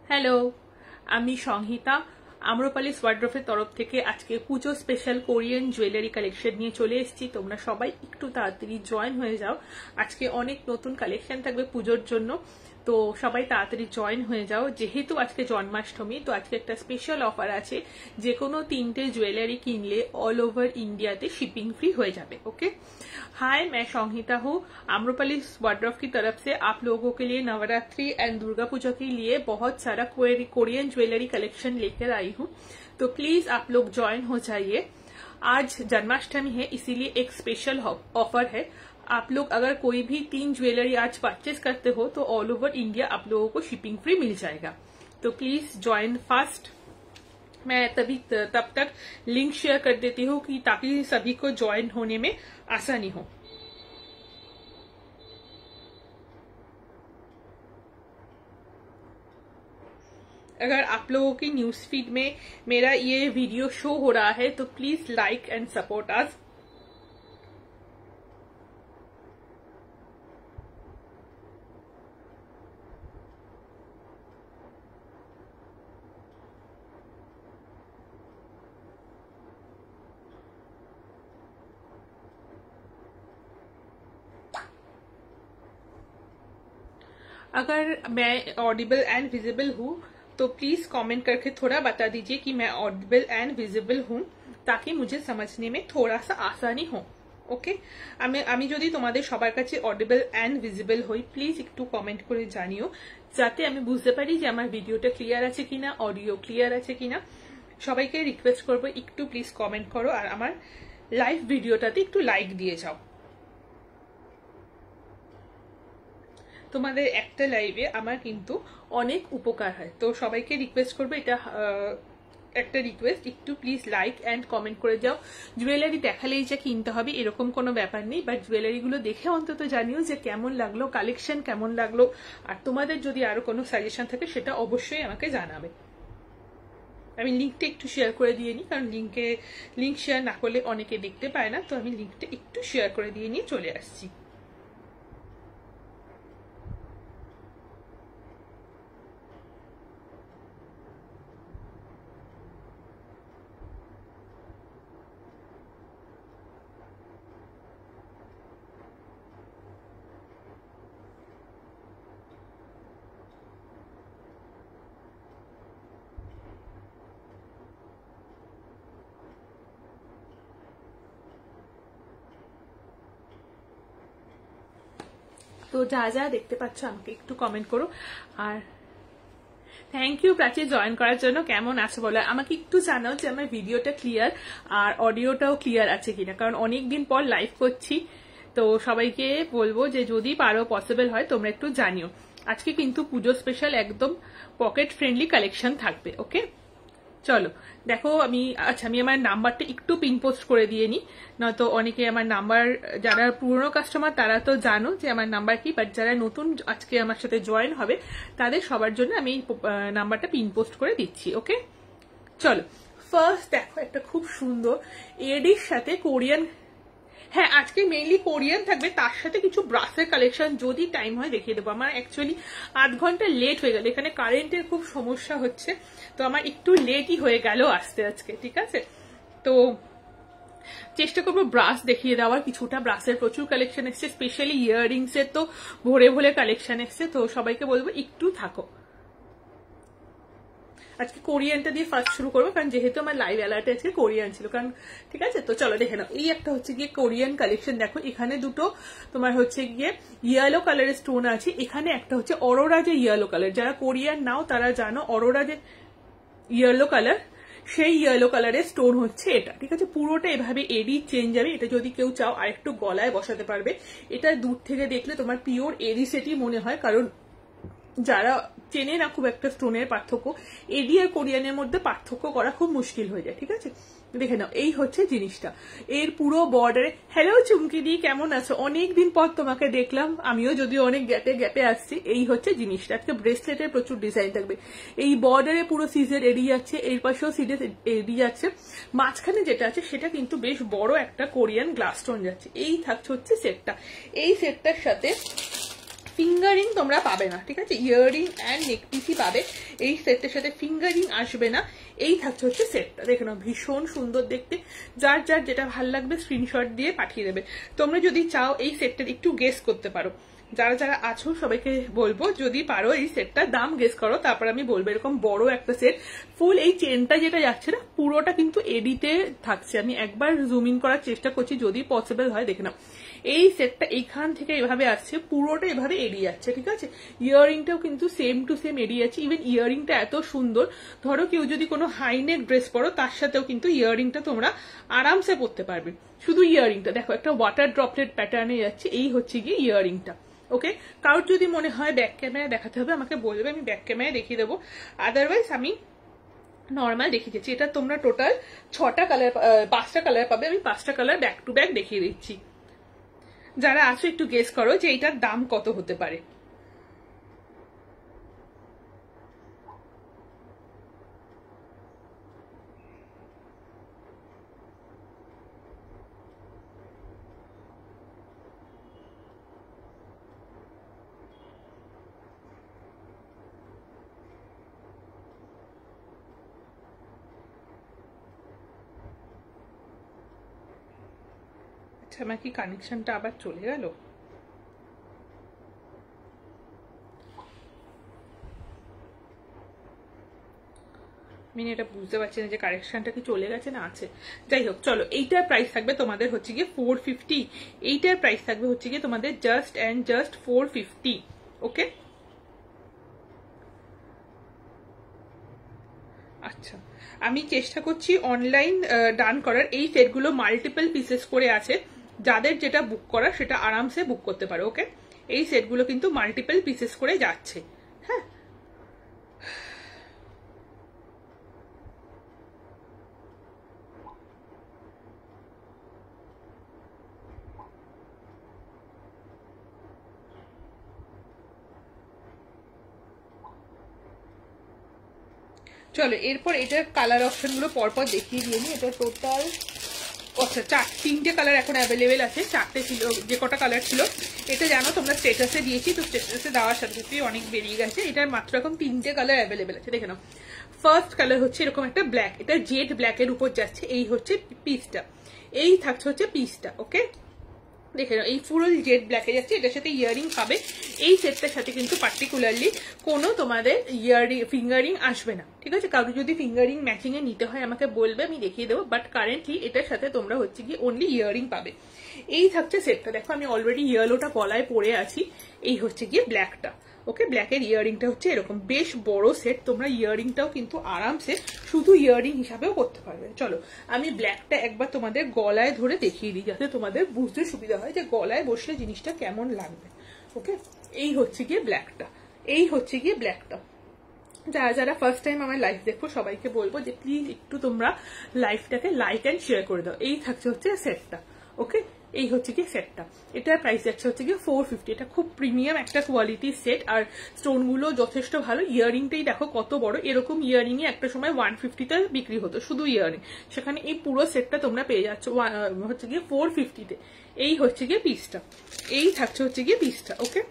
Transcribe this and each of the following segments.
Hello, আমি সংহিতা। আম্রপালিস ওয়ার্ড্রোফের তরফ থেকে আজকে পুজো স্পেশাল কোরিয়ান জুয়েলারি কালেকশন নিয়ে চলে এসেছি। তোমরা সবাই একটু তাড়াতাড়ি জয়েন হয়ে যাও। আজকে অনেক নতুন কালেকশন থাকবে পুজোর জন্য, তো সবাই তাড়াতাড়ি জয়েন হয়ে যাও। যেহেতু আজকে জন্মাষ্টমী, তো আজকে একটা স্পেশাল অফার আছে, যে কোনো 3টে jewellery Kinley all over India ते शिपिंग फ्री हो जाए। ओके, हाय, मैं संहिता हूँ। आम्रपालिस वार्डरोब की तरफ से आप लोगों के लिए नवरात्रि एंड दुर्गा पूजा के लिए बहुत सारा कोरियन ज्वेलरी कलेक्शन लेकर आई हूँ, तो प्लीज आप लोग ज्वाइन हो जाइए। आज जन्माष्टमी है, इसीलिए एक स्पेशल ऑफर है। आप लोग अगर कोई भी 3 ज्वेलरी आज परचेज करते हो तो ऑल ओवर इंडिया आप लोगों को शिपिंग फ्री मिल जाएगा, तो प्लीज ज्वाइन फास्ट। मैं तब तक लिंक शेयर कर देती हूँ कि ताकि सभी को ज्वाइन होने में आसानी हो। अगर आप लोगों की न्यूज फीड में मेरा ये वीडियो शो हो रहा है तो please like and support us. अगर मैं ऑडिबल एंड विजिबल हूँ तो प्लीज कमेंट करके थोड़ा बता दीजिए कि मैं ऑडिबल एंड विजिबल हूँ, ताकि मुझे समझने में थोड़ा सा आसानी हो। ओके, আমি যদি তোমাদের সবার কাছে অডিবল এন্ড ভিজিবল হই, প্লিজ একটু কমেন্ট করে জানিও, যাতে আমি বুঝতে পারি যে আমার ভিডিওটা ক্লিয়ার আছে কিনা, অডিও ক্লিয়ার আছে কিনা। সবাইকে রিকোয়েস্ট করব একটু প্লিজ কমেন্ট করো, আর আমার লাইভ ভিডিওটাতে একটু লাইক দিয়ে যাও। তোমাদের একটা লাইভে আমার কিন্তু অনেক উপকার হয়, তো সবাইকে রিকোয়েস্ট করবো, এটা একটা রিকোয়েস্ট, একটু প্লিজ লাইক এন্ড কমেন্ট করে যাও। জুয়েলারি দেখালেই যে কিনতে হবে এরকম কোনো ব্যাপার নেই, বাট জুয়েলারি গুলো দেখে অন্তত জানিও যে কেমন লাগলো, কালেকশন কেমন লাগলো, আর তোমাদের যদি আরো কোনো সাজেশন থাকে সেটা অবশ্যই আমাকে জানাবে। আমি লিঙ্কটা একটু শেয়ার করে দিয়ে নিই, কারণ লিঙ্ক শেয়ার না করলে অনেকে দেখতে পায় না, তো আমি লিঙ্কটা একটু শেয়ার করে দিয়ে নিয়ে চলে আসছি। তো যা যা দেখতে পাচ্ছ আমাকে একটু কমেন্ট করো। আর থ্যাংক ইউ প্রাচী জয়েন করার জন্য। কেমন আছো বলো, আমাকে একটু জানাও যে আমার ভিডিওটা ক্লিয়ার আর অডিওটাও ক্লিয়ার আছে কিনা, কারণ অনেকদিন পর লাইভ করছি, তো সবাইকে বলবো যে যদি পারো, পসিবল হয়, তোমরা একটু জানিও। আজকে কিন্তু পুজো স্পেশাল একদম পকেট ফ্রেন্ডলি কালেকশন থাকবে। ওকে, চলো দেখো। আমি আমার নাম্বারটা একটু পিন পোস্ট করে দিয়ে নি, নয়তো অনেকে আমার নাম্বার, যারা পুরনো কাস্টমার তারা তো জানো যে আমার নাম্বার কি, বাট যারা নতুন আজকে আমার সাথে জয়েন হবে তাদের সবার জন্য আমি নাম্বারটা পিন পোস্ট করে দিচ্ছি। ওকে, চলো ফার্স্ট দেখো একটা খুব সুন্দর এডির সাথে কোরিয়ান, হ্যাঁ আজকে মেইনলি কোরিয়ান থাকবে, তার সাথে কিছু ব্রাসের কালেকশন যদি টাইম হয় দেখিয়ে দেবো। আমার অ্যাকচুয়ালি 8 ঘন্টা লেট হয়ে গেল, এখানে কারেন্টের খুব সমস্যা হচ্ছে, তো আমার একটু লেটই হয়ে গেল আসতে আজকে। ঠিক আছে, তো চেষ্টা করবো ব্রাস দেখিয়ে দেওয়ার। কিছুটা ব্রাসের প্রচুর কালেকশন এসছে, স্পেশালি ইয়াররিংস এর তো ভরে ভরে কালেকশন এসছে, তো সবাইকে বলবো একটু থাকো। আজকে কোরিয়ানটা দিয়ে ফার্স্ট শুরু করবো, কারণ যেহেতু আমার লাইভ অ্যালার্টে আজকে কোরিয়ান ছিল। কারণ ঠিক আছে, তো চলো দেখে নাও। এই একটা হচ্ছে গিয়ে কোরিয়ান কালেকশন, দেখো এখানে দুটো তোমার হচ্ছে গিয়ে ইয়েলো কালারের স্টোন আছে, এখানে একটা হচ্ছে অরোরা যে ইয়েলো কালার, যারা কোরিয়ান নাও তারা জানো অরোরা যে ইয়েলো কালার, সেই ইয়েলো কালারের স্টোন হচ্ছে এটা। ঠিক আছে, পুরোটা এভাবে এডি চেঞ্জ যাবে। এটা যদি কেউ চাও আর একটু গলায় বসাতে পারবে। এটা দূর থেকে দেখলে তোমার পিওর এডি সেটই মনে হয়, কারণ যারা চেনে না খুব একটা স্টোনের পার্থক্য, এডি আর কোরিয়ানের মধ্যে পার্থক্য করা খুব মুশকিল হয়ে যায়। ঠিক আছে, দেখে নাও এই হচ্ছে জিনিসটা। এর পুরো বর্ডারে, হ্যালো চুমকি দি, কেমন আছো? অনেকদিন পর তোমাকে দেখলাম, আমিও যদিও অনেক গ্যাপে আসছি। এই হচ্ছে জিনিসটা। আজকে ব্রেসলেটের প্রচুর ডিজাইন থাকবে। এই বর্ডারে পুরো সিজের এডি যাচ্ছে, এর পাশেও সিজের এডি যাচ্ছে, মাঝখানে যেটা আছে সেটা কিন্তু বেশ বড় একটা কোরিয়ান গ্লাস স্টোন যাচ্ছে। এই থাকছে হচ্ছে সেটটা। এই সেটটার সাথে ফিঙ্গারিং তোমরা পাবে না, ঠিক আছে? ইয়াররিং অ্যান্ড নেক পিসই পাবে, এই সেটটার সাথে ফিঙ্গারিং আসবে না। এই থাকছে হচ্ছে সেটটা, দেখে নাও ভীষণ সুন্দর দেখতে। যার যার যেটা ভালো লাগবে স্ক্রিনশট দিয়ে পাঠিয়ে দেবে। তোমরা যদি চাও এই সেটটার একটু গেস করতে পারো, যারা যারা আছো সবাইকে বলবো যদি পারো এই সেটটার দাম গেস করো, তারপর আমি বলবো। এরকম বড় একটা সেট, ফুল এই চেনটা যেটা যাচ্ছে না পুরোটা কিন্তু এডিতে থাকছে। আমি একবার জুম ইন করার চেষ্টা করছি যদি পসিবল হয়, দেখে নাও এই সেটটা এইখান থেকে এভাবে আসছে, পুরোটা এভাবে এড়িয়ে যাচ্ছে, ঠিক আছে? ইয়াররিংটাও কিন্তু সেম টু সেম এড়িয়ে যাচ্ছে। ইভেন ইয়াররিংটা এত সুন্দর, ধরো কেউ যদি কোনো হাইনেক ড্রেস পরো তার সাথেও কিন্তু ইয়াররিংটা তোমরা আরামসে পরতে পারবে। শুধু ইয়াররিংটা দেখো একটা ওয়াটার ড্রপলেট প্যাটার্নে যাচ্ছে, এই হচ্ছে গিয়ে ইয়াররিংটা। ওকে, কারোর যদি মনে হয় ব্যাক ক্যামেরা দেখাতে হবে আমাকে বলবে, আমি ব্যাক ক্যামেরা দেখিয়ে দেবো। আদারওয়াইজ আমি নর্মাল দেখিয়ে দিচ্ছি। এটা তোমরা টোটাল 6টা কালার 5টা কালার পাবে, আমি 5টা কালার ব্যাক টু ব্যাক দেখিয়ে দিচ্ছি। যারা আছো একটু গেস করো যে এটার দাম কত হতে পারে। আচ্ছা, আমার কি কানেকশনটা আবার চলে গেল? আমি এটা বুঝতে পারছি না যে কারেকশনটা কি চলে গেছে না আছে। যাই হোক, চলো এইটার প্রাইস থাকবে তোমাদের হচ্ছে গিয়ে 450। এইটার প্রাইস থাকবে হচ্ছে গিয়ে তোমাদের জাস্ট অ্যান্ড জাস্ট 450। ওকে, আচ্ছা আমি চেষ্টা করছি অনলাইন ডান করার। এই সেটগুলো মাল্টিপল পিসেস করে আছে, যাদের যেটা বুক করা সেটা আরামসে বুক করতে পারো। ওকে, এই সেটগুলো কিন্তু মাল্টিপল পিসেস করে যাচ্ছে। হ্যাঁ, চলো এরপর এটার কালার অপশনগুলো পরপর দেখিয়ে দিয়ে নি। এটা টোটাল আচ্ছা 3টে কালার এখন অ্যাভেলেবেল আছে। 4টে ছিল, যে কটা কালার ছিল এটা জানো তোমরা স্টেটাসে দিয়েছি, তো স্টেটাসে দেওয়ার সাথে সাথে অনেক বেরিয়ে গেছে। এটার মাত্র এখন 3টে কালার অ্যাভেলেবেল আছে, দেখে নাও। ফার্স্ট কালার হচ্ছে এরকম একটা ব্ল্যাক, এটা জেড ব্ল্যাকের উপর যাচ্ছে। এই হচ্ছে পিসটা, এই থাকছে হচ্ছে পিসটা। ওকে, দেখে নাও এই ফুল জেড ব্ল্যাকে যাচ্ছে, এটার সাথে ইয়ারিং পাবে। এই সেটটার সাথে কিন্তু পার্টিকুলারলি কোনো তোমাদের ফিঙ্গারিং আসবে না, ঠিক আছে? কারো যদি ফিঙ্গারিং ম্যাচিং এ নিতে হয় আমাকে বলবে, আমি দেখিয়ে দেবো। বাট কারেন্টলি এটার সাথে তোমরা হচ্ছে কি অনলি ইয়ারিং পাবে। এই থাকছে সেটটা, দেখো আমি অলরেডি ইয়েলোটা গলায় পরে আছি। এই হচ্ছে গিয়ে ব্ল্যাকটা। ওকে, ব্ল্যাকের ইয়ারিংটা হচ্ছে এরকম বেশ বড় সেট, তোমরা ইয়ারিংটাও কিন্তু আরামসে শুধু ইয়ারিং হিসাবেও করতে পারবে। চলো আমি ব্ল্যাকটা একবার তোমাদের গলায় ধরে দেখিয়ে দিই, যাতে তোমাদের বুঝতে সুবিধা হয় যে গলায় বসলে জিনিসটা কেমন লাগবে। ওকে, এই হচ্ছে গিয়ে ব্ল্যাকটা, এই হচ্ছে গিয়ে ব্ল্যাকটা। যারা যারা ফার্স্ট টাইম আমার লাইভ দেখো সবাইকে বলবো যে প্লিজ একটু তোমরা লাইভটাকে লাইক অ্যান্ড শেয়ার করে দাও। এই থাকছে হচ্ছে সেটটা। ওকে, এই হচ্ছে কি সেটটা। এটার প্রাইস যাচ্ছে হচ্ছে কি 450। এটা খুব প্রিমিয়াম একটা কোয়ালিটির সেট, আর স্টোনগুলো যথেষ্ট ভালো। ইয়ারিংটাই দেখো কত বড়, এরকম ইয়ারিং এ একটা সময় 150-তে বিক্রি হতো শুধু ইয়ারিং, সেখানে এই পুরো সেটটা তোমরা পেয়ে যাচ্ছ হচ্ছে গিয়ে 450-তে। এই হচ্ছে গিয়ে পিসটা, এই থাকছে হচ্ছে গিয়ে পিসটা। ওকে,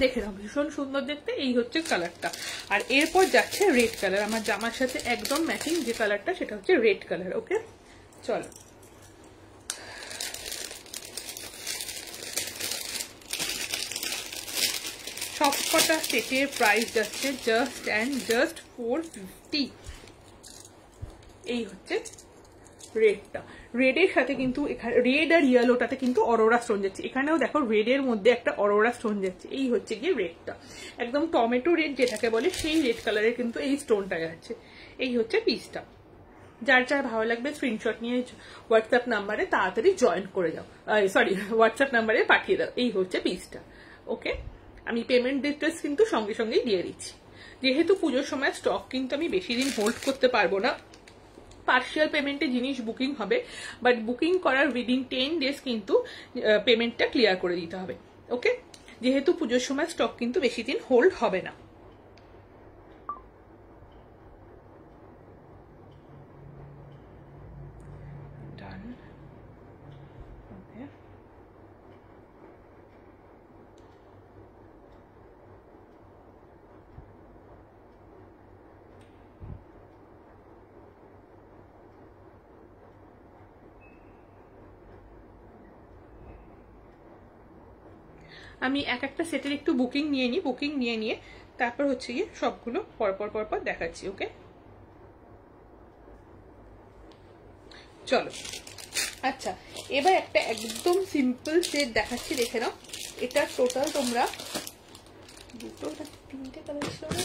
দেখে নাও ভীষণ সুন্দর দেখতে। এই হচ্ছে কালারটা, আর এরপর যাচ্ছে রেড কালার, আমার জামার সাথে একদম ম্যাচিং যে কালারটা সেটা হচ্ছে রেড কালার। ওকে, চলো সবকটা সেটের প্রাইস যাচ্ছে জাস্ট অ্যান্ড জাস্ট 450। এই হচ্ছে রেডটা, রেডের সাথে কিন্তু এখানে রেড আর ইয়েলোটাতে কিন্তু অরোরা স্টোন যাচ্ছে। এখানেও দেখো রেডের মধ্যে একটা অরোরা স্টোন যাচ্ছে। এই হচ্ছে গিয়ে রেডটা, একদম টমেটো রেড যেটাকে বলে সেই রেড কালারের কিন্তু এই স্টোনটা যাচ্ছে। এই হচ্ছে পিসটা। যার যার ভালো লাগবে স্ক্রিনশট নিয়ে হোয়াটসঅ্যাপ নাম্বারে তাড়াতাড়ি জয়েন করে যাও, সরি হোয়াটসঅ্যাপ নাম্বারে পাঠিয়ে দাও। এই হচ্ছে পিসটা। ওকে, আমি পেমেন্ট ডিটেলস কিন্তু সঙ্গে সঙ্গেই দিয়ে দিচ্ছি। যেহেতু পুজোর সময় স্টক কিন্তু আমি বেশি দিন হোল্ড করতে পারবো না, পার্শিয়াল পেমেন্টে জিনিস বুকিং হবে, বাট বুকিং করার উইদিন 10 ডেজ কিন্তু পেমেন্টটা ক্লিয়ার করে দিতে হবে। ওকে, যেহেতু পুজোর সময় স্টক কিন্তু বেশি দিন হোল্ড হবে না। আমি এক একটা সেটের একটু বুকিং নিয়ে নিয়ে তারপর হচ্ছে গিয়ে সবগুলো পরপর দেখাচ্ছি। ওকে, চলো। আচ্ছা, এবার একটা একদম সিম্পল সেট দেখাচ্ছি, দেখে নাও। এটা টোটাল তোমরা দুটো, তিনটে কালার ছিল না,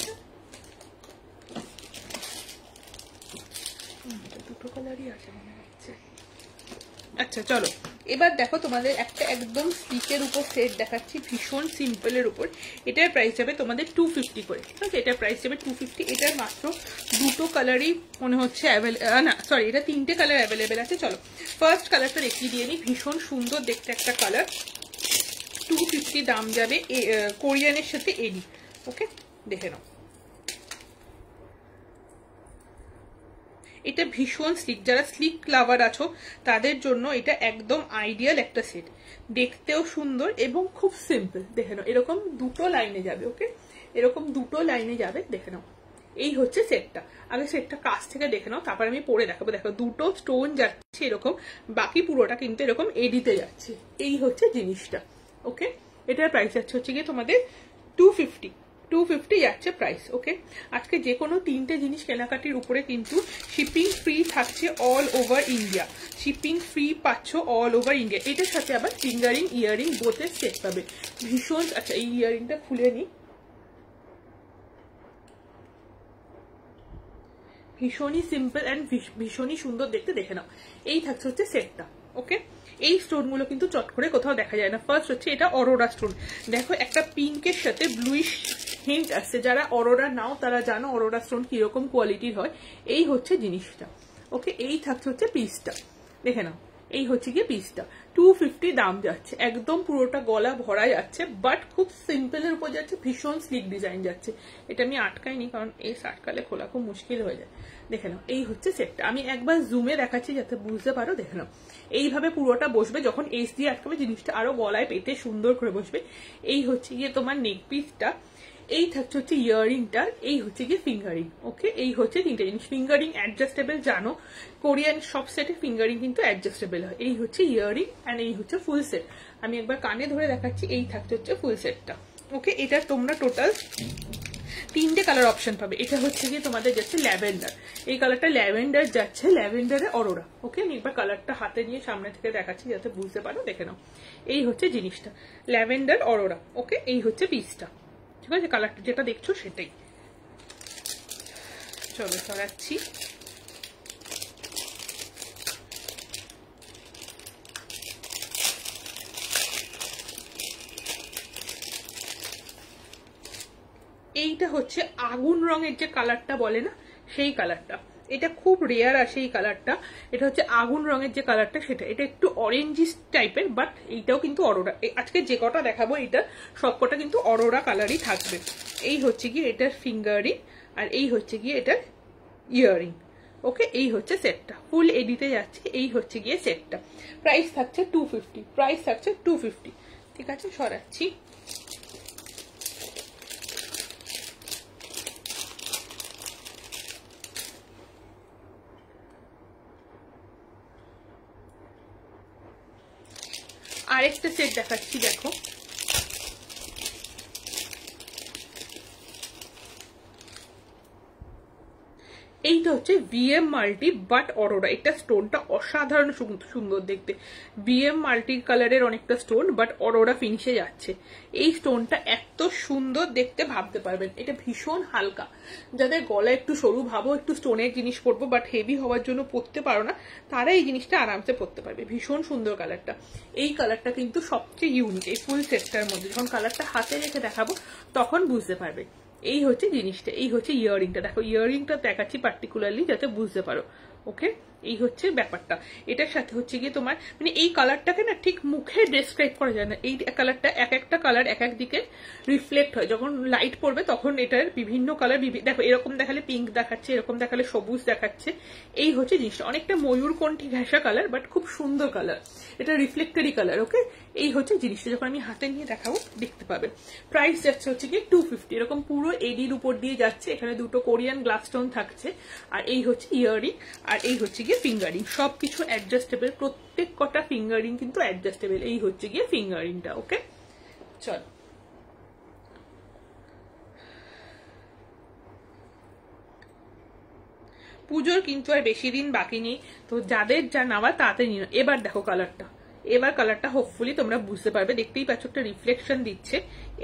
দুটো কালারই আছে মনে হচ্ছে। আচ্ছা চলো, এবার দেখো তোমাদের একটা একদম স্লিকের উপর সেট দেখাচ্ছি, ভীষণ সিম্পলের উপর। এটার প্রাইস যাবে তোমাদের 250 করে, ঠিক আছে? এটার প্রাইস যাবে 250। এটার মাত্র দুটো কালারই মনে হচ্ছে না সরি, এটা তিনটে কালার অ্যাভেলেবেল আছে। চলো ফার্স্ট কালারটা দেখিয়ে দিয়ে নিই, ভীষণ সুন্দর দেখতে একটা কালার। 250 দাম যাবে, কোরিয়ানের সাথে এডি। ওকে, দেখে নাও। এটা ভীষণ স্লিক, যারা স্লিক লাভার আছো তাদের জন্য এটা একদম আইডিয়াল একটা সেট। দেখতেও সুন্দর এবং খুব সিম্পল। দেখে নাও, এরকম দুটো লাইনে যাবে। ওকে, এরকম দুটো লাইনে যাবে, দেখে নাও। এই হচ্ছে সেটটা। আগে সেটটা কাছ থেকে দেখে নাও, তারপর আমি পরে দেখাবো। দেখো দুটো স্টোন যাচ্ছে এরকম, বাকি পুরোটা কিন্তু এরকম এডিতে যাচ্ছে। এই হচ্ছে জিনিসটা। ওকে, এটার প্রাইস হচ্ছে গিয়ে তোমাদের 250 যাচ্ছে প্রাইস। ওকে, আজকে যে কোনো তিনটে জিনিস কেনাকাটির উপরে কিন্তু শিপিং ফ্রি থাকছে all over India. Shipping free পাচ্ছ অল ওভার ইন্ডিয়া। এটার সাথে আবার ফিঙ্গারিং, ইয়ারিং বোথের সেট পাবে। ভীষণ, আচ্ছা এই ইয়ারিংটা খুলে নিই, ভীষণই সিম্পল অ্যান্ড ভীষণই সুন্দর দেখতে। দেখে নাও, এই থাকছে হচ্ছে সেটটা। ওকে, এই স্টোনগুলো কিন্তু চট করে কোথাও দেখা যায় না। ফার্স্ট হচ্ছে এটা অরোরা স্টোন। দেখো একটা পিঙ্কের সাথে ব্লুইশ হিন্ট আসছে। যারা অরোরা নাও তারা জানো অরোরা স্টোন কিরকম কোয়ালিটির হয়। এই হচ্ছে জিনিসটা। ওকে, এই থাকছে হচ্ছে পিসটা। দেখে নাও, এই হচ্ছে গিয়ে পিসটা। 250 দাম যাচ্ছে, একদম পুরোটা গলা ভরা যাচ্ছে, বাট খুব সিম্পলের উপর যাচ্ছে, ভীষণ স্লিক ডিজাইন যাচ্ছে। এটা আমি আটকাইনি, কারণ এই আটকালে খোলা খুব মুশকিল হয়ে যায়। দেখে নাও, এই হচ্ছে সেটটা। আমি একবার জুমে দেখাচ্ছি যাতে বুঝতে পারো। দেখে নাও, এইভাবে পুরোটা বসবে, যখন এস দিয়ে আটকাবে জিনিসটা আরো গলায় পেতে সুন্দর করে বসবে। এই হচ্ছে গিয়ে তোমার নেক পিসটা, এই থাকছে হচ্ছে ইয়ারিংটা, এই হচ্ছে গিয়ে ফিঙ্গারিং। ওকে, এই হচ্ছে তিনটে জিনিস। ফিঙ্গারিং অ্যাডজাস্টেবল, জানো কোরিয়ান সব সেটে ফিঙ্গারিং কিন্তু অ্যাডজাস্টেবল হয়। এই হচ্ছে ইয়ারিং অ্যান্ড এই হচ্ছে ফুল সেট। আমি একবার কানে ধরে দেখাচ্ছি, এই থাকছে হচ্ছে ফুল সেটটা। ওকে, এটা তোমরা টোটাল তিনটে কালার অপশন পাবে। এটা হচ্ছে গিয়ে তোমাদের যাচ্ছে ল্যাভেন্ডার, এই কালারটা ল্যাভেন্ডার যাচ্ছে, ল্যাভেন্ডারে অরোরা। ওকে, আমি একবার কালারটা হাতে নিয়ে সামনে থেকে দেখাচ্ছি যাতে বুঝতে পারো। দেখে নাও, এই হচ্ছে জিনিসটা, ল্যাভেন্ডার অরোরা। ওকে, এই হচ্ছে পিসটা, ঠিক আছে? কালারটা যেটা দেখছো সেটাই। চলো সরাচ্ছি। এইটা হচ্ছে আগুন রঙের যে কালারটা বলে না, সেই কালারটা। এটা খুব রেয়ার আসে এই কালারটা। এটা হচ্ছে আগুন রঙের যে কালারটা সেটা। এটা একটু অরেঞ্জিস টাইপের, বাট এইটাও কিন্তু অরোরা। আজকে যে কটা দেখাবো এটা সবকটা কিন্তু অরোরা কালারই থাকবে। এই হচ্ছে গিয়ে এটার ফিঙ্গারিং, আর এই হচ্ছে গিয়ে এটার ইয়ারিং। ওকে, এই হচ্ছে সেটটা, ফুল এডিতে যাচ্ছে। এই হচ্ছে গিয়ে সেটটা, প্রাইস থাকছে 250। প্রাইস থাকছে 250। ঠিক আছে, সরাচ্ছি। আরেকটা সেট দেখাচ্ছি, দেখো এইটা হচ্ছে ভিএম মাল্টি বাট অরোরা। এটা স্টোনটা অসাধারণ সুন্দর দেখতে। ভিএম মাল্টি কালারের অনেকটা স্টোন, বাট অরোরা ফিনিশে যাচ্ছে। এই স্টোনটা এত সুন্দর দেখতে ভাবতে পারবেন। এটা ভীষণ হালকা, যাদের গলা একটু সরু, ভাবো একটু স্টোনের জিনিস পরবো বাট হেভি হওয়ার জন্য পরতে পারো না, তারা এই জিনিসটা আরামসে পরতে পারবে। ভীষণ সুন্দর কালারটা। এই কালারটা কিন্তু সবচেয়ে ইউনিক এই ফুল সেটটার মধ্যে। যখন কালারটা হাতে রেখে দেখাবো তখন বুঝতে পারবে। এই হচ্ছে জিনিসটা, এই হচ্ছে ইয়ারিংটা। দেখো ইয়ারিংটা দেখাচ্ছি পার্টিকুলারলি যাতে বুঝতে পারো। ওকে, এই হচ্ছে ব্যাপারটা। এটার সাথে হচ্ছে গিয়ে তোমার মানে এই কালারটাকে না ঠিক মুখে ডেসক্রাইব করা যায় না। এই কালারটা এক একটা কালার এক এক দিকে রিফ্লেক্ট হয়, যখন লাইট পড়বে তখন এটার বিভিন্ন কালার, দেখো এরকম দেখালে পিঙ্ক দেখাচ্ছে, এরকম দেখালে সবুজ দেখাচ্ছে। এই হচ্ছে জিনিসটা, অনেকটা ময়ূরকণ্ঠী ঘেঁষা কালার, বাট খুব সুন্দর কালার। এটা রিফ্লেক্টেডই কালার। ওকে, এই হচ্ছে জিনিসটা, যখন আমি হাতে নিয়ে দেখাবো দেখতে পাবে। প্রাইস যাচ্ছে হচ্ছে গিয়ে 250। এরকম পুরো এডির উপর দিয়ে যাচ্ছে। এখানে দুটো কোরিয়ান গ্লাস স্টোন থাকছে, আর এই হচ্ছে ইয়ারিং, আর এই হচ্ছে গিয়ে ফিঙ্গারিং। সবকিছু অ্যাডজাস্টেবল, প্রত্যেক কটা ফিঙ্গারিং কিন্তু অ্যাডজাস্টেবল। এই হচ্ছে গিয়ে ফিঙ্গারিংটা। ওকে, চল পুজোর কিন্তু আর বেশি দিন বাকি নেই, তো যাদের যা নেওয়া তাতে নিও। এবার দেখো কালারটা, এবার কালারটা হোপফুলি তোমরা বুঝতে পারবে, দেখতেই পাচ্ছ একটা রিফ্লেকশন দিচ্ছে।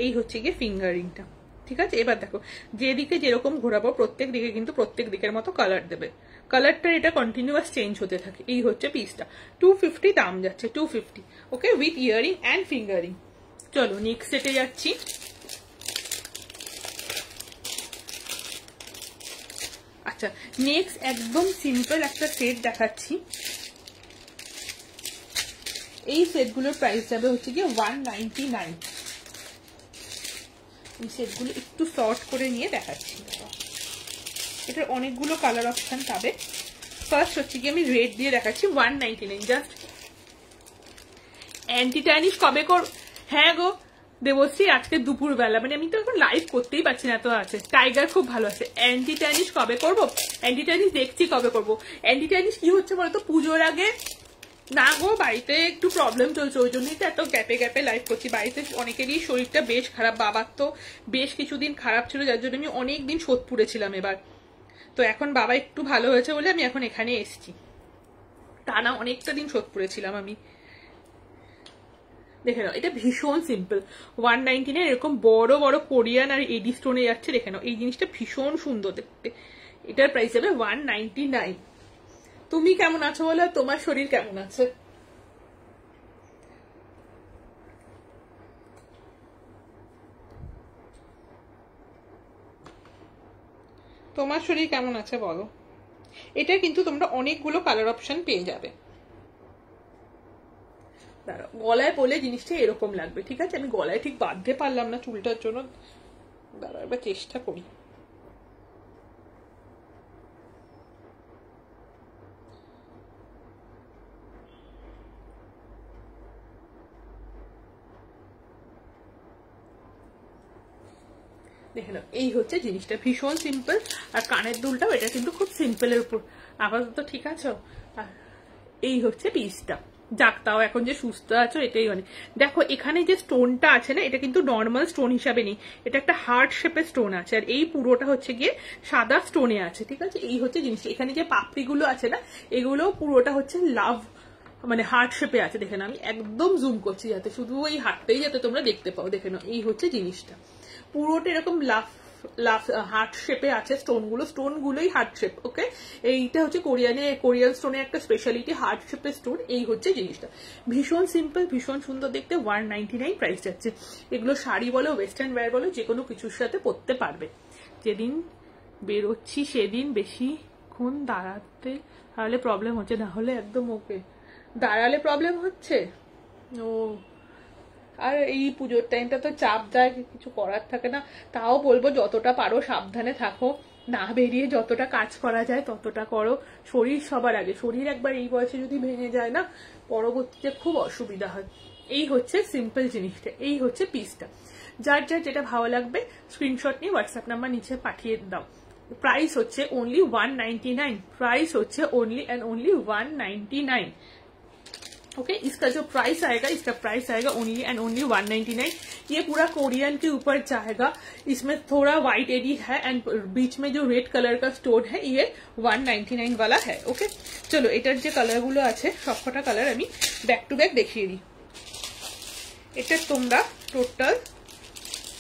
এই হচ্ছে গিয়ে ফিঙ্গারিংটা, ঠিক আছে। এবার দেখো যেদিকে যেরকম ঘোরাবো প্রত্যেক দিকে কিন্তু প্রত্যেক দিকের মতো কালার দেবে। কালারটা এটা কন্টিনিউয়াস চেঞ্জ হতে থাকে। এই হচ্ছে পিসটা, 250 দাম যাচ্ছে, 250। ওকে, উইথ ইয়ারিং অ্যান্ড ফিঙ্গারিং। চলো নেক্সট সেটে যাচ্ছি। আচ্ছা, নেক্সট একদম সিম্পল একটা সেট দেখাচ্ছি। এই সেটগুলোর প্রাইস যাবে হচ্ছে গিয়ে 199। এই সেটগুলো একটু শর্ট করে নিয়ে দেখাচ্ছি। এটার অনেকগুলো কালার অপশন পাবে। ফার্স্ট হচ্ছে কি আমি রেড দিয়ে দেখাচ্ছি, 199 জাস্ট। অ্যান্টি ট্যানিশ কবে কর? হ্যাঁ গো দেবশ্রী, আজকে দুপুর বেলা, মানে আমি তো এখন লাইভ করতেই পারছি না, তো আছে টাইগার খুব ভালো আছে। অ্যান্টি ট্যানিশ কবে করবো? অ্যান্টি ট্যানিশ দেখছি কবে করবো। অ্যান্টি ট্যানিশ কি হচ্ছে বলতো, পুজোর আগে না গো, বাড়িতে একটু প্রবলেম চলছে, ওই জন্যই তো এত গ্যাপে গ্যাপে লাইভ করছি। বাড়িতে অনেকেরই শরীরটা বেশ খারাপ, বাবার তো বেশ কিছুদিন খারাপ ছিল, যার জন্য আমি অনেকদিন সোদপুরে ছিলাম। এবার তো এখন বাবা একটু ভালো হয়েছে বলে আমি এখন এখানে এসেছি, তা না অনেকটা দিন সোদপুরে ছিলাম আমি। দেখে নাও, এটা ভীষণ সিম্পল, 199। এরকম বড় বড় কোরিয়ান আর এডি স্টোনে যাচ্ছে। দেখে নাও, এই জিনিসটা ভীষণ সুন্দর দেখতে। এটার প্রাইস যাবে 199। তুমি কেমন আছো বলো, তোমার শরীর কেমন আছে? তোমার শরীর কেমন আছে বলো। এটা কিন্তু তোমরা অনেকগুলো কালার অপশন পেয়ে যাবে। দাঁড়াও, গলায় পরলে জিনিসটা এরকম লাগবে, ঠিক আছে। আমি গলায় ঠিক বাঁধতে পারলাম না চুলটার জন্য, দাঁড়াও এবার চেষ্টা করি। দেখে নাও, এই হচ্ছে জিনিসটা, ভীষণ সিম্পল। আর কানের দুলটাও এটা কিন্তু খুব সিম্পলের উপর। আপাতত ঠিক আছে। আর এই হচ্ছে পিসটা। যাক, তাও এখন যে সুস্থ আছো এটাই অনেক। দেখো এখানে যে স্টোনটা আছে না, এটা কিন্তু নর্মাল স্টোন হিসাবে নেই, এটা একটা হার্ট শেপের স্টোন আছে। আর এই পুরোটা হচ্ছে গিয়ে সাদা স্টোনে আছে, ঠিক আছে। এই হচ্ছে জিনিসটা। এখানে যে পাপড়িগুলো আছে না, এগুলো পুরোটা হচ্ছে লাভ, মানে হার্ট শেপে আছে। দেখে নাও, আমি একদম জুম করছি যাতে শুধু ওই হার্টটাই যাতে তোমরা দেখতে পাও। দেখে নাও, এই হচ্ছে জিনিসটা, পুরোটা এরকম লাভ লাভ হার্ট শেপে আছে। স্টোনগুলোই হার্ট শেপ। ওকে, এইটা হচ্ছে কোরিয়ান স্টোনের একটা স্পেশালিটি, হার্ট শেপের স্টোন। এই হচ্ছে জিনিসটা, ভীষণ সিম্পল, ভীষণ সুন্দর দেখতে। 199 প্রাইস যাচ্ছে। এগুলো শাড়ি বলো, ওয়েস্টার্ন ওয়্যার বলো, যে কোনো কিছুর সাথে পরতে পারবে। যেদিন বেরোচ্ছি সেদিন বেশিক্ষণ দাঁড়াতে তাহলে প্রবলেম হচ্ছে, না হলে একদম ওকে। দাঁড়ালে প্রবলেম হচ্ছে ও। আর এই পুজোর টাইমটা তো চাপ দেয়, কিছু করার থাকে না। তাও বলবো যতটা পারো সাবধানে থাকো, না বেরিয়ে যতটা কাজ করা যায় ততটা করো। শরীর সবার আগে, শরীর একবার এই বয়সে যদি ভেঙে যায় না, পরবর্তীতে খুব অসুবিধা হয়। এই হচ্ছে সিম্পল জিনিসটা, এই হচ্ছে পিসটা। যার যার যেটা ভালো লাগবে স্ক্রিনশট নিয়ে হোয়াটসঅ্যাপ নাম্বার নিচে পাঠিয়ে দাও। प्राइस होच्छे ओनली 199। प्राइस होच्छे ओनली एंड ओनली 199। ओके, इसका जो प्राइस आएगा, इसका प्राइस आएगा ओनली एंड ओनली 199। ये पूरा कोरियन के ऊपर जाएगा। इसमें थोड़ा व्हाइट एडी है एंड बीच में जो रेड कलर का स्टोन है ये 199 वाला है। ओके, चलो एटार जे कलर गुलो आछे सबकटा कलर आमी बैक टू बैक देखिए दी। এটা তোমরা টোটাল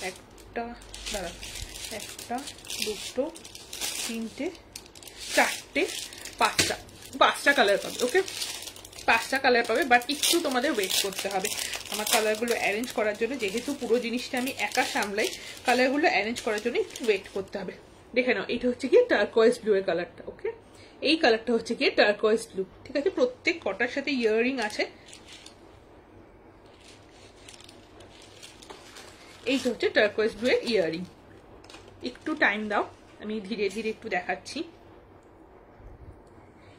একটা দাঁড়া একটা দুটো তিনটে চারটে পাঁচটা কালার পাবে। ওকে, পাঁচটা কালার পাবে, বাট একটু তোমাদের ওয়েট করতে হবে আমার কালারগুলো অ্যারেঞ্জ করার জন্য। যেহেতু পুরো জিনিসটা আমি একা সামলাই, কালারগুলো অ্যারেঞ্জ করার জন্য একটু ওয়েট করতে হবে। দেখে নাও, এটা হচ্ছে গিয়ে টার্কোয়েজ ব্লু এর কালারটা। ওকে, এই কালারটা হচ্ছে গিয়ে টার্কোয়েজ ব্লু। ঠিক আছে, প্রত্যেক কটার সাথে ইয়াররিং আছে। এই হচ্ছে টার্কোয়েজ ব্লু এর ইয়াররিং। একটু টাইম দাও, আমি ধীরে ধীরে একটু দেখাচ্ছি।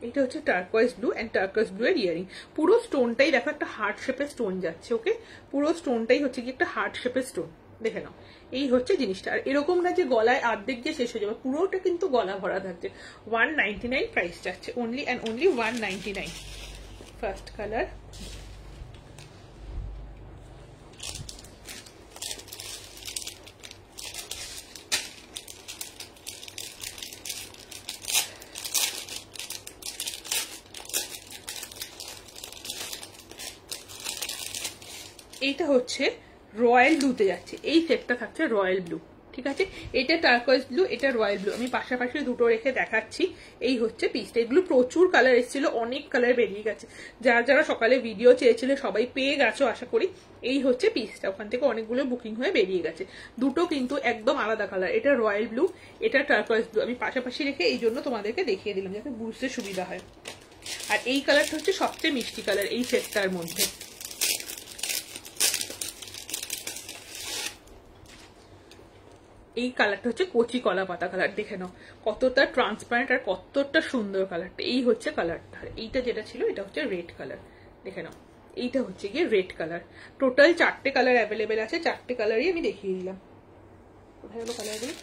এটা হচ্ছে টার্কোয়েজ ব্লু এন্ড টার্কোয়েজ ব্লু এর ইয়াররিং। পুরো স্টোনটাই দেখো একটা হার্ট শেপের স্টোন যাচ্ছে। ওকে, পুরো স্টোনটাই হচ্ছে কি একটা হার্ট শেপের স্টোন। দেখে নাও, এই হচ্ছে জিনিসটা। আর এরকম না যে গলায় অর্ধেক দিয়ে শেষ হয়ে যাবে, পুরোটা কিন্তু গলা ভরা থাকছে। 199 প্রাইস যাচ্ছে, only and only 199। First colour, এইটা হচ্ছে রয়্যাল ব্লুতে যাচ্ছে, এই সেটটা থাকছে রয়্যাল ব্লু, ঠিক আছে। এটা টার্কোয়েজ ব্লু, এটা রয়্যাল ব্লু, আমি পাশাপাশি দুটো রেখে দেখাচ্ছি। এই হচ্ছে পিসটা, এগুলো প্রচুর কালার এসেছিল, অনেক কালার বেরিয়ে গেছে, যারা যারা সকালে ভিডিও চেয়েছিল সবাই পেয়ে গেছো আশা করি। এই হচ্ছে পিসটা, ওখান থেকে অনেকগুলো বুকিং হয়ে বেরিয়ে গেছে। দুটো কিন্তু একদম আলাদা কালার, এটা রয়্যাল ব্লু, এটা টার্কোয়েজ ব্লু, আমি পাশাপাশি রেখে এই জন্য তোমাদেরকে দেখিয়ে দিলাম যাতে বুঝতে সুবিধা হয়। আর এই কালারটা হচ্ছে সবচেয়ে মিষ্টি কালার এই সেটটার মধ্যে। এই কালারটা হচ্ছে কচি কলা পাতা কালার, দেখে নাও কতটা ট্রান্সপারেন্ট আর কতটা সুন্দর কালারটা। এই হচ্ছে কালারটা, আর এইটা যেটা ছিল এটা হচ্ছে রেড কালার, দেখে নাও এইটা হচ্ছে গিয়ে রেড কালার। টোটাল 4টে কালার অ্যাভেলেবেল আছে, 4টে কালারই আমি দেখিয়ে দিলাম। কোথায় গেল কালারগুলো?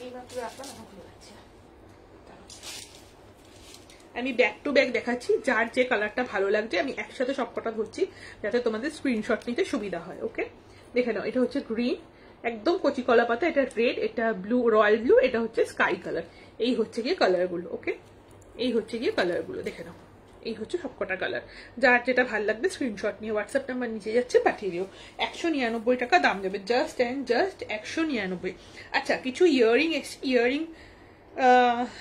এইমাত্র রাখলাম, এখন খুলে যাচ্ছে। আমি ব্যাক টু ব্যাক দেখাচ্ছি, যার যে কালারটা ভালো লাগছে আমি একসাথে সবকটা ধরছি যাতে তোমাদের স্ক্রিনশট নিতে সুবিধা হয়। ওকে, দেখে নাও এটা হচ্ছে গ্রিন, একদম কচি কলা পাতা, এটা রেড, এটা ব্লু রয়্যাল ব্লু, এটা হচ্ছে স্কাই কালার। এই হচ্ছে গিয়ে কালারগুলো। ওকে, এই হচ্ছে গিয়ে কালারগুলো, দেখে নাও এই হচ্ছে সবকটা কালার। যার যেটা ভালো লাগবে স্ক্রিনশট নিয়ে হোয়াটসঅ্যাপ নাম্বার নিচে যাচ্ছে পাঠিয়ে দিও। 199 টাকা দাম যাবে, জাস্ট অ্যান্ড জাস্ট 199। আচ্ছা, কিছু ইয়ারিং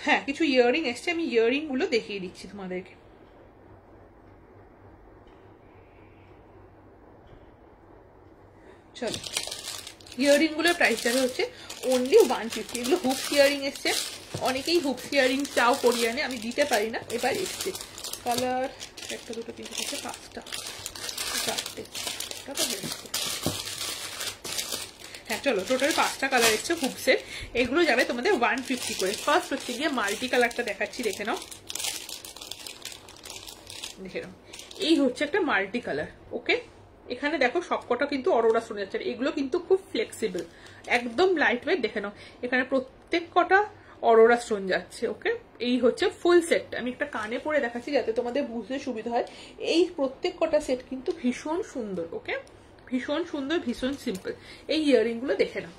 হ্যাঁ কিছু ইয়ারিং এসছে, আমি ইয়ারিং গুলো দেখিয়ে দিচ্ছি তোমাদেরকে। চলো, ইয়ারিং গুলোর প্রাইস যাবে হচ্ছে অনলি 150। এগুলো হুকস ইয়ারিং এসছে, অনেকেই হুকস ইয়ারিং চাও কোরিয়ানে, আমি দিতে পারি না, এবার এসছে। কালার একটা দুটো তিনটে চারটে পাঁচটা চারটে, হ্যাঁ চলো, টোটাল 5টা কালার এসছে হুপসের। এগুলো যাবে তোমাদের 150 করে। ফার্স্ট হচ্ছে গিয়ে মাল্টি কালারটা দেখাচ্ছি, দেখে নাও, দেখে নাও এই হচ্ছে একটা মাল্টি কালার। ওকে, এখানে দেখো সবকটা কিন্তু অরোরা শোনা যাচ্ছে, এগুলো কিন্তু খুব ফ্লেক্সিবল, একদম লাইট ওয়েট। দেখে নাও এখানে প্রত্যেক কটা অরোরা স্টোন যাচ্ছে। ওকে, এই হচ্ছে ফুল সেট, আমি একটা কানে পরে দেখাচ্ছি যাতে তোমাদের বুঝতে সুবিধা হয়। এই প্রত্যেক কটা সেট কিন্তু ভীষণ সুন্দর। ওকে, ভীষণ সুন্দর, ভীষণ সিম্পল। এই ইয়ারিং গুলো দেখে নাও,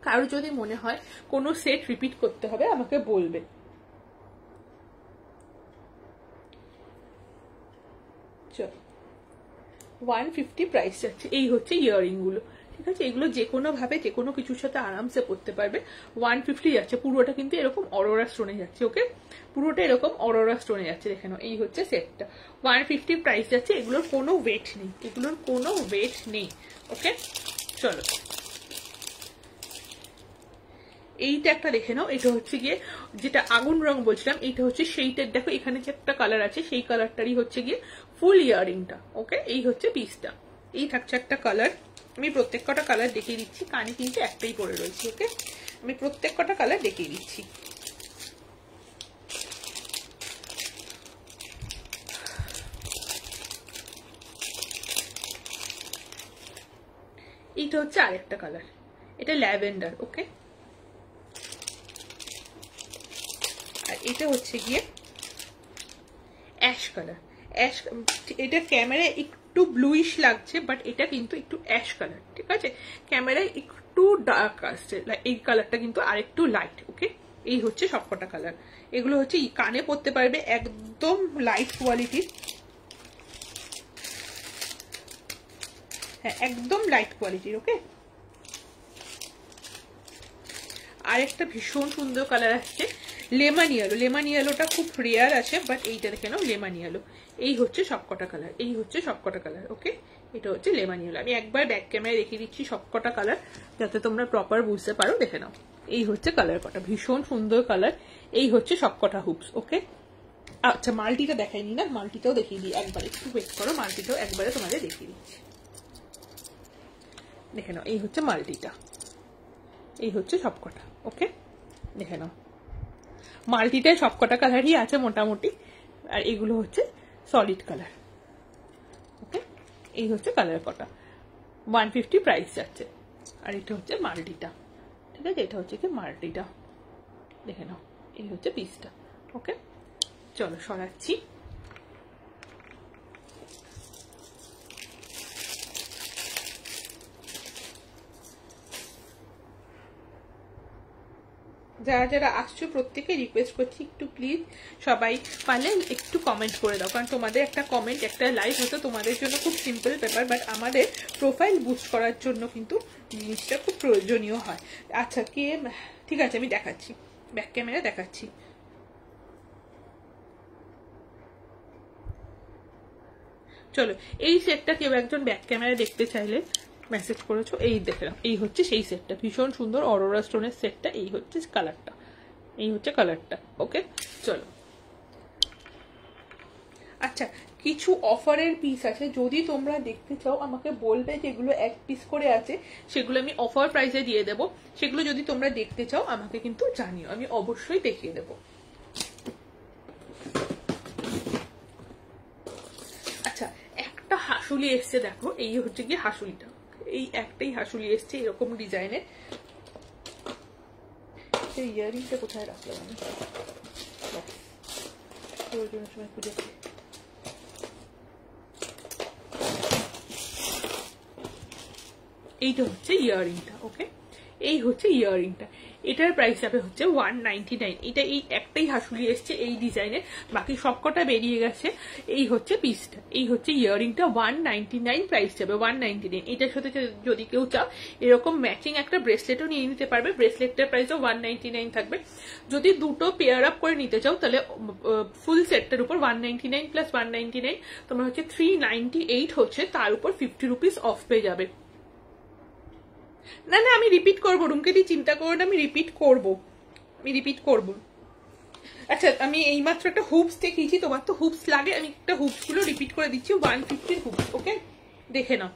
কারো যদি মনে হয় কোনো সেট রিপিট করতে হবে আমাকে বলবে। চলো, 150 প্রাইস যাচ্ছে। এই হচ্ছে ইয়ারিং গুলো, ঠিক আছে। এগুলো যে কোনো ভাবে যে কোনো কিছুর সাথে আরামসে পড়তে পারবে। 150 যাচ্ছে, পুরোটা কিন্তু এরকম অরোরা স্টোনে যাচ্ছে। ওকে, পুরোটা এরকম অরোরা স্টোনে যাচ্ছে, দেখে নাও এই হচ্ছে সেটটা। 150 প্রাইস যাচ্ছে। এগুলোর কোনো ওয়েট নেই, এগুলোর কোনো ওয়েট নেই। ওকে, চলো এইটা একটা দেখে নাও, এটা হচ্ছে গিয়ে যেটা আগুন রং বলছিলাম, এইটা হচ্ছে সেইটার, দেখো এখানে যে একটা কালার আছে সেই কালারটারই হচ্ছে গিয়ে ফুল ইয়ারিংটা। ওকে, এই হচ্ছে পিসটা, এই থাকছে একটা কালার। আমি প্রত্যেক কটা কালার দেখিয়ে দিচ্ছি, কানে কিন্তু একটাই পরে রয়েছে। ওকে, আমি প্রত্যেক কটা কালার দেখিয়ে দিচ্ছি। এইটা হচ্ছে আরেকটা কালার, এটা ল্যাভেন্ডার। ওকে, আর এটা হচ্ছে গিয়ে অ্যাশ কালার। অ্যাশ, এটা ক্যামেরায় একটু ব্লুইশ লাগছে বাট এটা কিন্তু একটু অ্যাশ কালার, ঠিক আছে। ক্যামেরায় একটু ডার্ক আসছে, এই কালারটা কিন্তু আরেকটু লাইট। ওকে, এই হচ্ছে সবকটা কালার। এগুলো হচ্ছে কানে পরতে পারবে, একদম লাইট কোয়ালিটির, হ্যাঁ একদম লাইট কোয়ালিটির। ওকে, আরেকটা ভীষণ সুন্দর কালার আসছে লেমন ইয়েলো। লেমন ইয়েলোটা খুব রেয়ার আছে বাট এইটা দেখে নাও লেমন ইয়েলো। এই হচ্ছে সবকটা কালার, এই হচ্ছে সবকটা কালার। ওকে, এটা হচ্ছে লেমন ইয়েলো। আমি একবার ব্যাক ক্যামেরায় দেখিয়ে দিচ্ছি সবকটা কালার যাতে তোমরা প্রপার বুঝতে পারো। দেখে নাও এই হচ্ছে কালার কটা, ভীষণ সুন্দর কালার। এই হচ্ছে সবকটা হুপস। ওকে, আচ্ছা মাল্টিটা দেখাইনি না, মাল্টিটাও দেখিয়ে দিই একবার, একটু ওয়েট করো, মাল্টিটাও একবারে তোমাদের দেখিয়ে দিচ্ছি। দেখে নাও এই হচ্ছে মাল্টিটা, এই হচ্ছে সবকটা। ওকে, দেখে নাও মাল্টিটায় সবকটা কালারই আছে মোটামুটি, আর এগুলো হচ্ছে সলিড কালার। ওকে, এই হচ্ছে কালার কটা, 150 প্রাইস যাচ্ছে। আর এটা হচ্ছে মাল্টিটা, ঠিক আছে, এটা হচ্ছে কি মাল্টিটা, দেখে নাও এই হচ্ছে পিসটা। ওকে, চলো সরাচ্ছি। যারা যারা আসছো প্রত্যেকে রিকোয়েস্ট করছি একটু প্লিজ সবাই পারলে একটু কমেন্ট করে দাও, কারণ তোমাদের একটা কমেন্ট একটা লাইক হতো তোমাদের জন্য খুব সিম্পল ব্যাপার, বাট আমাদের প্রোফাইল বুস্ট করার জন্য কিন্তু জিনিসটা খুব প্রয়োজনীয় হয়। আচ্ছা কে, ঠিক আছে আমি দেখাচ্ছি, ব্যাক ক্যামেরা দেখাচ্ছি। চলো এই সেটটা কেউ একজন ব্যাক ক্যামেরা দেখতে চাইলে মেসেজ করেছো, এই দেখলাম এই হচ্ছে সেই সেটটা, ভীষণ সুন্দর অরোরা স্টোনের সেটটা, এই হচ্ছে কালারটা, এই হচ্ছে কালারটা। ওকে চলো, আচ্ছা কিছু অফারের পিস আছে, যদি তোমরা দেখতে চাও আমাকে বলবে, যেগুলো এক পিস করে আছে সেগুলো আমি অফার প্রাইসে দিয়ে দেবো, সেগুলো যদি তোমরা দেখতে চাও আমাকে কিন্তু জানিও, আমি অবশ্যই দেখিয়ে দেবো। আচ্ছা একটা হাসুলি এসছে দেখো, এই হচ্ছে কি হাসুলিটা, এই একটাই হাসুলি এসছে এরকম ডিজাইনের। এই ইয়ারিংটা কোথায় রাখলাম আমি, প্রয়োজনের সময় খুঁজে পাই। এইটা হচ্ছে ইয়ারিংটা। ওকে এই হচ্ছে ইয়ারিংটা, এটার প্রাইস যাবে হচ্ছে 199। এটা এই একটাই হাসুলি এসছে এই ডিজাইনের, বাকি সবকটা বেরিয়ে গেছে। এই হচ্ছে পিসটা, এই হচ্ছে ইয়ারিংটা, 199 প্রাইস যাবে 199। এটার সাথে যদি কেউ চাও এরকম ম্যাচিং একটা ব্রেসলেটও নিয়ে নিতে পারবে, ব্রেসলেটটার প্রাইসও 199 থাকবে। যদি দুটো পেয়ার আপ করে নিতে চাও তাহলে ফুল সেটটার উপর 199 প্লাস 199 তোমার হচ্ছে 398 হচ্ছে, তার উপর 50 রুপিস অফ পেয়ে যাবে। না না আমি রিপিট করবো, রুমকেদি চিন্তা করো না, আমি রিপিট করবো। আচ্ছা আমি এইমাত্র একটা হুপস দেখিয়েছি, তোমার তো হুপস লাগে, আমি একটা হুপস গুলো রিপিট করে দিচ্ছি, 150 হুপস। ওকে দেখে নাও,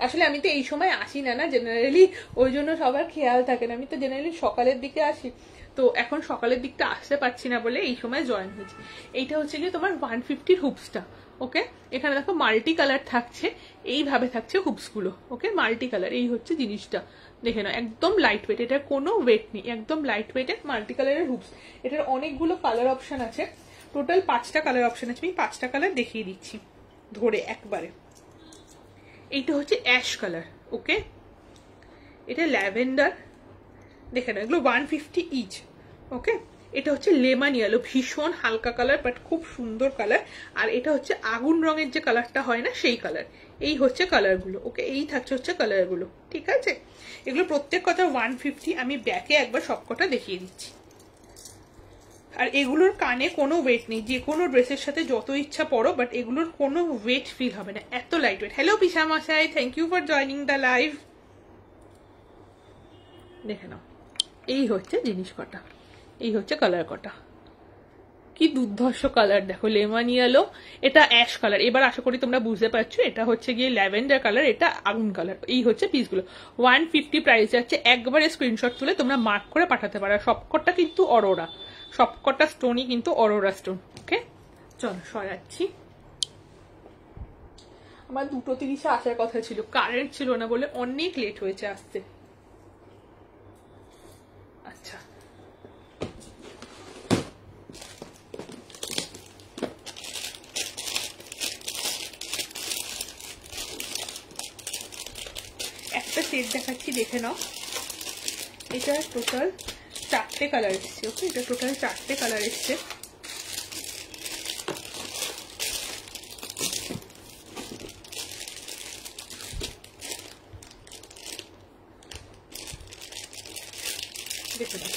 আসলে আমি তো এই সময় আসি না জেনারেলি, ওই জন্য সবার খেয়াল থাকে না, আমি তো জেনারেলি সকালের দিকে আসি, তো এখন সকালের দিকটা আসতে পারছি না বলে এই সময় জয়েন হয়েছি। এইটা হচ্ছে গিয়ে তোমার 150 হুপসটা। ওকে এখানে দেখো মাল্টি কালার থাকছে, এইভাবে থাকছে হুপস গুলো। ওকে মাল্টি কালার, এই হচ্ছে জিনিসটা, দেখে নাও একদম লাইট ওয়েট, এটার কোনো ওয়েট নেই, একদম লাইট ওয়েটের মাল্টি কালারের হুপস। এটার অনেকগুলো কালার অপশন আছে, টোটাল 5টা কালার অপশন আছে, আমি 5টা কালার দেখিয়ে দিচ্ছি ধরে একবারে। এইটা হচ্ছে অ্যাশ কালার, ওকে এটা ল্যাভেন্ডার, দেখে নাও এগুলো 150 ইচ। ওকে এটা হচ্ছে লেমন ইয়েলো, ভীষণ হালকা কালার বাট খুব সুন্দর কালার, আর এটা হচ্ছে আগুন রঙের যে কালারটা হয় না সেই কালার। এই হচ্ছে কালারগুলো। ওকে এই থাকছে হচ্ছে কালারগুলো, ঠিক আছে এগুলো প্রত্যেক কথা 150। আমি ব্যাকে একবার সবকটা দেখিয়ে দিচ্ছি। আর এগুলোর কানে কোনো ওয়েট নেই, যে কোনো ড্রেসের সাথে যত ইচ্ছা পরো, বাট এগুলোর কোনো ওয়েট ফিল হবে না, এত লাইট ওয়েট। হ্যালো পিসা মশাই, thank you for joining the live. দেখে নাও এই হচ্ছে জিনিস কটা, এই হচ্ছে কালার কটা, কি দুর্ধর্ষ কালার দেখো, লেমন ইয়েলো, এটা অ্যাশ কালার। এবার আশা করি তোমরা বুঝতে পারছো, এটা হচ্ছে গিয়ে ল্যাভেন্ডার কালার, এটা আগুন কালার। এই হচ্ছে পিসগুলো 150 প্রাইস যাচ্ছে, একবারে স্ক্রিনশট তুলে তোমরা মার্ক করে পাঠাতে পারো। সবকটা কিন্তু অরোরা, সবকটা স্টোনই কিন্তু অরোরা স্টোন। ওকে চলো সরাচ্ছি, আমার 2:30 আসার কথা ছিল, কারেন্ট ছিল না বলে অনেক লেট হয়েছে আসতে। আচ্ছা একটা সেট দেখাচ্ছি, দেখে নাও। এটা টোটাল 4টে কালার এসছে। ওকে এটা টোটাল 4টে কালার এসছে। দেখে নাও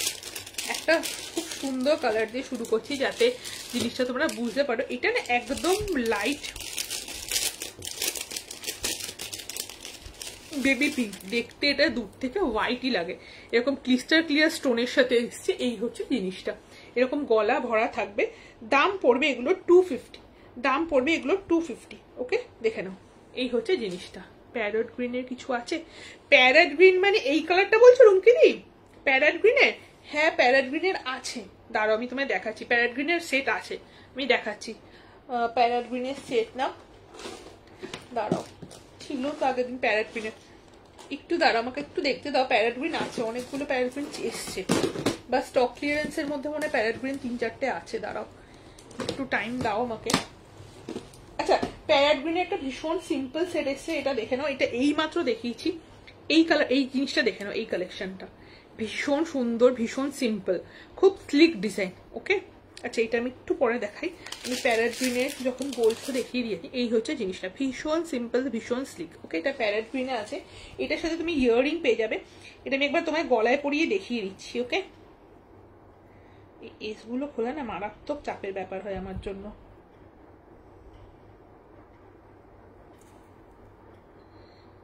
একটা খুব সুন্দর কালার দিয়ে শুরু করছি, যাতে জিনিসটা তোমরা বুঝতে পারো। এটা না একদম লাইট বেবি পিঙ্ক, দেখতে এটা দূর থেকে হোয়াইটই লাগে, এরকম ক্রিস্টাল ক্লিয়ার স্টোনের সাথে এসছে। এই হচ্ছে জিনিসটা, এরকম গলা ভরা থাকবে। দাম পড়বে এগুলো 250, দাম পড়বে এগুলো 250। ওকে দেখে নাও এই হচ্ছে জিনিসটা। প্যারট গ্রিনের কিছু আছে, প্যারট গ্রিন মানে এই কালারটা বলছো রুমকিনি? প্যারট গ্রিনের, হ্যাঁ প্যারট গ্রিনের আছে, দাঁড়াও আমি তোমায় দেখাচ্ছি। প্যারট গ্রিনের সেট আছে, আমি দেখাচ্ছি। প্যারট গ্রিনের সেট না, দাঁড়াও ছিল তো আগের দিন প্যারট গ্রিনের, একটু দাঁড়াও আমাকে একটু দেখতে দাও। প্যারট গ্রিন আছে, অনেকগুলো প্যারট গ্রিন এসছে, বা স্টক ক্লিয়ারেন্সের মধ্যে মনে প্যারট গ্রিন 3-4টে আছে, দাঁড়াও একটু টাইম দাও আমাকে। আচ্ছা প্যারট গ্রিনের একটা ভীষণ সিম্পল সেট এসছে, এটা দেখে নাও। এটা এই মাত্র দেখিয়েছি, এই কালার, এই জিনিসটা দেখে নাও, এই কালেকশনটা ভীষণ সুন্দর, ভীষণ সিম্পল, খুব স্লিক ডিজাইন। ওকে, আচ্ছা এটা আমি একটু পরে দেখাই। আমি প্যারেট গ্রিনে যখন বলছো দেখিয়ে দিয়েছি। এই হচ্ছে জিনিসটা, ভীষণ সিম্পল, ভীষণ স্লিক। ওকে, এটা প্যারেট গ্রিনে আছে। এটার সাথে তুমি ইয়াররিং পেয়ে যাবে। এটা আমি একবার তোমায় গলায় পরিয়ে দেখিয়ে দিচ্ছি। ওকে, এই এসগুলো খোলা না মারাত্মক চাপের ব্যাপার হয় আমার জন্য।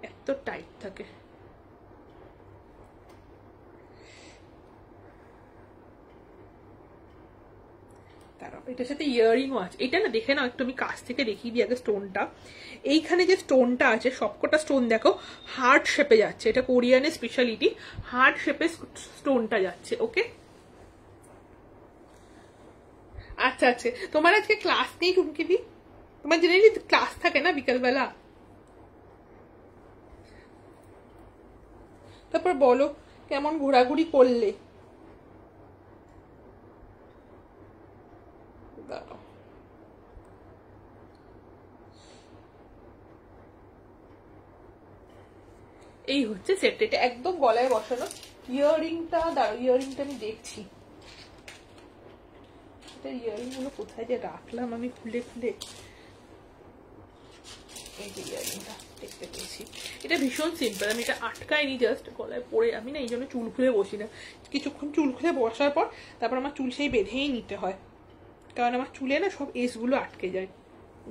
এত টাইট থাকে। এটার সাথে ইয়াররিংও আছে। এটা না দেখে নাও একটু, আমি কাছ থেকে দেখিয়ে দিই আগে স্টোনটা। এইখানে যে স্টোনটা আছে সবকটা স্টোন দেখো হার্ট শেপে যাচ্ছে। এটা কোরিয়ানের স্পেশালিটি, হার্ট শেপে স্টোনটা যাচ্ছে। ওকে, আচ্ছা আচ্ছা, তোমার আজকে ক্লাস নেই টুমকি দি? তোমার জেনারেলি ক্লাস থাকে না বিকালবেলা? তারপর বলো কেমন ঘোরাঘুরি করলে? এই হচ্ছে সেট, এটা একদম গলায় বসানো। ইয়াররিংটা দাঁড়ো, ইয়াররিংটা আমি দেখছি। এটা ইয়াররিং গুলো কোথায় যে রাখলাম আমি খুলে খুলে। এই যে ইয়াররিংটা দেখতে পেয়েছি। এটা ভীষণ সিম্পল, আমি এটা আটকাইনি, জাস্ট গলায় পরে। আমি না এই জন্য চুল খুলে বসি না, কিছুক্ষণ চুল খুলে বসার পর তারপর আমার চুল সেই বেঁধেই নিতে হয়, কারণ আমার চুলে না সব এসগুলো আটকে যায়।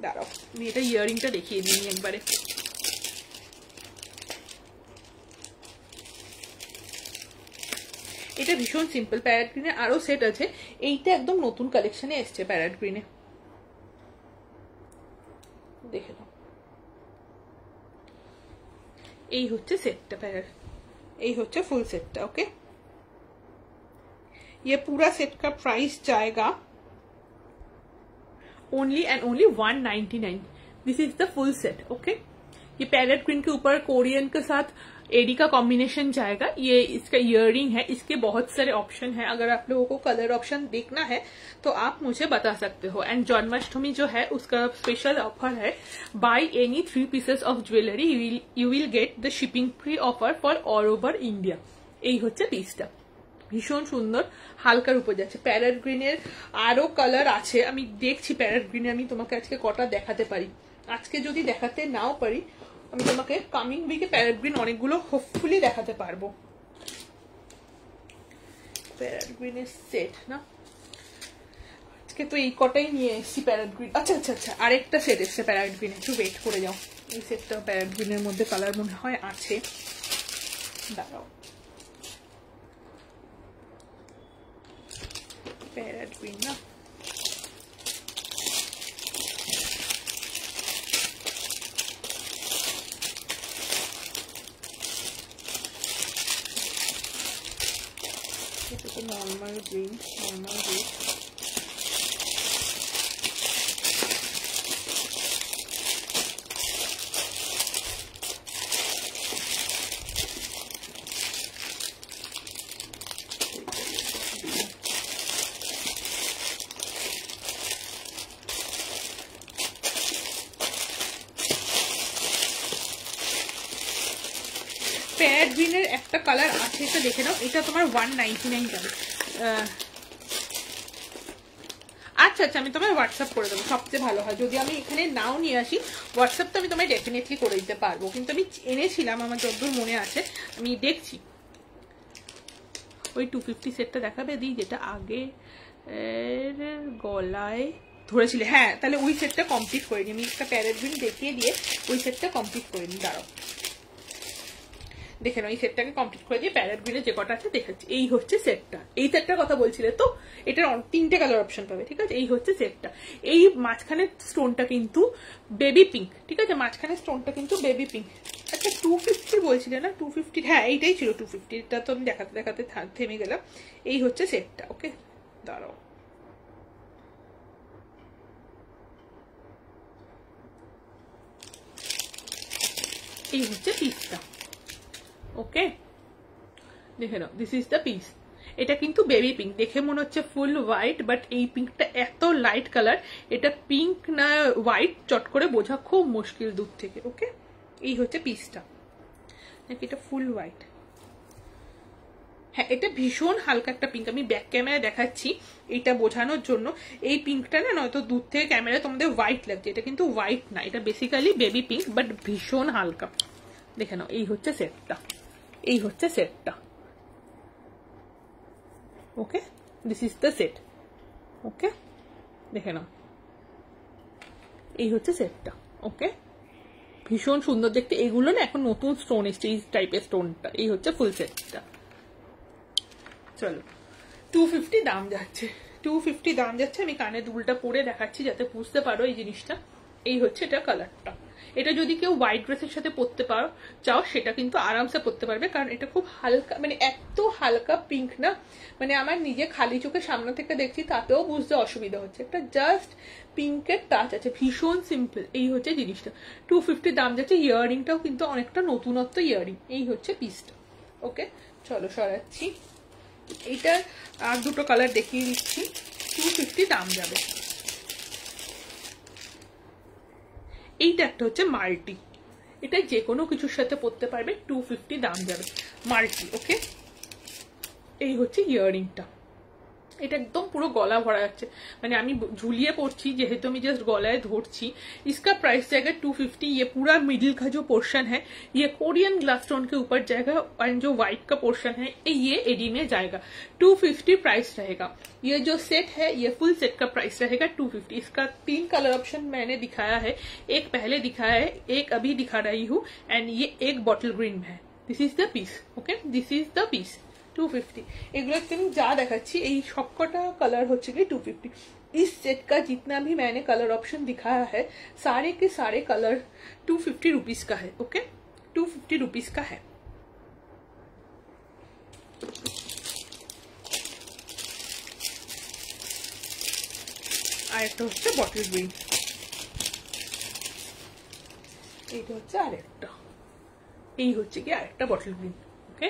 দাঁড়াও আমি এটা ইয়াররিংটা দেখিয়ে দিই একবারে। এটা ভীষণ সিম্পল। প্যারেট গ্রিনে আরো সেট আছে, এইটা একদম নতুন কালেকশনে এসছে প্যারেট গ্রিনে, দেখে নাও। এই হচ্ছে সেটটা প্যারেট, এই হচ্ছে ফুল सेटটা। ओके, ये पूरा सेट का प्राइस जाएगा only and only 199। This is the full set. Okay, ये पैरेट ग्रीन के ऊपर कोरियन के साथ एडी का कॉम्बिनेशन जाएगा। ये इसका इयररिंग है, इसके बहुत सारे ऑप्शन है। अगर आप लोगों को कलर ऑप्शन देखना है तो आप मुझे बता सकते हो। एंड जन्माष्टमी जो है उसका स्पेशल ऑफर है, by any 3 pieces of jewellery you will get the shipping free offer for all over India. এই হচ্ছে পিসটা, ভীষণ সুন্দর, হালকার উপর যাচ্ছে। প্যারেট গ্রিনের আরো কালার আছে, আমি দেখছি প্যারেট গ্রিনে আমি তোমাকে আজকে কটা দেখাতে পারি। আজকে যদি দেখাতে নাও পারি আমি তোমাকে কামিং উইকে প্যারেট গ্রিন অনেকগুলো হোপফুলি দেখাতে পারবো। প্যারেট গ্রিনের সেট না আজকে তো এই কটাই নিয়ে এসেছি প্যারেট গ্রিন। আচ্ছা আচ্ছা আচ্ছা, আরেকটা সেট এসছে প্যারেট গ্রিন, একটু ওয়েট করে যাও। এই সেটটা প্যারেট গ্রিনের মধ্যে কালার মনে হয় আছে, দাঁড়াও। প্যারেট গ্রিন না, এটা তো normal green, normal green. Parrot গ্রিনের একটা কালার আছে, এটা দেখে নাও। এটা তোমার 199 যাবে। আচ্ছা আচ্ছা, আমি তোমায় হোয়াটসঅ্যাপ করে দেবো, সবচেয়ে ভালো হয়। যদি আমি এখানে নাও নিয়ে আসি হোয়াটসঅ্যাপ তো আমি তোমায় ডেফিনেটলি করে দিতে পারবো, কিন্তু আমি এনেছিলাম, আমার যতদূর মনে আছে। আমি দেখছি ওই 250 সেটটা দেখাবে দিই, যেটা আগে গলায় ধরেছিলে। হ্যাঁ, তাহলে ওই সেটটা কমপ্লিট করে নিই। আমি একটা প্যারেট গ্রিন দেখিয়ে দিয়ে ওই সেটটা কমপ্লিট করে নিই, দাঁড়াও। দেখে নাও, এই সেটটাকে কমপ্লিট করে দিয়ে প্যারেট গ্রিনে যে কটা আছে দেখাচ্ছি। এই হচ্ছে সেটটা, এই সেটটার কথা বলছিলে তো, এটার 3টে কালার অপশন পাবে। ঠিক আছে, এই হচ্ছে সেটটা। এই মাঝখানে স্টোনটা কিন্তু বেবি পিঙ্ক, ঠিক আছে, মাঝখানে স্টোনটা কিন্তু বেবি পিঙ্ক। আচ্ছা 250 বলছিলে না? 250, হ্যাঁ এইটাই ছিল 250। এটা তো আমি দেখাতে দেখাতে থেমে গেলাম। এই হচ্ছে সেটটা। ওকে, দাঁড়াও। এই হচ্ছে পিসটা। ওকে, দেখে নাও, দিস ইজ দ্য পিস। এটা কিন্তু বেবি পিঙ্ক, দেখে মনে হচ্ছে ফুল হোয়াইট, বাট এই পিঙ্কটা এত লাইট কালার, এটা পিঙ্ক না হোয়াইট চট করে বোঝা খুব মুশকিল দূর থেকে। ওকে, এই হচ্ছে পিসটা। নাকি এটা ফুল হোয়াইট? হ্যাঁ, এটা ভীষণ হালকা একটা পিঙ্ক। আমি ব্যাক ক্যামেরায় দেখাচ্ছি এটা বোঝানোর জন্য। এই পিঙ্কটা না নয়তো দূর থেকে ক্যামেরায় তোমাদের হোয়াইট লাগছে, এটা কিন্তু হোয়াইট না, এটা বেসিক্যালি বেবি পিঙ্ক, বাট ভীষণ হালকা। দেখে নাও, এই হচ্ছে সেটটা, এই হচ্ছে সেটটা। ওকে, দিস ইজ দ্য সেট। ওকে, দেখে নাও, এই হচ্ছে সেটটা। ওকে, ভীষণ সুন্দর দেখতে। এগুলো না এখন নতুন স্টোন এসছে, এই টাইপের স্টোনটা। এই হচ্ছে ফুল সেটটা। চলো, 250 দাম যাচ্ছে, 250 দাম যাচ্ছে। আমি কানের দুলটা পরে দেখাচ্ছি যাতে বুঝতে পারো এই জিনিসটা। এই হচ্ছে এটা কালারটা। এটা যদি কেউ হোয়াইট ড্রেসের সাথে পরতে পারো চাও, সেটা কিন্তু আরামসে পরতে পারবে, কারণ এটা খুব হালকা, মানে এত হালকা পিঙ্ক না, মানে আমার নিজে খালি চোখে সামনে থেকে দেখছি তাতেও বুঝতে অসুবিধা হচ্ছে। একটা জাস্ট পিঙ্কের টাচ আছে, ভীষণ সিম্পল। এই হচ্ছে জিনিসটা, 250 দাম যাচ্ছে। ইয়াররিংটাও কিন্তু অনেকটা নতুনত্ব ইয়াররিং। এই হচ্ছে পিসটা। ওকে, চলো সরাচ্ছি। এইটার আর দুটো কালার দেখিয়ে দিচ্ছি, 250 দাম যাবে। এইটা একটা হচ্ছে মাল্টি, এটা যে কোনো কিছুর সাথে পরতে পারবে, 250 দাম যাবে, মাল্টি। ওকে, এই হচ্ছে ইয়াররিংটা। এটা একদম পুরো গলা ভরা যাচ্ছে, মানে আমি ঝুলিয়ে পড়ছি যেহেতु আমি जस्ट गलाয় ধরছি। इसका प्राइस जाएगा 250। ये पूरा मिडिल का जो पोर्शन है ये कोरियन ग्लास स्टोन के ऊपर जाएगा, और जो व्हाइट का पोर्शन है ये एडी में जाएगा। 250 प्राइस रहेगा। ये जो सेट है ये फुल सेट का प्राइस रहेगा 250। इसका 3 कलर ऑप्शन मैंने दिखाया है, एक पहले दिखाया है, एक अभी दिखा रही हूँ, एंड ये एक बॉटल ग्रीन में है। This is the piece. Okay, this is the piece 250। एगुलो আমি যা দেখাচ্ছি এই সবকটা कलर হচ্ছে কি 250। इस सेट का जितना भी मैंने कलर ऑप्शन दिखाया है सारे के सारे कलर 250 रुपीज का है। ओके, 250 रुपीज का है। আর একটা হচ্ছে বটল গ্রিন, এইটা হচ্ছে আরেকটা, এই হচ্ছে কি আরেকটা বটল গ্রিন। ওকে,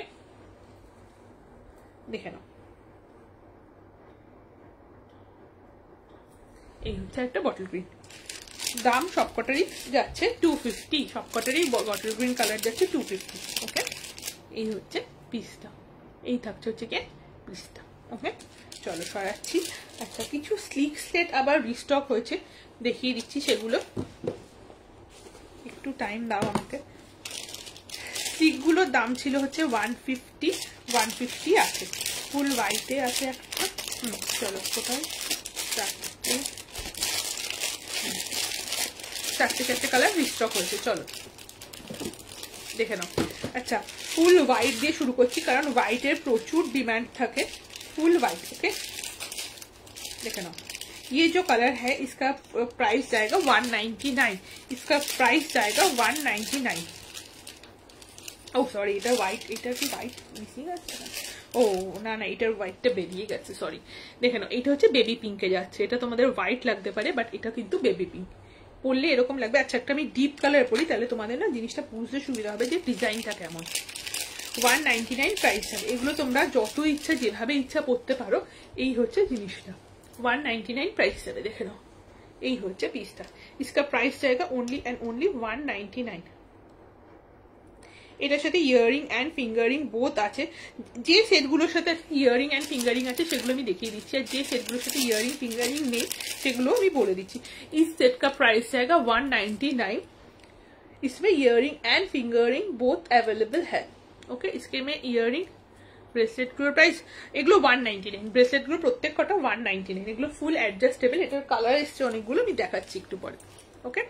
দেখে নাও, এই হচ্ছে একটা বটল গ্রিন। দাম সবকটারই যাচ্ছে 250, সবকটারই বটল গ্রিন কালার যাচ্ছে 250। ওকে, এই হচ্ছে পিসটা, এই থাকছে হচ্ছে কি পিসটা। ওকে, চলো সরাচ্ছি। আচ্ছা, কিছু স্লিক সেট আবার রিস্টক হয়েছে, দেখিয়ে দিচ্ছি সেগুলো। একটু টাইম দাও আমাকে। স্লিকগুলোর দাম ছিল হচ্ছে 150 আছে, ফুল হোয়াইটে আছে একটা। চলো, কোথায় চারটে কালার রিস্টক হয়েছে, চলো দেখে নাও। अच्छा, फुल व्हाइट দিয়ে শুরু করছি কারণ হোয়াইটের প্রচুর ডিমান্ড থাকে। Full white. ओके, देखे ना, ये जो कलर है इसका प्राइस जाएगा 199। इसका प्राइस जाएगा 199। ओह सॉरी, এটা হোয়াইট, এটা কি হোয়াইট মিসিং আছে? ও না না, এটার হোয়াইটটা বেরিয়ে গেছে, সরি। দেখে নাও, এটা হচ্ছে বেবি পিঙ্কে যাচ্ছে। এটা তোমাদের হোয়াইট লাগতে পারে, বাট এটা কিন্তু বেবি পিঙ্ক। পরলে এরকম লাগবে। আচ্ছা, একটা আমি ডিপ কালার পরি, তাহলে তোমাদের না জিনিসটা বুঝতে সুবিধা হবে যে ডিজাইনটা কেমন। 199 প্রাইস হবে। এগুলো তোমরা যত ইচ্ছা যেভাবে ইচ্ছা পরতে পারো। এই হচ্ছে জিনিসটা, 199 প্রাইস হবে। দেখে নাও, এই হচ্ছে পিসটা। इसका प्राइस जाएगा ओनली एंड ओनली 199। এটার সাথে ইয়ারিং এন্ড ফিঙ্গারিং বোথ আছে। যে সেটগুলোর সাথে ইয়ারিং এন্ড ফিঙ্গারিং আছে সেগুলো আমি দেখিয়ে দিচ্ছি, আর যে সেটগুলোর সাথে ইয়ারিং ফিঙ্গারিং নেই সেগুলো আমি বলে দিচ্ছি। इस सेट का प्राइस जाएगा 199। इसमें earring and finger ring both available है। ओके, इसके में ইয়ারিং ব্রেসলেট গুলোর প্রাইস, এগুলো 199। ব্রেসলেট গুলো প্রত্যেক কটা 199। এগুলো ফুল অ্যাডজাস্টেবল। এটার কালার এসছে অনেকগুলো, আমি দেখাচ্ছি একটু পরে। ওকে,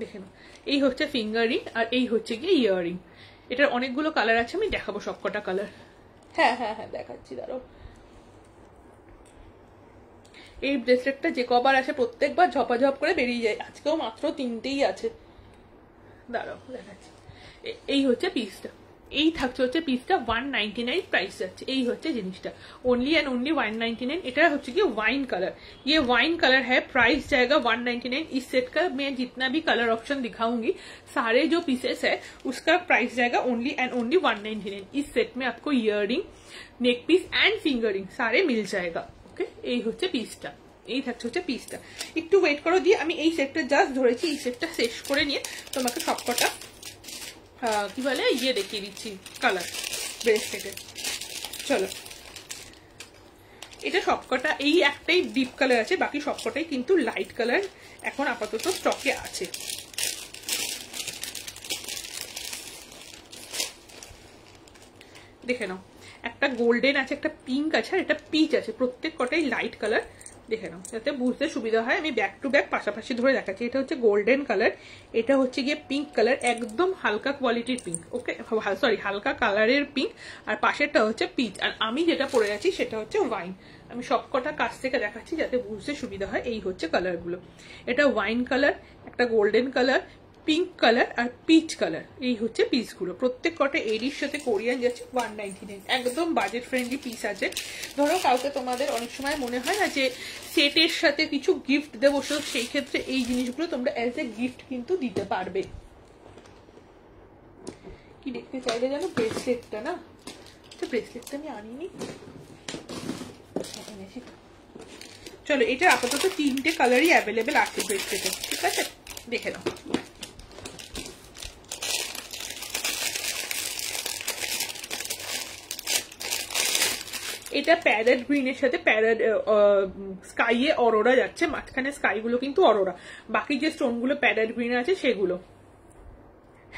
দেখে নাও, এই হচ্ছে ফিঙ্গারিং আর এই হচ্ছে গিয়ে ইয়ারিং। এটার অনেকগুলো কালার আছে, আমি দেখাবো সবকটা কালার। হ্যাঁ হ্যাঁ হ্যাঁ, দেখাচ্ছি, দাঁড়াও। এই ব্রেসলেটটা যে কবার আসে প্রত্যেকবার ঝপাঝপ করে বেরিয়ে যায়। আজকেও মাত্র 3টেই আছে, দাঁড়াও দেখাচ্ছি। এই হচ্ছে পিসটা, এই থাকছে হচ্ছে পিসটা 199 प्राइस যাচ্ছে। এই হচ্ছে জিনিসটা, ओनली एंड ओनली 199। এটা হচ্ছে কি वाइन कलर, ये वाइन कलर है। प्राइस जाएगा 199। इस सेट का मैं जितना भी कलर ऑप्शन दिखाऊंगी सारे जो पीसेस है उसका प्राइस जाएगा ओनली एंड ओनली 199। इस सेट में आपको ইয়ারিং, नेक पीस एंड फिंगारिंग सारे मिल जाएगा। ओके, এই হচ্ছে পিসটা, এই থাকছে হচ্ছে পিসটা। একটু ওয়েট করো, দিয়ে আমি এই সেটটা জাস্ট ধরেছি, এই সেটটা শেষ করে নিয়ে তোমাকে সবকটা কি বলে ইয়ে দেখিয়ে দিচ্ছি কালার ব্রেসলেটের। চলো, এটা সবকটা এই একটাই ডিপ কালার আছে, বাকি সবকটাই কিন্তু লাইট কালার এখন আপাতত স্টকে আছে। দেখে নাও, একটা গোল্ডেন আছে, একটা পিঙ্ক আছে, আর একটা পিচ আছে, প্রত্যেক কটাই লাইট কালার। দেখে নাও যাতে বুঝতে সুবিধা হয়, আমি ব্যাক টু ব্যাক পাশাপাশি ধরে দেখাচ্ছি। এটা হচ্ছে গোল্ডেন কালার, এটা হচ্ছে গিয়ে পিঙ্ক কালার, একদম হালকা কোয়ালিটির পিঙ্ক, ওকে সরি হালকা কালারের পিঙ্ক, আর পাশেরটা হচ্ছে পিচ, আর আমি যেটা পরে আছি সেটা হচ্ছে ওয়াইন। আমি সবকটা কাছ থেকে দেখাচ্ছি যাতে বুঝতে সুবিধা হয়। এই হচ্ছে কালারগুলো, এটা ওয়াইন কালার, একটা গোল্ডেন কালার, পিঙ্ক কালার আর পিচ কালার। এই হচ্ছে পিসগুলো, প্রত্যেক কটা এডির সাথে কোরিয়ান যাচ্ছে 199, একদম বাজেট ফ্রেন্ডলি পিস আছে। ধরো কাউকে তোমাদের অনেক সময় মনে হয় না যে সেটের সাথে কিছু গিফট দেবো, সেই ক্ষেত্রে এই জিনিসগুলো তোমরা অ্যাজ এ গিফট কিন্তু দিতে পারবে। কি দেখতে চাইলে জানো, ব্রেসলেটটা না, ব্রেসলেটটা আমি আনিনি, চলো এটা আপাতত 3টে কালারই অ্যাভেলেবেল আছে ব্রেসলেটে, ঠিক আছে দেখে নাও। এটা প্যারেট গ্রিনের সাথে প্যারেট স্কাইয়ে অরোরা যাচ্ছে, মাঝখানে স্কাই গুলো কিন্তু অরোরা, বাকি যে স্টোন গুলো প্যারেট গ্রিন আছে সেগুলো।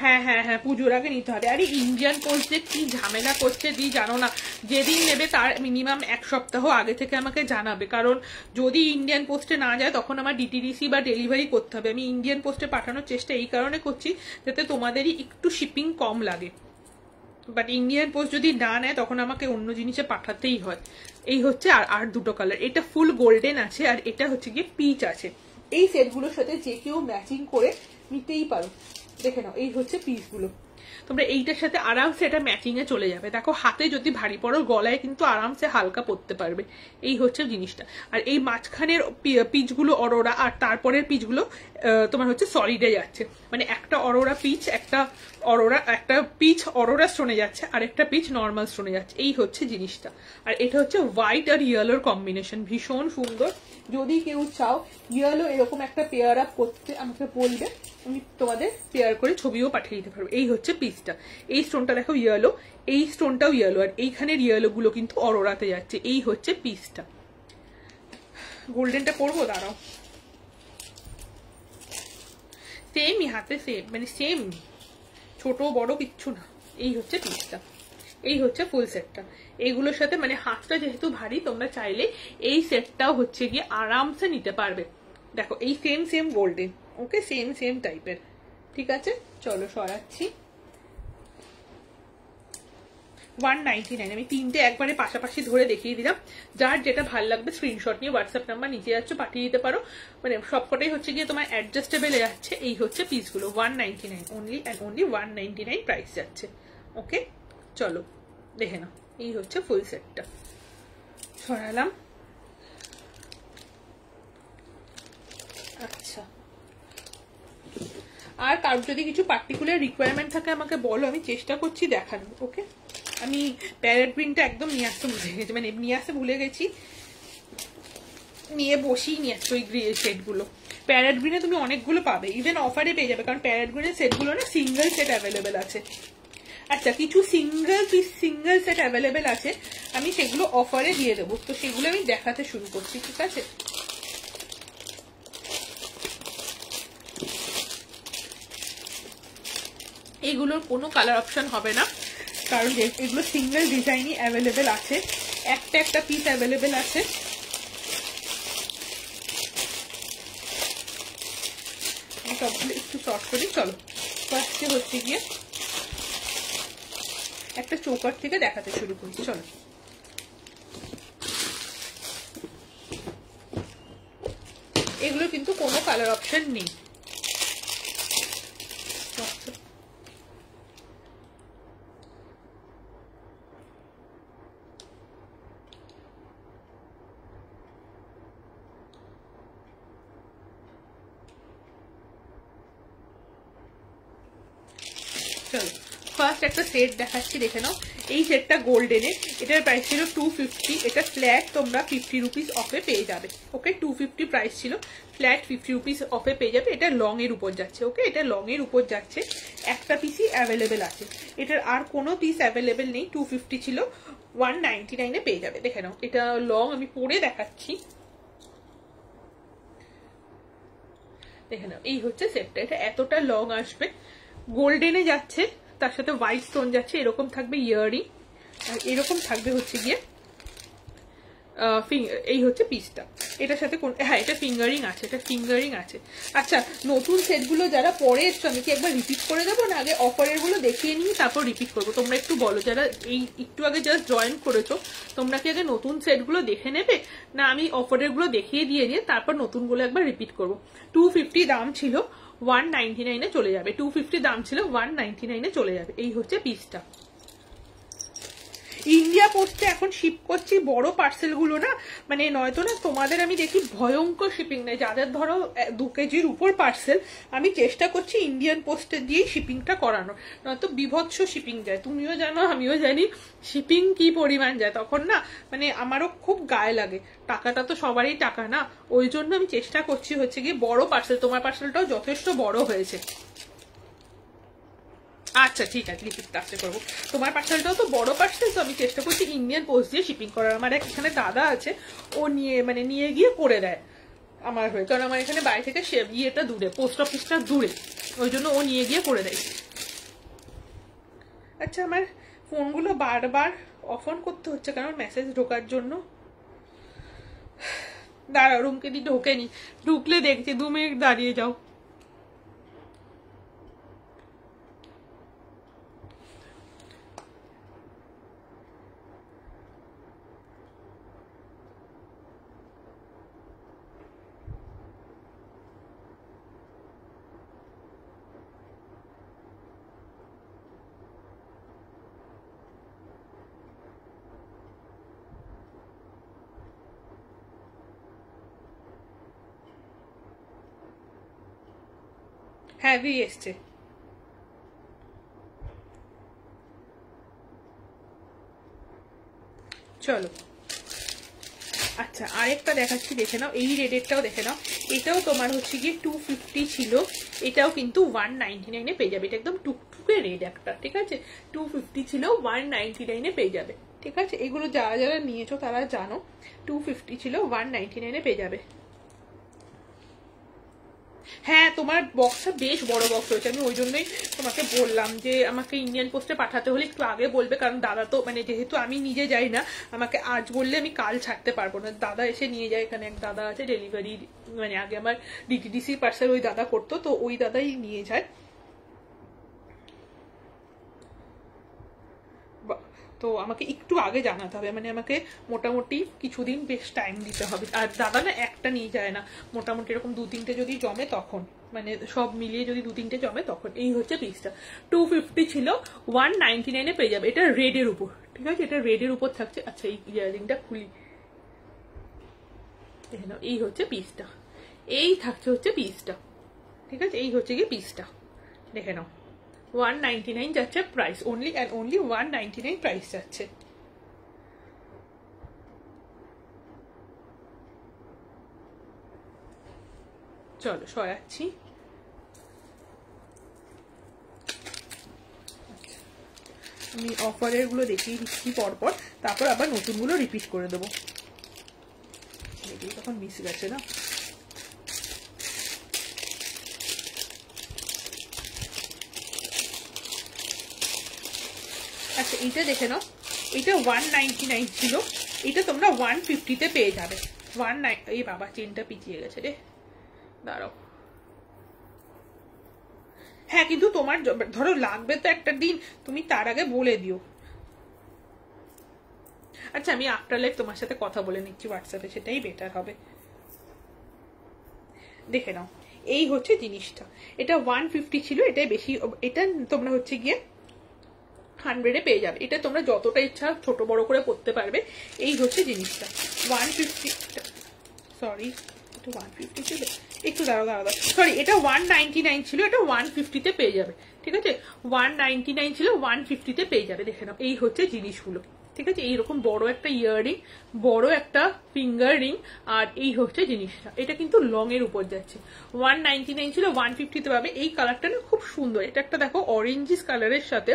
হ্যাঁ হ্যাঁ হ্যাঁ, পুজোর আগে নিতে হবে। আরে ইন্ডিয়ান পোস্ট যে কি ঝামেলা করছে দি জানো না, যেদিন নেবে তার মিনিমাম 1 সপ্তাহ আগে থেকে আমাকে জানাবে, কারণ যদি ইন্ডিয়ান পোস্টে না যায় তখন আমার ডিটিডিসি বা ডেলিভারি করতে হবে। আমি ইন্ডিয়ান পোস্টে পাঠানোর চেষ্টা এই কারণে করছি যাতে তোমাদেরই একটু শিপিং কম লাগে, বাট ইন্ডিয়ান পোস্ট যদি না নেয় তখন আমাকে অন্য জিনিসে পাঠাতেই হয়। এই হচ্ছে আর দুটো কালার, এটা ফুল গোল্ডেন আছে আর এটা হচ্ছে গিয়ে পিচ আছে। এই সেটগুলোর সাথে যে কেউ ম্যাচিং করে নিতেই পারো। দেখে নাও এই হচ্ছে পিসগুলো, তোমরা এইটার সাথে আরামসে এটা ম্যাচিং এ চলে যাবে। দেখো হাতে যদি ভারী পড়ো গলায় কিন্তু আরামসে হালকা পরতে পারবে, এই হচ্ছে জিনিসটা। আর এই মাঝখানের পিচগুলো অরোরা, আর তারপরের পিচগুলো তোমার হচ্ছে সলিডে যাচ্ছে, মানে একটা অরোরা পিচ, একটা পিচ অরোরা স্টোনে যাচ্ছে, আর একটা পিচ নর্মাল স্টোনে যাচ্ছে। এই হচ্ছে জিনিসটা। আর এটা হচ্ছে হোয়াইট আর ইয়েলোর কম্বিনেশন, ভীষণ সুন্দর। যদি কেউ চাও ইয়েলো এরকম একটা পেয়ার আপ করতে আমাকে বলবে, আমি তোমাদের পেয়ার করে ছবিও পাঠিয়ে দিতে পারবো। এই হচ্ছে পিসটা, এই স্টোনটা দেখো ইয়েলো, এই স্টোনটাও ইয়েলো, আর এইখানের ইয়েলো গুলো কিন্তু অরোরাতে যাচ্ছে। এই হচ্ছে পিসটা। গোল্ডেনটা পরবো, দাঁড়াও, সেমই হাতে, সেম মানে সেম, ছোট বড় কিচ্ছু না। এই হচ্ছে পিসটা, এই হচ্ছে ফুল সেটটা। এইগুলোর সাথে মানে হাতটা যেহেতু ভারী, তোমরা চাইলে এই সেটটাও হচ্ছে গিয়ে আরামসে নিতে পারবে। দেখো এই সেম গোল্ডেন, ওকে সেম টাইপের, ঠিক আছে। চলো সরাচ্ছি, 199। আমি 3টে একবারে পাশাপাশি ধরে দেখিয়ে দিলাম, যার যেটা ভালো লাগবে স্ক্রিনশট নিয়ে হোয়াটসঅ্যাপ নাম্বার নিচে যাচ্ছে পাঠিয়ে দিতে পারো। মানে সবকটাই হচ্ছে গিয়ে তোমার অ্যাডজাস্টেবল যাচ্ছে। এই হচ্ছে পিসগুলো 199, অনলি অ্যান্ড অনলি 199 প্রাইস যাচ্ছে, ওকে। চলো দেখে নাও, এই হচ্ছে ফুল সেটটা। সরালাম, আচ্ছা। আর কারোর যদি কিছু পার্টিকুলার রিকোয়ারমেন্ট থাকে আমাকে বলো, আমি চেষ্টা করছি দেখানোর, ওকে। আমি প্যারেট গ্রিনটা একদম নিয়ে আসতে ভুলে গেছি, নিয়ে বসেই নিয়ে আসছি ওই সেটগুলো। প্যারেট গ্রিনে তুমি অনেকগুলো পাবে, ইভেন অফারে পেয়ে যাবে, কারণ প্যারেট গ্রিনের সেটগুলো না সিঙ্গেল সেট অ্যাভেলেবেল আছে। আচ্ছা, কিছু সিঙ্গেল সেট অ্যাভেলেবেল আছে, আমি সেগুলো অফারে দিয়ে দেবো, তো সেগুলো আমি দেখাতে শুরু করছি, ঠিক আছে। এগুলোর কোনো কালার অপশন হবে না, কারণ এগুলো সিঙ্গেল ডিজাইনই অ্যাভেলেবেল আছে, একটা পিস অ্যাভেলেবেল আছে। সবগুলো একটু শর্ট করি, চলো ফার্স্টে হচ্ছে গিয়ে একটা চৌকার থেকে দেখাতে শুরু করি, চলো। এগুলো কিন্তু কোনো কালার অপশন নেই, চলো ফার্স্ট একটা সেট দেখাচ্ছি, দেখে নাও। এই সেটটা গোল্ডেনের, এটার প্রাইস ছিল 250, এটা ফ্ল্যাট তোমরা 50 রুপিস অফে পেয়ে যাবে। ওকে, 250 প্রাইস ছিল, ফ্ল্যাট 50 রুপিস অফে পেয়ে যাবে। এটা লং এর উপর যাচ্ছে। ওকে, এটা লং এর উপর যাচ্ছে, একটা পিসই অ্যাভেলেবেল আছে, এটার আর কোনো পিস অ্যাভেলেবেল নেই। 250 ছিল, 199 এ পেয়ে যাবে। দেখে নাও, এটা লং, আমি পরে দেখাচ্ছি। দেখে নাও, এই হচ্ছে সেটটা, এটা এতটা লং আসবে, গোল্ডেনে যাচ্ছে, তার সাথে হোয়াইট স্টোন যাচ্ছে, এরকম থাকবে ইয়ারিং, আর এরকম থাকবে হচ্ছে গিয়ে এই হচ্ছে পিসটা। এটার সাথে কোন, হ্যাঁ এটা ফিঙ্গারিং আছে, এটা ফিঙ্গারিং আছে। আচ্ছা, নতুন সেটগুলো যারা পরে এসছো, আমি কি একবার রিপিট করে দেবো না আগে অফারের গুলো দেখিয়ে নিই তারপর রিপিট করবো? তোমরা একটু বলো, যারা এই একটু আগে জাস্ট জয়েন করেছো, তোমরা কি আগে নতুন সেটগুলো দেখে নেবে, না আমি অফারের গুলো দেখিয়ে দিয়ে তারপর নতুনগুলো একবার রিপিট করবো? 250 দাম ছিল, 199 এ চলে যাবে। 250 দাম ছিল, 199 এ চলে যাবে। এই হচ্ছে পিসটা। ইন্ডিয়া পোস্টে এখন শিপ করছি বড় পার্সেল গুলো না, মানে নয়তো না তোমাদের আমি দেখি ভয়ঙ্কর শিপিং নেই, যাদের ধরো 2 কেজির উপর পার্সেল, আমি চেষ্টা করছি ইন্ডিয়ান পোস্টে দিয়েই শিপিংটা করানোর, নয়তো বিভৎস শিপিং যায়। তুমিও জানো, আমিও জানি শিপিং কি পরিমাণ যায়, তখন না মানে আমারও খুব গায়ে লাগে। টাকাটা তো সবারই টাকা না, ওই জন্য আমি চেষ্টা করছি হচ্ছে গিয়ে বড় পার্সেল। তোমার পার্সেলটাও যথেষ্ট বড় হয়েছে। আচ্ছা ঠিক আছে, লিখিত আসতে করবো। তোমার পার্সেলটাও তো বড় পার্সেল, তো আমি চেষ্টা করছি ইন্ডিয়ান পোস্ট দিয়ে শিপিং করার। আমার এখানে দাদা আছে, ও নিয়ে গিয়ে করে দেয় আমার হয়ে, কারণ আমার এখানে বাড়ি থেকে ইয়েটা দূরে, পোস্ট অফিসটা দূরে, ওই জন্য ও নিয়ে গিয়ে করে দেয়। আচ্ছা, আমার ফোনগুলো বারবার অফ অন করতে হচ্ছে কারণ মেসেজ ঢোকার জন্য। দাঁড়াও, রুমকে দিয়ে ঢোকেনি, ঢুকলে দেখছি, 2 মিনিট দাঁড়িয়ে যাও। হ্যাভি এসছে। চলো, আচ্ছা আরেকটা দেখাচ্ছি, দেখে নাও। এই রেডেরটাও দেখে নাও, এটাও তোমার হচ্ছে গিয়ে 250 ছিল, এটাও কিন্তু 199 এ পেয়ে যাবে। এটা একদম টুকটুকে রেড একটা, ঠিক আছে। 250 ছিল, 199 এ পেয়ে যাবে, ঠিক আছে। এগুলো যারা যারা নিয়েছো তারা জানো, 250 ছিল, 199 এ পেয়ে যাবে। হ্যাঁ, তোমার বক্সটা বেশ বড় বক্স হয়েছে, আমি ওই জন্যই তোমাকে বললাম যে আমাকে ইন্ডিয়ান পোস্টে পাঠাতে হলে একটু আগে বলবে, কারণ দাদা তো মানে যেহেতু আমি নিজে যাই না, আমাকে আজ বললে আমি কাল ছাড়তে পারবো না। দাদা এসে নিয়ে যায়, এখানে এক দাদা আছে ডেলিভারি, মানে আগে আমার ডিটিডিসি পার্সেল ওই দাদা করতো, তো ওই দাদাই নিয়ে যায়। তো আমাকে একটু আগে জানাতে হবে, মানে আমাকে মোটামুটি কিছুদিন বেশ টাইম দিতে হবে। আর দাদা না একটা নিয়ে যায় না, মোটামুটি এরকম 2-3টে যদি জমে তখন, মানে সব মিলিয়ে যদি 2-3টে জমে তখন। এই হচ্ছে পিসটা, 250 ছিল, 199 এ পেয়ে যাবে। এটা রেডের উপর, ঠিক আছে, এটা রেডের উপর থাকছে। আচ্ছা, এই ইয়ারিংটা খুলি, দেখে নাও। এই হচ্ছে পিসটা, এই থাকছে হচ্ছে পিসটা, ঠিক আছে। এই হচ্ছে গিয়ে পিসটা, দেখে নাও। 199 যাচ্ছে price, only and only 199 price যাচ্ছে। চলো সরাচ্ছি। আমি অফারের গুলো দেখিয়ে দিচ্ছি পরপর, তারপর আবার নতুনগুলো রিপিট করে দেবো। তখন মিস গেছে না। আচ্ছা, এইটা দেখে নাও, এটা 199 ছিল, এটা তোমরা 150 পেয়ে যাবে। এই বাবা, চেনটা পিছিয়ে গেছে রে, দাঁড়াও। হ্যাঁ, কিন্তু তোমার ধরো লাগবে তো একটা দিন, তুমি তার আগে বলে দিও। আচ্ছা, আমি আফটার লাইফ তোমার সাথে কথা বলে নিচ্ছি হোয়াটসঅ্যাপে, সেটাই বেটার হবে। দেখে নাও, এই হচ্ছে জিনিসটা। এটা 150 ছিল, এটাই বেশি, এটা তোমরা হচ্ছে গিয়ে 100 এ পেয়ে যাবে। এটা তোমরা যতটা ইচ্ছা ছোট বড় করে পড়তে পারবে। এই হচ্ছে জিনিসটা, 150, সরি এটা 150 ছিল, একটু দাঁড়াও, সরি এটা 199 ছিল, এটা 150 পেয়ে যাবে, ঠিক আছে 199 ছিল 150-তে পেয়ে যাবে। দেখে নাও এই হচ্ছে জিনিসগুলো, ঠিক আছে। এইরকম বড় একটা ইয়াররিং, বড় একটা ফিঙ্গার রিং, আর এই হচ্ছে জিনিসটা। এটা কিন্তু লং এর উপর যাচ্ছে। 199 ছিল 150-তে পাবে। এই কালারটা না খুব সুন্দর। এটা একটা দেখো অরেঞ্জিস কালারের সাথে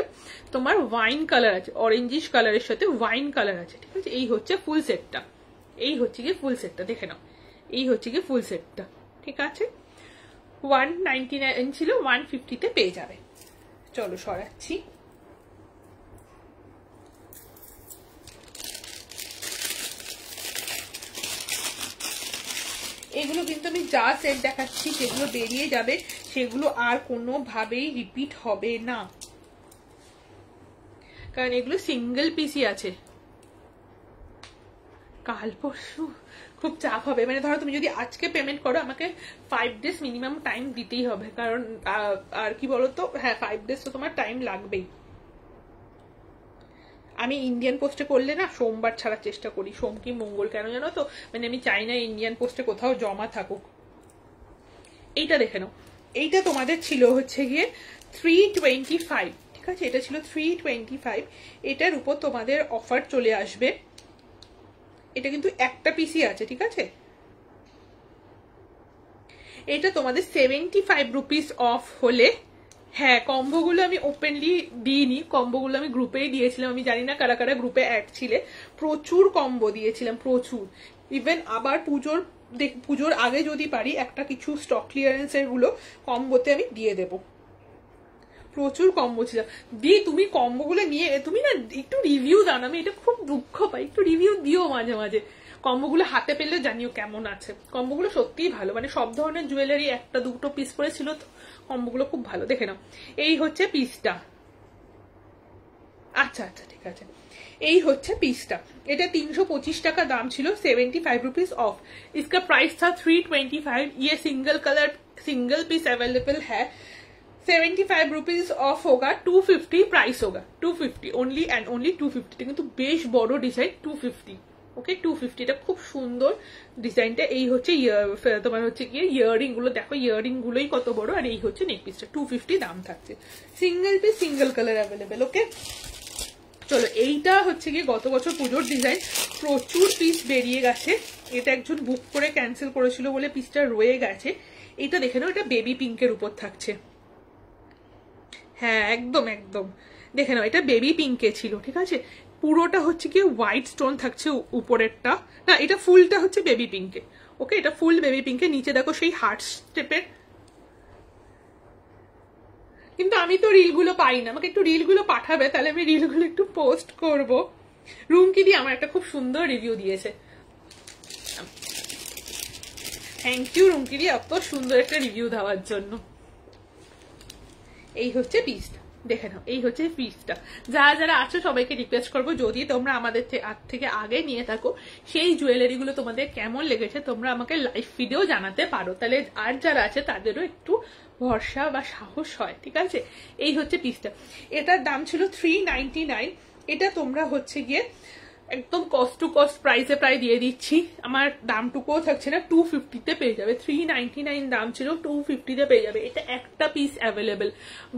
তোমার ওয়াইন কালার আছে, অরেঞ্জিস কালারের সাথে ওয়াইন কালার আছে, ঠিক আছে। এই হচ্ছে ফুল সেটটা, এই হচ্ছে গিয়ে ফুল সেটটা। দেখে নাও এই হচ্ছে গিয়ে ফুল সেটটা, ঠিক আছে। 199 ছিল 150-তে পেয়ে যাবে। চলো সরাচ্ছি। এগুলো কিন্তু আমি যা সেট দেখাচ্ছি যেগুলো বেরিয়ে যাবে সেগুলো আর কোনোভাবেই রিপিট হবে না, কারণ এগুলো সিঙ্গেল পিসই আছে। কাল পরশু খুব চাপ হবে, মানে ধরো তুমি যদি আজকে পেমেন্ট করো আমাকে 5 days মিনিমাম টাইম দিতেই হবে, কারণ আর কি বলতো, হ্যাঁ 5 days তো তোমার টাইম লাগবেই। আমি ইন্ডিয়ান পোস্টে করলে না সোমবার ছাড়ার চেষ্টা করি, সোম কি মঙ্গল, কেন জানো তো, মানে আমি চাই না ইন্ডিয়ান পোস্টে কোথাও জমা থাকুক। এইটা দেখে নাও, এইটা তোমাদের ছিল হচ্ছে গিয়ে 325, ঠিক আছে। এটা ছিল 325, এটার উপর তোমাদের অফার চলে আসবে। এটা কিন্তু একটা পিসি আছে, ঠিক আছে। এটা তোমাদের 75 রুপিস অফ হলে, হ্যাঁ কম্বোগুলো আমি ওপেনলি দিইনি, কম্বোগুলো আমি গ্রুপেই দিয়েছিলাম। আমি জানি না কারা কারা গ্রুপে অ্যাড ছিলে, প্রচুর কম্বো দিয়েছিলাম, প্রচুর। ইভেন আবার পুজোর আগে যদি পারি একটা কিছু স্টক ক্লিয়ারেন্সের গুলো কম্বোতে আমি দিয়ে দেব। প্রচুর কম্বো ছিল। তুমি কম্বোগুলো নিয়ে তুমি না একটু রিভিউ দাও, আমি এটা খুব দুঃখ পাই, একটু রিভিউ দিও মাঝে মাঝে। কম্বোগুলো হাতে পেলে জানিও কেমন আছে। কম্বোগুলো সত্যিই ভালো, মানে সব ধরনের জুয়েলারি একটা দুটো পিস করে ছিল তো, কম্বোগুলো খুব ভালো। দেখে নাও এই হচ্ছে পিসটা, আচ্ছা আচ্ছা ঠিক আছে, এই হচ্ছে পিসটা। এটা 325 টাকা দাম ছিল, 75 रुपीज ऑफ। इसका प्राइस था 325। ये single colour single piece available है। 75 रुपीज ऑफ होगा, 250 प्राइस होगा, 250 ओनली एंड ओनली 250। কিন্তু বেশ বড় ডিজাইন, 250 ওকে 250। এটা খুব সুন্দর ডিজাইনটা। এই হচ্ছে তোমার হচ্ছে কি ইয়াররিং গুলো, দেখো ইয়াররিং গুলোই কত বড়, আর এই হচ্ছে নেক পিসটা। 250 দাম থাকছে, single piece single colour available. Okay চলো, এইটা হচ্ছে গিয়ে গত বছর পুজোর ডিজাইন, প্রচুর পিস বেরিয়ে গেছে। এটা একজন বুক করে ক্যান্সেল করেছিল বলে পিসটা রয়ে গেছে। এটা দেখে নাও, এটা বেবি পিঙ্কের উপর থাকছে। হ্যাঁ একদম একদম, দেখে নাও এটা বেবি পিঙ্কে ছিল, ঠিক আছে। পুরোটা হচ্ছে কি হোয়াইট স্টোন থাকছে উপরেরটা, না এটা ফুলটা হচ্ছে বেবি পিঙ্কে। ওকে এটা ফুল বেবি পিঙ্কে, নিচে দেখো সেই হার্ট স্টেপের। কিন্তু আমি তো রিলগুলো পাই না, আমাকে একটু রিলগুলো পাঠাবে, তাহলে আমি রিলগুলো একটু পোস্ট করব। রুমকি দি আমার একটা খুব সুন্দর রিভিউ দিয়েছে, থ্যাংক ইউ রুমকি দি এত সুন্দর একটা রিভিউ দেওয়ার জন্য। এই হচ্ছে পিসটা, দেখে নাও এই হচ্ছে পিসটা। যারা যারা আছো সবাইকে রিকোয়েস্ট করবো, যদি তোমরা আমাদের থেকে আগে নিয়ে থাকো সেই জুয়েলারি গুলো তোমাদের কেমন লেগেছে তোমরা আমাকে লাইভ ভিডিও জানাতে পারো, তাহলে আর যারা আছে তাদেরও একটু ভরসা বা সাহস হয়, ঠিক আছে। এই হচ্ছে পিসটা, এটার দাম ছিল 399। এটা তোমরা হচ্ছে গিয়ে একদম কস্ট টু কস্ট প্রাইসে প্রায় দিয়ে দিচ্ছি, আমার দামটুকুও থাকছে না, 250-তে পেয়ে যাবে। 399 দাম ছিল, 250-তে পেয়ে যাবে। এটা একটা পিস অ্যাভেলেবেল,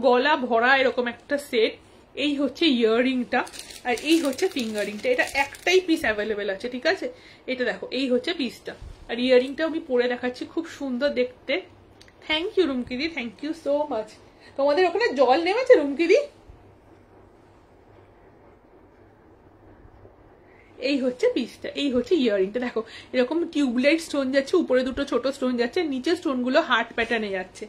গলা ভরা এরকম একটা সেট। এই হচ্ছে ইয়াররিংটা, আর এই হচ্ছে ফিঙ্গারিংটা। এটা একটাই পিস অ্যাভেলেবেল আছে, ঠিক আছে। এটা দেখো এই হচ্ছে পিসটা, আর ইয়াররিংটা আমি পরে দেখাচ্ছি, খুব সুন্দর দেখতে। থ্যাংক ইউ রুমকিদি, থ্যাংক ইউ সো মাচ। তোমাদের ওখানে জল নেমেছে রুমকিদি? এই হচ্ছে পিসটা, এই হচ্ছে ইয়াররিংটা। দেখো এরকম টিউবলাইট স্টোন যাচ্ছে, উপরে দুটো ছোট স্টোন যাচ্ছে, নিচের স্টোন গুলো হার্ট প্যাটার্নে যাচ্ছে।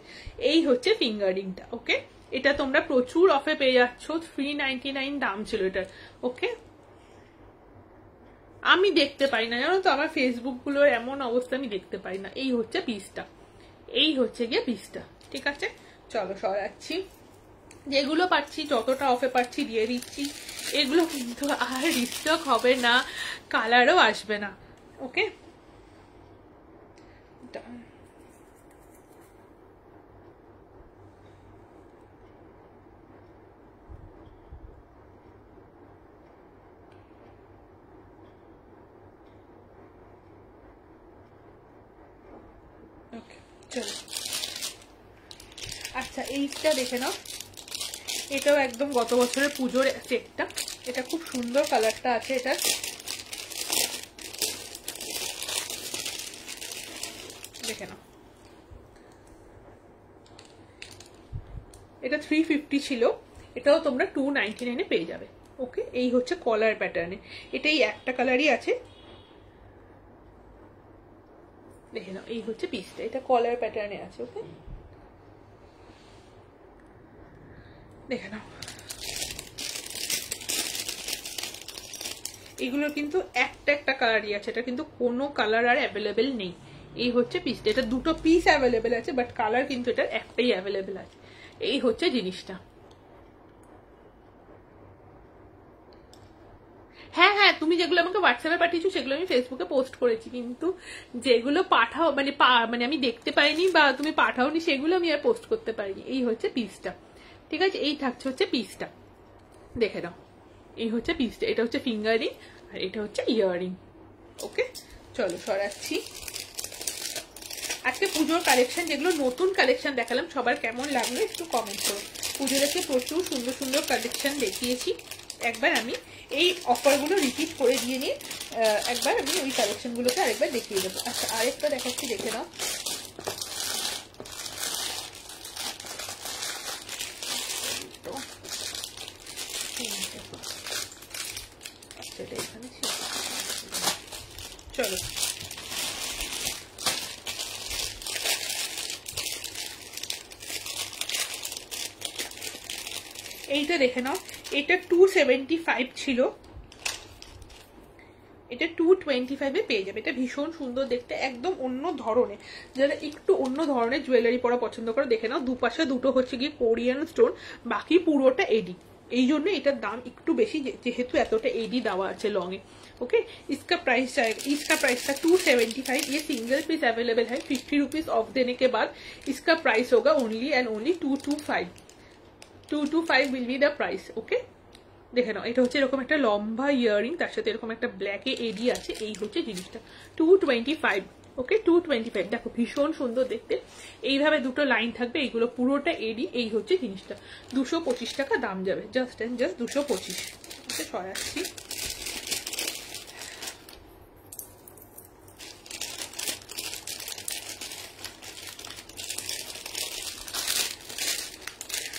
এই হচ্ছে ফিঙ্গারিংটা। ওকে এটা তোমরা প্রচুর অফে পেয়ে যাচ্ছ, 399 দাম ছিল এটার। ওকে আমি দেখতে পাই না জানো তো, আমার ফেসবুক গুলোর এমন অবস্থা, আমি দেখতে পাই না। এই হচ্ছে পিসটা, এই হচ্ছে গিয়ে পিসটা, ঠিক আছে। চলো সরাচ্ছি, যেগুলো পাচ্ছি যতটা অফে পাচ্ছি দিয়ে দিচ্ছি। এগুলো কিন্তু আর রিস্টক হবে না, কালারও আসবে না। ওকে চলো, আচ্ছা এইটা দেখে নাও, এটাও একদম গত বছরের পুজোর সেটটা। এটা খুব সুন্দর কালারটা আছে এটা। দেখে নাও, এটা 350 ছিল, এটাও তোমরা 299 পেয়ে যাবে। ওকে, এই হচ্ছে কলার প্যাটার্নে। এটাই একটা কালারই আছে, দেখে নাও। এই হচ্ছে পিসটা, এটা কলার প্যাটার্নে আছে। ওকে, দেখে নাও। এগুলোর কিন্তু একটা কালারই আছে, এটা কিন্তু কোনো কালার আর অ্যাভেলেবেল নেই। এই হচ্ছে পিসটা, এটা দুটো পিস অ্যাভেলেবেল আছে, বাট কালার কিন্তু এটার একটাই অ্যাভেলেবেল আছে। এই হচ্ছে জিনিসটা। হ্যাঁ হ্যাঁ, তুমি যেগুলো আমাকে হোয়াটসঅ্যাপে পাঠিয়েছো সেগুলো আমি ফেসবুকে পোস্ট করেছি, কিন্তু যেগুলো পাঠাও মানে আমি দেখতে পাইনি বা তুমি পাঠাওনি সেগুলো আমি আর পোস্ট করতে পারিনি। এই হচ্ছে পিসটা, ঠিক আছে। এই থাকছে হচ্ছে পিসটা, দেখে নাও। এই হচ্ছে পিসটা, এটা হচ্ছে ফিঙ্গারিং আর এটা হচ্ছে ইয়াররিং। ওকে, চলো সরাচ্ছি। আজকে পুজোর কালেকশন, যেগুলো নতুন কালেকশন দেখালাম, সবার কেমন লাগলো একটু কমেন্ট করো। পুজো দেখে প্রচুর সুন্দর সুন্দর কালেকশন দেখিয়েছি। একবার আমি এই অফারগুলো রিপিট করে দিয়ে নিয়ে একবার আমি ওই কালেকশনগুলোকে আরেকবার দেখিয়ে দেবো। আচ্ছা, আরেকটা দেখাচ্ছি, দেখে নাও। আচ্ছা, এটা এখানে ছিল। চলো, এইটা দেখে নাও। এটা 275 ছিল, এটা 225 পেয়ে যাবে। এটা ভীষণ সুন্দর দেখতে, একদম অন্য ধরনের। যারা একটু অন্য ধরনের জুয়েলারি পরা পছন্দ করে, দেখে নাও। দুপাশে দুটো হচ্ছে গিয়ে কোরিয়ান স্টোন, বাকি পুরোটা এডি। এই জন্য এটার দাম একটু বেশি, যেহেতু এতটা এডি দেওয়া আছে লং এ। ओके, इसका प्राइस था 275। ये सिंगल पीस अवेलेबल है। 50 रुपीज ऑफ देने के बाद इसका प्राइस होगा only and only 225। 225 will be the price. Okay, দেখে নাও। এটা হচ্ছে এরকম একটা লম্বা ইয়ারিং, তার সাথে এরকম একটা ব্ল্যাকে এডি আছে। এই হচ্ছে জিনিসটা 225। ওকে, 225। দেখো ভীষণ সুন্দর দেখতে। এইভাবে দুটো লাইন থাকবে, এইগুলো পুরোটা এডি। এই হচ্ছে জিনিসটা, 225 টাকা দাম যাবে, জাস্ট এন্ড জাস্ট 225। ওকে, সরাচ্ছি।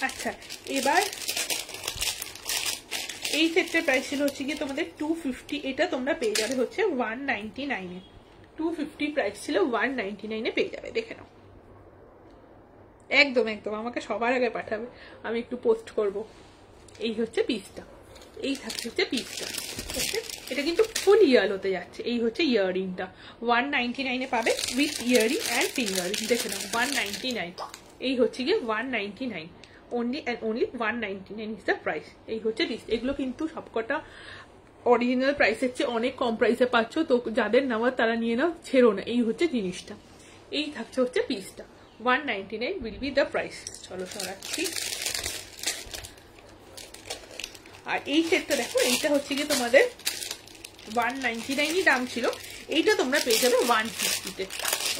আচ্ছা, এবার এই সেটটার প্রাইস ছিল হচ্ছে গিয়ে তোমাদের 250। এটা তোমরা পেয়ে যাবে হচ্ছে 199 এ। 250 প্রাইস ছিল, 199 এ পেয়ে যাবে। দেখে নাও, একদম একদম আমাকে সবার আগে পাঠাবে, আমি একটু পোস্ট করব। এই হচ্ছে পিসটা, এই থাকছে হচ্ছে পিসটা। ওকে, এটা কিন্তু ফুল ইয়ার হতে যাচ্ছে। এই হচ্ছে ইয়াররিংটা, 199 এ পাবে উইথ ইয়ারিং অ্যান্ড ফিঙ্গারিং। দেখে নাও, 199। এই হচ্ছে গিয়ে 199, only and only 199 is the price। এই হচ্ছে পিস। এগুলো কিন্তু সবকটা অরিজিনাল প্রাইসের চেয়ে অনেক কম প্রাইসে পাচ্ছ, তো যাদের নেওয়ার তারা নিয়ে নাও, ছেড়ো না। এই হচ্ছে জিনিসটা, এই থাকছে হচ্ছে পিসটা, 199 will be the price। চলো সরাচ্ছি। আর এই সেটটা দেখো, এইটা হচ্ছে গিয়ে তোমাদের 199 দাম ছিল, এইটা তোমরা পেয়ে যাবে 150 তে।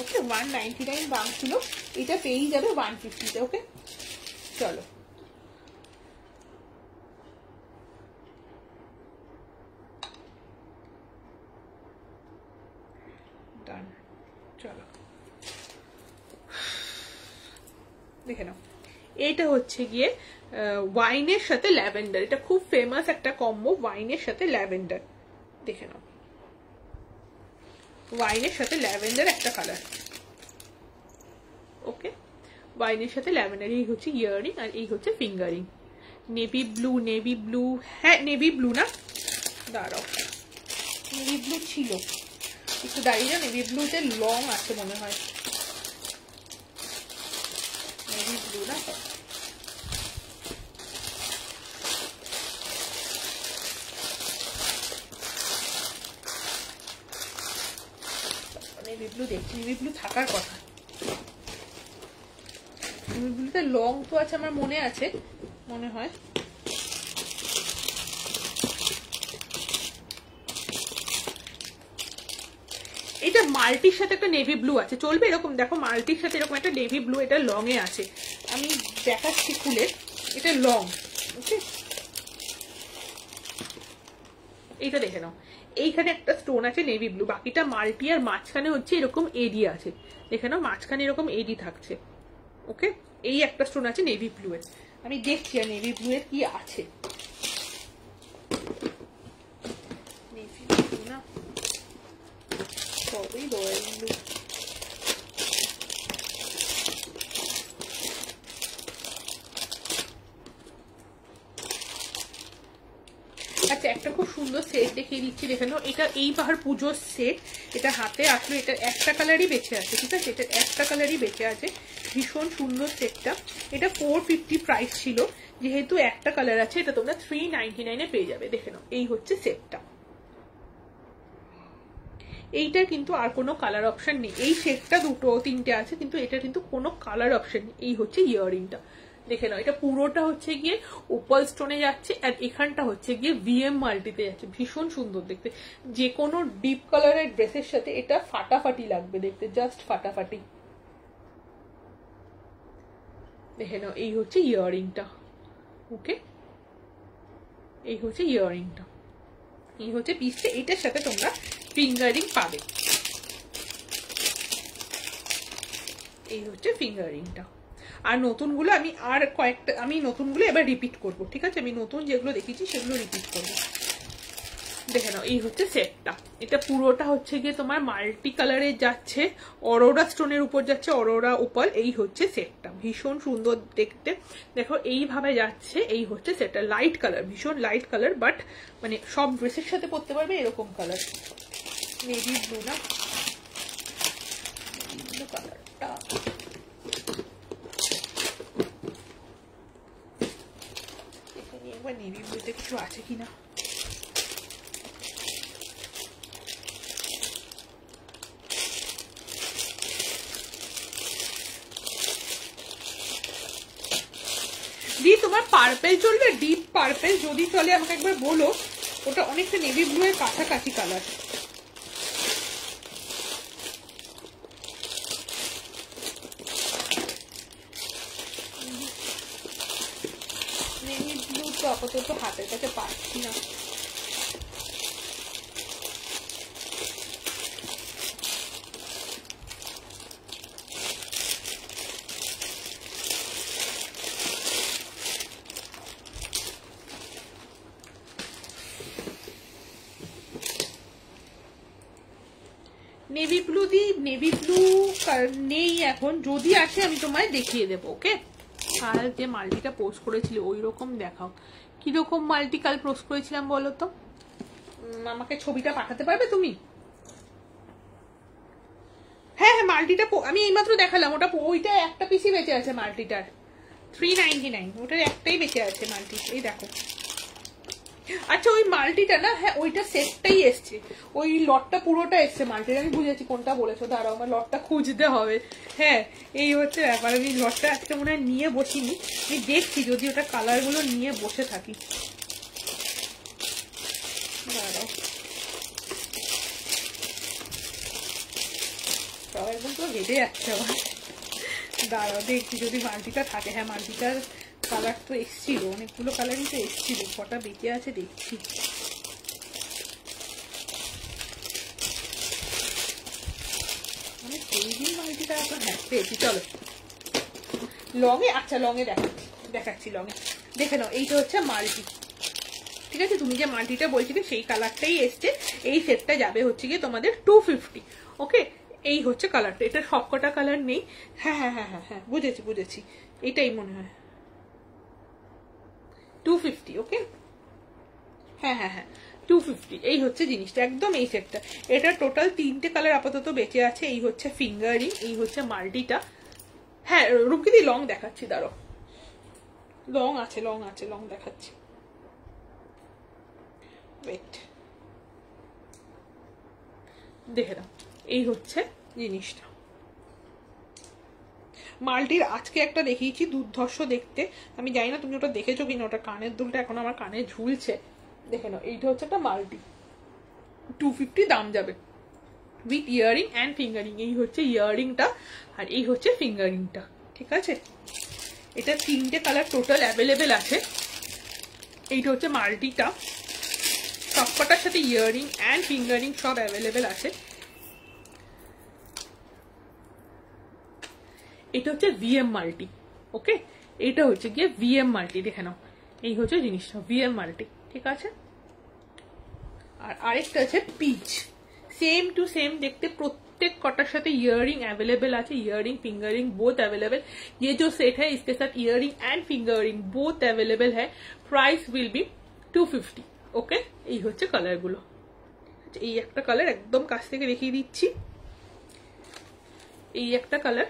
ওকে, 199 দাম ছিল, এটা পেয়ে যাবে 150 তে। ওকে, চলো ডান। চলো দেখে নাও, এইটা হচ্ছে গিয়ে ওয়াইনের সাথে ল্যাভেন্ডার। এটা খুব ফেমাস একটা কম্বো, ওয়াইনের সাথে ল্যাভেন্ডার। দেখে নাও, ওয়াইনের সাথে ল্যাভেন্ডার একটা কালার। ওকে, ওয়াইনের সাথে ল্যাভেন্ডার। এই হচ্ছে ইয়ারিং আর এই হচ্ছে fingering. Navy blue, navy blue, হ্যাঁ নেভি ব্লু না, দাঁড়াও, নেভি ব্লু ছিল, একটু দাঁড়িয়ে। নেভি ব্লুতে লং আছে মনে হয়, নেভি ব্লু না, নেভি ব্লু দেখছি, নেভি ব্লু থাকার কথা। নেভি ব্লুতে লং তো আছে, আমার মনে আছে, মনে হয়। এটা মাল্টির সাথে একটা নেভি ব্লু আছে, চলবে এরকম। দেখো, মাল্টির সাথে এরকম একটা নেভি ব্লু, এটা লং এ আছে। আমি দেখাচ্ছি খুলে, এটা লং, ওকে, এইটা দেখে নাও, এইখানে একটা স্টোন আছে নেভি ব্লু, বাকিটা মাল্টি, আর মাঝখানে হচ্ছে এরকম এডি আছে, দেখে নাও মাঝখানে এরকম এডি থাকছে। ওকে, এই একটা স্টোন আছে নেভি ব্লু এর, আমি দেখছি আর নেভি ব্লু এর কি আছে। নেভি ব্লু না, সবই রয়্যাল ব্লু। আচ্ছা, একটা খুব সুন্দর সেট দেখিয়ে দিচ্ছি, দেখে নাও, এটা এই পাহাড় পুজোর সেট, এটা হাতে আসলে, এটা একটা কালারই বেঁচে আছে, ঠিক আছে, এটা একটা কালারই বেঁচে আছে, ভীষণ সুন্দর সেটটা। এটা 450 প্রাইস ছিল, যেহেতু একটা কালার আছে এটা তোমরা 399 পেয়ে যাবে। দেখে নাও, এই হচ্ছে সেটটা। এইটার কিন্তু আর কোনো কালার অপশন নেই, এই সেটটা দুটো তিনটে আছে, কিন্তু এটা কিন্তু কোনো কালার অপশন নেই। এই হচ্ছে ইয়াররিংটা, দেখে নাও, এটা পুরোটা হচ্ছে গিয়ে ওপাল স্টোনে যাচ্ছে, আর এখানটা হচ্ছে গিয়ে ভিএম মাল্টিতে যাচ্ছে, ভীষণ সুন্দর দেখতে। যে কোনো ডিপ কালারের ড্রেসের সাথে এটা ফাটাফাটি লাগবে দেখতে, জাস্ট ফাটাফাটি। দেখে নাও, এই হচ্ছে ইয়াররিংটা। ওকে, এই হচ্ছে ইয়াররিংটা, এই হচ্ছে পিসটা। এটার সাথে তোমরা ফিঙ্গারিং পাবে, এই হচ্ছে ফিঙ্গারিংটা। আর নতুনগুলো আমি আর কয়েকটা, আমি নতুনগুলো এবার রিপিট করব, ঠিক আছে, আমি নতুন যেগুলো দেখেছি সেগুলো রিপিট করবো। দেখে নাও, এই হচ্ছে সেটটা, এটা পুরোটা হচ্ছে গিয়ে তোমার মাল্টি কালারের যাচ্ছে, অরোরা স্টোনের উপর যাচ্ছে, অরোরা ওপাল। এই হচ্ছে সেটটা, ভীষণ সুন্দর দেখতে, দেখো এইভাবে যাচ্ছে। এই হচ্ছে সেটটা, লাইট কালার, ভীষণ লাইট কালার, বাট মানে সব ড্রেসের সাথে পরতে পারবে এরকম কালার, নেভি ব্লু না কালারটা। একবার নেভি ব্লুতে কিছু আছে কিনা। দি তোমার পার্পেল চলবে, ডিপ পার্পেল যদি চলে আমাকে একবার বলো, ওটা অনেকটা নেভি ব্লু এর কাছাকাছি কালার। নেভি ব্লু তো আপাতত হাতের কাছে পাচ্ছি না। নেভি ব্লু দি, নেভি ব্লু নেই এখন, যদি আসে আমি তোমায় দেখিয়ে দেবো। ওকে, কাল যে মাল্টিটা পোস্ট করেছিল ওই রকম দেখাও, কিরকম মাল্টি কাল পোস্ট করেছিলাম বলো তো, আমাকে ছবিটা পাঠাতে পারবে তুমি? হ্যাঁ হ্যাঁ, মাল্টিটা আমি এইমাত্র দেখালাম, ওটা ওইটা একটা পিসই বেঁচে আছে মাল্টিটার, 399, ওটার একটাই বেঁচে আছে মাল্টি, এই দেখো। আচ্ছা, ওই মাল্টিটা না, হ্যাঁ ওইটা সেটটাই এসছে, ওই লটটা পুরোটা এসছে মাল্টিটা, আমি বুঝেছি কোনটা বলেছো, দাঁড়াও আমার লটটা খুঁজতে হবে। হ্যাঁ, এই হচ্ছে ব্যাপার, আমি লটটা আজকে মনে হয় নিয়ে বসিনি, আমি দেখছি যদি ওটা কালারগুলো নিয়ে বসে থাকি। দাঁড়াও, সব একদম তো হেঁটে যাচ্ছে আমার, দাঁড়াও দেখছি যদি মাল্টিটা থাকে। হ্যাঁ, মাল্টিটার কালার তো এসছিল, অনেকগুলো কালারই তো এসছিল, কটা বেঁচে আছে দেখছি। মানে সেই দিন মাল্টিটা এখন, হ্যাঁ পেয়েছি, চলো লঙে, আচ্ছা লঙে দেখাচ্ছি লঙে। দেখে নাও, এইটা হচ্ছে মাল্টি, ঠিক আছে, তুমি যে মাল্টিটা বলছিলে সেই কালারটাই এসছে। এই সেটটা যাবে হচ্ছে গিয়ে তোমাদের 250। ওকে, এই হচ্ছে কালারটা, এটা সবকটা কালার নেই। হ্যাঁ হ্যাঁ হ্যাঁ হ্যাঁ হ্যাঁ, বুঝেছি বুঝেছি, এটাই মনে হয় 250। ওকে, হ্যাঁ হ্যাঁ হ্যাঁ 250, এই হচ্ছে জিনিসটা, একদম এই সেটটা। এটা টোটাল 3টে কালার আপাতত বেঁচে আছে। এই হচ্ছে ফিঙ্গারিং, এই হচ্ছে মাল্টিটা। হ্যাঁ রুমকিদি লং দেখাচ্ছি, দাঁড়ো, লং আছে লং আছে, লং দেখাচ্ছি, ওয়েট, দেখে নাও, এই হচ্ছে জিনিসটা। মাল্টির আজকে একটা দেখিয়েছি, দুর্ধর্ষ দেখতে, আমি জানি না তুমি ওটা দেখেছো কিনা, ওটা কানের দুলটা এখন আমার কানে ঝুলছে। দেখে নাও, এইটা হচ্ছে একটা মাল্টি, 250 দাম যাবে, উইথ ইয়ারিং অ্যান্ড ফিঙ্গারিং। এই হচ্ছে ইয়ারিংটা আর এই হচ্ছে ফিঙ্গারিংটা, ঠিক আছে। এটা 3টে কালার টোটাল অ্যাভেলেবেল আছে, এইটা হচ্ছে মাল্টিটা, সবকটার সাথে ইয়াররিং অ্যান্ড ফিঙ্গারিং সব অ্যাভেলেবেল আছে। এটা হচ্ছে ভিএম মাল্টি। ওকে, এটা হচ্ছে গিয়ে ভিএম মাল্টি, দেখে নাও এই হচ্ছে জিনিসটা ভিএম মাল্টি, ঠিক আছে। আর আরেকটা আছে পিচ, সেম টু সেম দেখতে, प्रत्येक कटार साथे इयरिंग अवेलेबल আছে, इयरिंग फिंगरिंग बोथ अवेलेबल। ये जो सेट है इसके साथ earring and finger ring both available है। Price will be 250। ओके, এই হচ্ছে কালার গুলো। এই একটা কালার একদম কাছ থেকে দেখিয়ে দিচ্ছি, এই একটা কালার,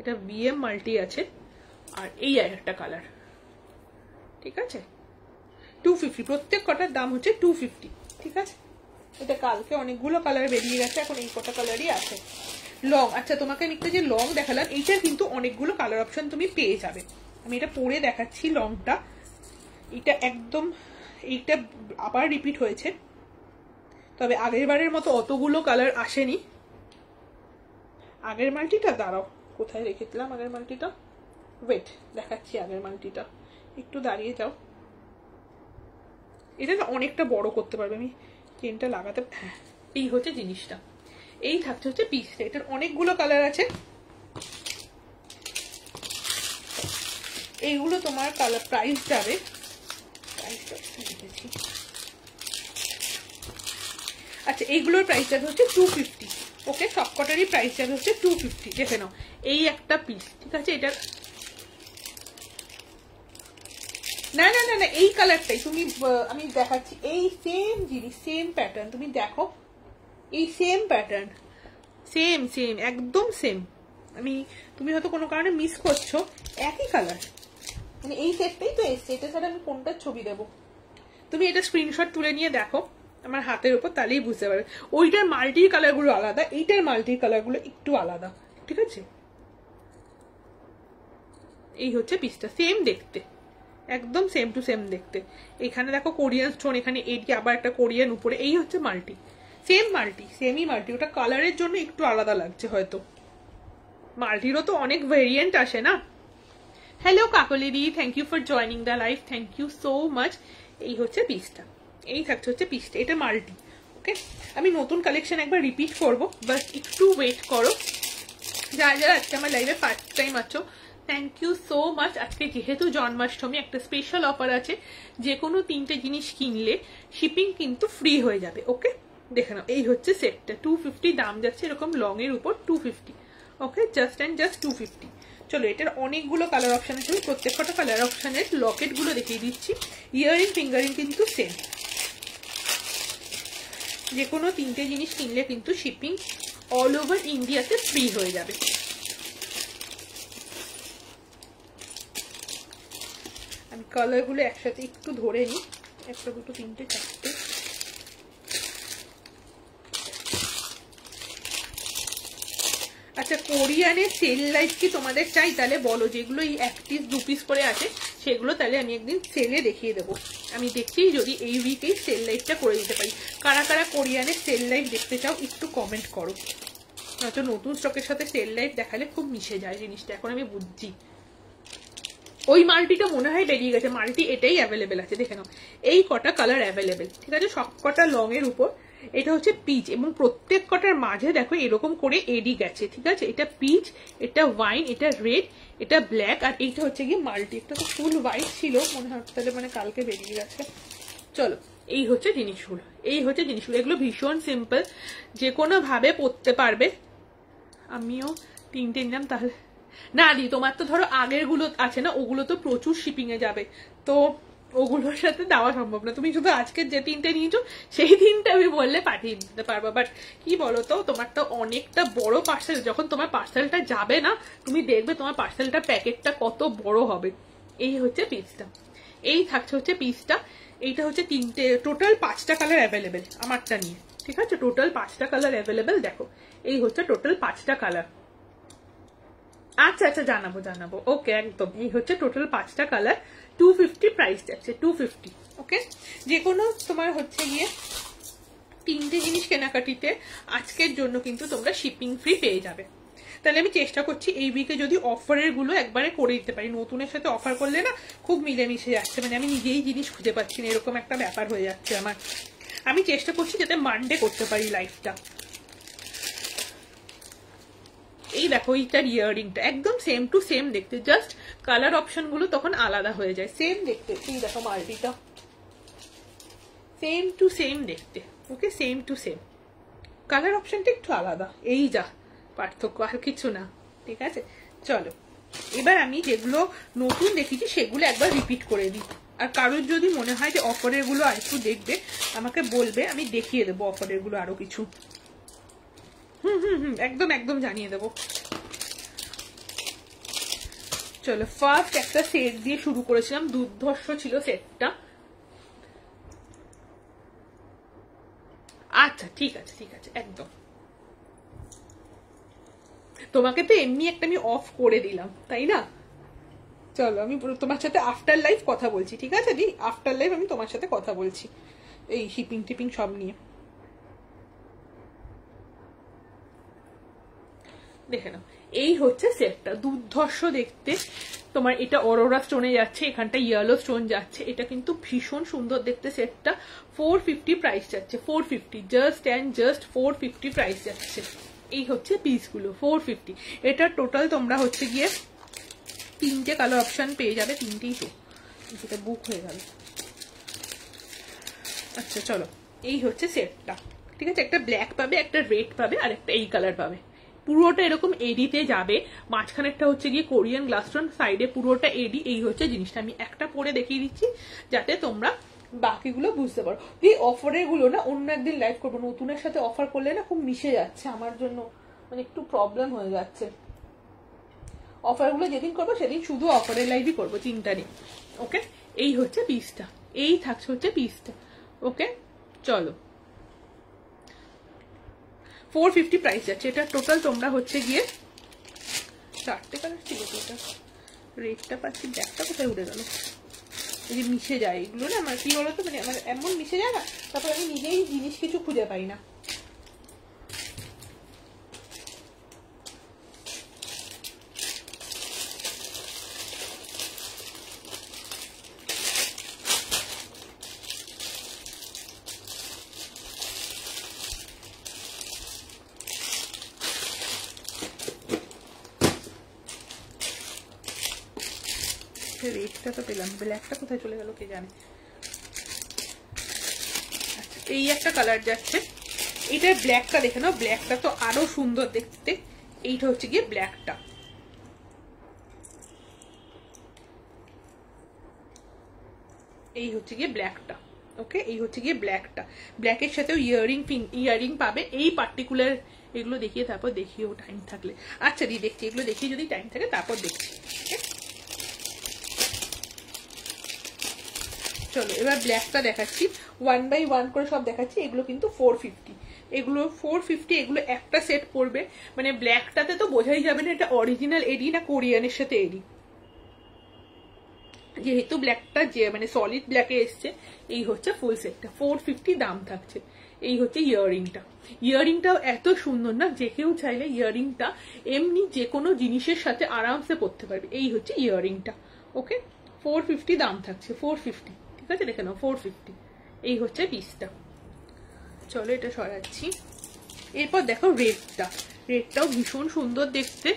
এটা বিএম মাল্টি আছে, আর এই একটা কালার, ঠিক আছে। 250 প্রত্যেক কটার দাম হচ্ছে 250, ঠিক আছে। এটা কালকে অনেকগুলো কালার বেরিয়ে গেছে, এখন এই কটা কালারই আছে। লং, আচ্ছা তোমাকে আমি একটা যে লং দেখালাম, এইটার কিন্তু অনেকগুলো কালার অপশন তুমি পেয়ে যাবে। আমি এটা পরে দেখাচ্ছি লংটা, এটা একদম, এইটা আবার রিপিট হয়েছে, তবে আগের বারের মতো অতগুলো কালার আসেনি। আগের মাল্টিটা দাঁড়াও, কোথায় রেখেছিলাম আগের মাল্টিটা, ওয়েট দেখাচ্ছি আগের মাল্টিটা, একটু দাঁড়িয়ে যাও। এটা না অনেকটা বড় করতে পারবে, আমি চেনটা লাগাতে, হ্যাঁ এই হচ্ছে জিনিসটা, এই থাকছে হচ্ছে পিসটা। এটার অনেকগুলো কালার আছে, এইগুলো তোমার কালার প্রাইস যাবে, আচ্ছা এইগুলোর প্রাইস যাবে হচ্ছে 250। ওকে, সবকটারই প্রাইস যাবে হচ্ছে 250। দেখে নাও এই একটা পিস, ঠিক আছে। এটা না না না না এই কালারটাই তুমি, আমি দেখাচ্ছি এই সেম জিনিস, সেম প্যাটার্ন, তুমি দেখো এই সেম প্যাটার্ন, সেম সেম একদম সেম। আমি, তুমি হয়তো কোনো কারণে মিস করছো, একই কালার, মানে এই সেটটাই তো এসছে। এটা ছাড়া আমি কোনটার ছবি দেবো, তুমি এটা স্ক্রিনশট তুলে নিয়ে দেখো আমার হাতের উপর, তাহলেই বুঝতে পারবে। ওইটার মাল্টির কালারগুলো আলাদা, এইটার মাল্টির কালারগুলো একটু আলাদা, ঠিক আছে। এই হচ্ছে পিসটা, সেম দেখতে, একদম সেম টু সেম দেখতে। এখানে দেখো কোরিয়ান স্টোন, এখানে এটি আবার একটা কোরিয়ান উপরে, এই হচ্ছে মাল্টি, সেম মাল্টি, সেমই মাল্টি। ওটা কালারের জন্য একটু আলাদা লাগছে হয়তো, মাল্টিরও তো অনেক ভেরিয়েন্ট আসে না। হ্যালো কাকলিদি, thank you for joining the live, thank you so much. এই হচ্ছে পিসটা, এই থাকছে হচ্ছে পিসটা, এটা মাল্টি। ওকে, আমি নতুন কালেকশন একবার রিপিট করবো, বাস একটু ওয়েট করো। যারা যারা আজকে আমার লাইভে ফার্স্ট টাইম আছো, থ্যাংক ইউ সো মাচ। আজকে যেহেতু জন্মাষ্টমী, একটা স্পেশাল অফার আছে, যে কোনো 3টে জিনিস কিনলে শিপিং কিন্তু ফ্রি হয়ে যাবে। ওকে, দেখে নাও এই হচ্ছে সেটটা, 250 দাম যাচ্ছে, এরকম লং এর উপর 250। ওকে, জাস্ট অ্যান্ড জাস্ট 250। চলো, এটার অনেকগুলো কালার অপশন আছে, প্রত্যেকটা কালার অপশনের লকেট গুলো দেখিয়ে দিচ্ছি। ইয়ারিং ফিঙ্গারিং কিন্তু সেম, যে কোনো 3টে জিনিস কিনলে কিন্তু শিপিং অল ওভার ইন্ডিয়াতে ফ্রি হয়ে যাবে। আমি কালারগুলো একসাথে একটু ধরে নিই, 1 2 3 4। আচ্ছা, কোরিয়ানের সেল লাইট কি তোমাদের চাই? তাহলে বলো, যেগুলো এই 1 পিস 2 পিস করে আছে সেগুলো তাহলে আমি একদিন সেলে দেখিয়ে দেবো। আমি দেখছি যদি এই উইকেই সেল লাইটটা করে দিতে পারি। কারা কারা কোরিয়ানের সেল লাইট দেখতে চাও একটু কমেন্ট করো। হয়তো নতুন স্টকের সাথে সেল লাইট দেখালে খুব মিশে যায় জিনিসটা, এখন আমি বুঝছি। ওই মাল্টিটা মনে হয় বেরিয়ে গেছে, মাল্টি এটাই অ্যাভেলেবেল আছে, দেখে নাও এই কটা কালার অ্যাভেলেবেল, ঠিক আছে। সব কটা লং এর উপর, এটা হচ্ছে পিচ, এবং প্রত্যেক কটার মাঝে দেখো এরকম করে এডি গেছে, ঠিক আছে। এটা পিচ, এটা ওয়াইন, এটা রেড, এটা ব্ল্যাক, আর এইটা হচ্ছে গিয়ে মাল্টি। একটা তো ফুল হোয়াইট ছিল মনে হয়, তাহলে মানে কালকে বেরিয়ে গেছে। চলো, এই হচ্ছে জিনিসগুলো, এই হচ্ছে জিনিসগুলো। এগুলো ভীষণ সিম্পল, যে কোনো ভাবে পরতে পারবে। আমিও 3টে নিলাম, তাহলে না দি, তোমার তো ধরো আগের গুলো আছে না, ওগুলো তো প্রচুর শিপিং এ যাবে, তো ওগুলোর সাথে দেওয়া সম্ভব না। তুমি শুধু আজকের যে 3টে নিয়েছো সেই 3টে আমি বললে পাঠিয়ে দিতে পারবো, বাট কি বলতো, তোমার তো অনেকটা বড় পার্সেল, যখন তোমার পার্সেলটা যাবে না, তুমি দেখবে তোমার পার্সেলটা প্যাকেটটা কত বড় হবে। এই হচ্ছে পিসটা, এই থাকছে হচ্ছে পিসটা। এইটা হচ্ছে 3টে, টোটাল 5টা কালার অ্যাভেলেবেল আমারটা নিয়ে, ঠিক আছে। টোটাল 5টা কালার অ্যাভেলেবেল, দেখো এই হচ্ছে টোটাল 5টা কালার। আচ্ছা আচ্ছা, জানাবো জানাবো, ওকে একদম। এই হচ্ছে টোটাল 5টা কালার, 250 প্রাইস যাচ্ছে, 250। ওকে, যে কোনো তোমার হচ্ছে গিয়ে 3টে জিনিস কেনাকাটিতে আজকের জন্য কিন্তু তোমরা শিপিং ফ্রি পেয়ে যাবে। তাহলে আমি চেষ্টা করছি এই উইকে যদি অফারের গুলো একবারে করে দিতে পারি। নতুনের সাথে অফার করলে না খুব মিলেমিশে যাচ্ছে, মানে আমি নিজেই জিনিস খুঁজে পাচ্ছি না, এরকম একটা ব্যাপার হয়ে যাচ্ছে আমার। আমি চেষ্টা করছি যাতে মানডে করতে পারি লাইফটা। এই দেখো এইটার ইয়াররিংটা একদম সেম টু সেম দেখতে, জাস্ট কালার অপশন গুলো তখন আলাদা হয়ে যায়, সেম দেখতে। এই দেখো মাল্টিটা সেম টু সেম দেখতে, ওকে সেম টু সেম, কালার অপশনটা একটু আলাদা, এই যা পার্থক্য, আর কিছু না। ঠিক আছে, চলো এবার আমি যেগুলো নতুন দেখেছি সেগুলো একবার রিপিট করে দিই। আর কারোর যদি মনে হয় যে অফারের গুলো আর একটু দেখবে আমাকে বলবে, আমি দেখিয়ে দেবো অফারের গুলো আরো কিছু। একদম একদম জানিয়ে দেবো। চলো ফার্স্ট একটা সেট দিয়ে শুরু করেছিলাম, দুর্ধর্ষ ছিল সেটটা। আচ্ছা ঠিক আছে ঠিক আছে, একদম তোমাকে তো এমনি একটা আমি অফ করে দিলাম তাই না। চলো আমি তোমার সাথে আফটার লাইফ কথা বলছি, ঠিক আছে দি, আফটার লাইফ আমি তোমার সাথে কথা বলছি এই শিপিং টিপিং সব নিয়ে। দেখে নাও এই হচ্ছে সেটটা, দুর্ধর্ষ দেখতে। তোমার এটা অরোরা স্টোনে যাচ্ছে, এখানটা ইয়েলো স্টোন যাচ্ছে, এটা কিন্তু ভীষণ সুন্দর দেখতে সেটটা। 450 প্রাইস যাচ্ছে, 450 জাস্ট অ্যান্ড জাস্ট 450 প্রাইস যাচ্ছে। এই হচ্ছে পিসগুলো 450। এটা টোটাল তোমরা হচ্ছে গিয়ে 3টে কালার অপশন পেয়ে যাবে, 3টেই তো, যেটা বুক হয়ে গেল। আচ্ছা চলো এই হচ্ছে সেটটা, ঠিক আছে। একটা ব্ল্যাক পাবে, একটা রেড পাবে, আর একটা এই কালার পাবে। পুরোটা এরকম এডিতে যাবে, মাঝখানেরটা হচ্ছে গিয়ে কোরিয়ান গ্লাসস্টোন, সাইডে পুরোটা এডি। এই হচ্ছে জিনিসটা, আমি একটা পরে দেখিয়ে দিচ্ছি যাতে তোমরা বাকিগুলো বুঝতে পারো। এই অফারের গুলো না অন্য একদিন লাইভ করবো, নতুনের সাথে অফার করলে না খুব মিশে যাচ্ছে আমার জন্য, মানে একটু প্রবলেম হয়ে যাচ্ছে। অফারগুলো যেদিন করবো সেদিন শুধু অফারের লাইভই করবো, চিন্তা নেই। ওকে এই হচ্ছে পিসটা, এই থাকছে হচ্ছে পিসটা। ওকে চলো 450 প্রাইস যাচ্ছে। এটা টোটাল তোমরা হচ্ছে গিয়ে 4টে কালার ছিল, এটা রেডটা পাচ্ছি, ব্ল্যাকটা কোথায় উঠে গেল। এই যে মিশে যায় এগুলো না, আমার কি বলতো, মানে আমার এমন মিশে যায় না, তারপর আমি নিজেই জিনিস কিছু খুঁজে পাই না। রেডটা তো পেলাম, ব্ল্যাকটা কোথায় চলে গেল কে জানে। আচ্ছা এই একটা কালার যাচ্ছে, এইটার ব্ল্যাকটা দেখে নাও, ব্ল্যাকটা তো আরো সুন্দর দেখতে। এইটা হচ্ছে গিয়ে ব্ল্যাকটা, এই হচ্ছে গিয়ে ব্ল্যাকটা। ওকে এই হচ্ছে গিয়ে ব্ল্যাকটা, ব্ল্যাকের সাথেও ইয়ারিং পাবে। এই পার্টিকুলার এগুলো দেখিয়ে তারপর দেখিও টাইম থাকলে। আচ্ছা দি দেখছি, এগুলো দেখিয়ে যদি টাইম থাকে তারপর দেখছি। চলো এবার ব্ল্যাকটা দেখাচ্ছি, 1 বাই 1 করে সব দেখাচ্ছি। এগুলো কিন্তু 450, এগুলো 450, এগুলো একটা সেট পড়বে। মানে ব্ল্যাকটাতে তো বোঝাই যাবে না এটা অরিজিনাল এডি না কোরিয়ানের সাথে এডি, যেহেতু ব্ল্যাকটা যে মানে সলিড ব্ল্যাকে এসছে। এই হচ্ছে ফুল সেটটা, 450 দাম থাকছে। এই হচ্ছে ইয়াররিংটা, ইয়াররিংটাও এত সুন্দর না, যে কেউ চাইলে ইয়াররিংটা এমনি যে কোনো জিনিসের সাথে আরামসে পরতে পারবে। এই হচ্ছে ইয়াররিংটা। ওকে 450 দাম থাকছে, 450, ঠিক আছে দেখে নাও 450। এই হচ্ছে পিসটা। চলো এটা সরাচ্ছি। এরপর দেখো রেডটা, রেডটাও ভীষণ সুন্দর দেখতে।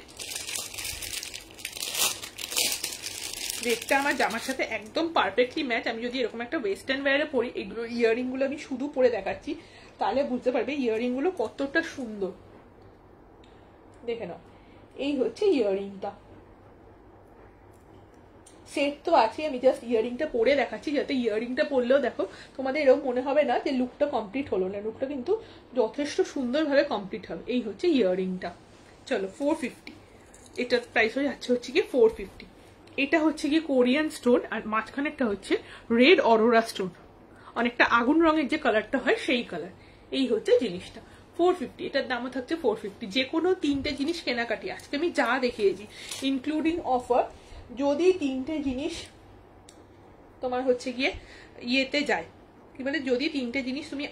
রেডটা আমার জামার সাথে একদম পারফেক্টলি ম্যাচ। আমি যদি এরকম একটা ওয়েস্টার্ন ওয়্যারে পরি, এগুলো ইয়াররিং গুলো আমি শুধু পরে দেখাচ্ছি, তাহলে বুঝতে পারবে ইয়াররিং গুলো কতটা সুন্দর। দেখে নাও এই হচ্ছে ইয়াররিংটা। সেট তো আছে, আমি জাস্ট ইয়াররিংটা পরে দেখাচ্ছি, যাতে ইয়াররিংটা পরলেও দেখো তোমাদের এরকম মনে হবে না যে লুকটা কমপ্লিট হলো না, লুকটা কিন্তু যথেষ্ট সুন্দরভাবে কমপ্লিট হবে। এই হচ্ছে ইয়াররিংটা। চলো 450, এটার প্রাইস হয়ে যাচ্ছে হচ্ছে কি 450। এটা হচ্ছে গিয়ে কোরিয়ান স্টোন, আর মাঝখানেরটা হচ্ছে রেড অরোরা স্টোন, অনেকটা আগুন রঙের যে কালারটা হয় সেই কালার। এই হচ্ছে জিনিসটা 450, এটার দামও থাকছে 450। যে কোনো 3টে জিনিস কেনাকাটি আজকে আমি যা দেখিয়েছি ইনক্লুডিং অফার, যদি 3টে জিনিস তোমার হচ্ছে গিয়ে ইয়েতে যায়, কি বলে, যদি 3টে জিনিস তুমি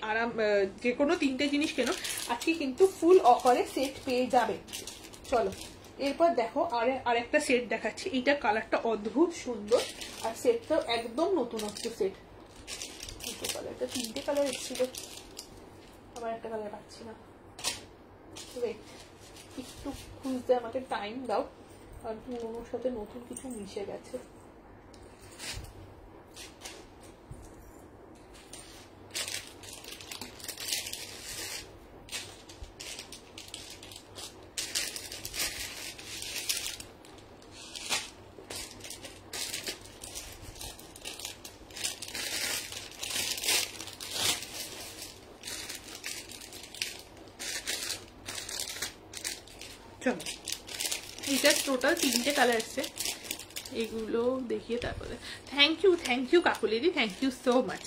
যে কোনো 3টে জিনিস কেনো আজকে কিন্তু ফুল অফারে সেট পেয়ে যাবে। চলো এরপর দেখো আরেকটা সেট দেখাচ্ছি। এইটা কালারটা অদ্ভুত সুন্দর আর সেটটা একদম নতুনত্ব সেট। দুটো কালারটা, তিনটে কালার এসেছিল, আবার একটা কালার পাচ্ছি না। ওয়েট, একটু খুঁজতে আমাকে টাইম দাও, আর পুরোনোর সাথে নতুন কিছু মিশে গেছে। চলো, এটা টোটাল তিনটে কালার এসছে, এগুলো দেখিয়ে তারপরে। থ্যাংক ইউ কাকুলিদি, থ্যাংক ইউ সো মাচ।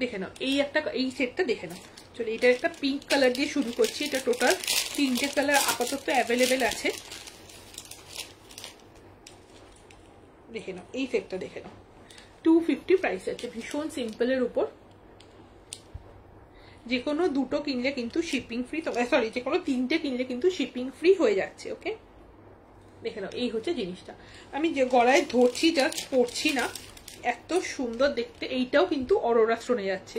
দেখে নাও এই সেটটা দেখে নাও। চলো, এটা একটা পিঙ্ক কালার দিয়ে শুরু করছি। এটা টোটাল তিনটে কালার আপাতত অ্যাভেলেবেল আছে। দেখে নাও, এই সেটটা দেখে নাও, 250 প্রাইস আছে, ভীষণ সিম্পলের উপর। যে কোনো দুটো কিনলে কিন্তু শিপিং ফ্রি, সরি যে কোনো তিনটে কিনলে কিন্তু শিপিং ফ্রি হয়ে যাচ্ছে। ওকে, দেখে নাও, এই হচ্ছে জিনিসটা। আমি যে গলায় ধরছি, জাস্ট পরছি না, এত সুন্দর দেখতে। এইটাও কিন্তু অরোরা স্টোনে যাচ্ছে।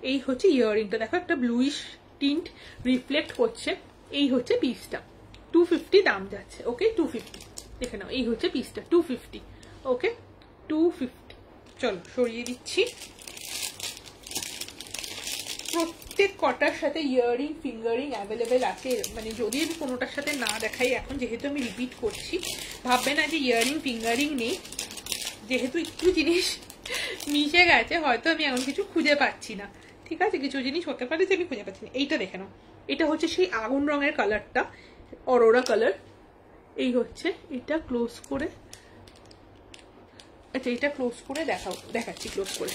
এই হচ্ছে ইয়াররিংটা, দেখো একটা ব্লুইশ টিন্ট রিফ্লেক্ট করছে। এই হচ্ছে পিসটা, 250 দাম যাচ্ছে। ওকে, 250 দেখে নাও, এই হচ্ছে পিসটা 250। ওকে, 250। চলো সরিয়ে দিচ্ছি। প্রত্যেক কটার সাথে ইয়াররিং ফিঙ্গারিং অ্যাভেলেবেল আছে। মানে যদি আমি কোনোটার সাথে না দেখাই এখন, যেহেতু আমি রিপিট করছি, ভাববে না যে ইয়াররিং ফিঙ্গারিং নেই। যেহেতু একটু জিনিস মিশে গেছে, হয়তো আমি এমন কিছু খুঁজে পাচ্ছি না। ঠিক আছে, কিছু জিনিস হতে পারে যে আমি খুঁজে পাচ্ছি না। এইটা দেখে নাও, এটা হচ্ছে সেই আগুন রঙের কালারটা, অরোরা কালার। এই হচ্ছে এটা ক্লোজ করে, আচ্ছা এটা ক্লোজ করে দেখাচ্ছি ক্লোজ করে।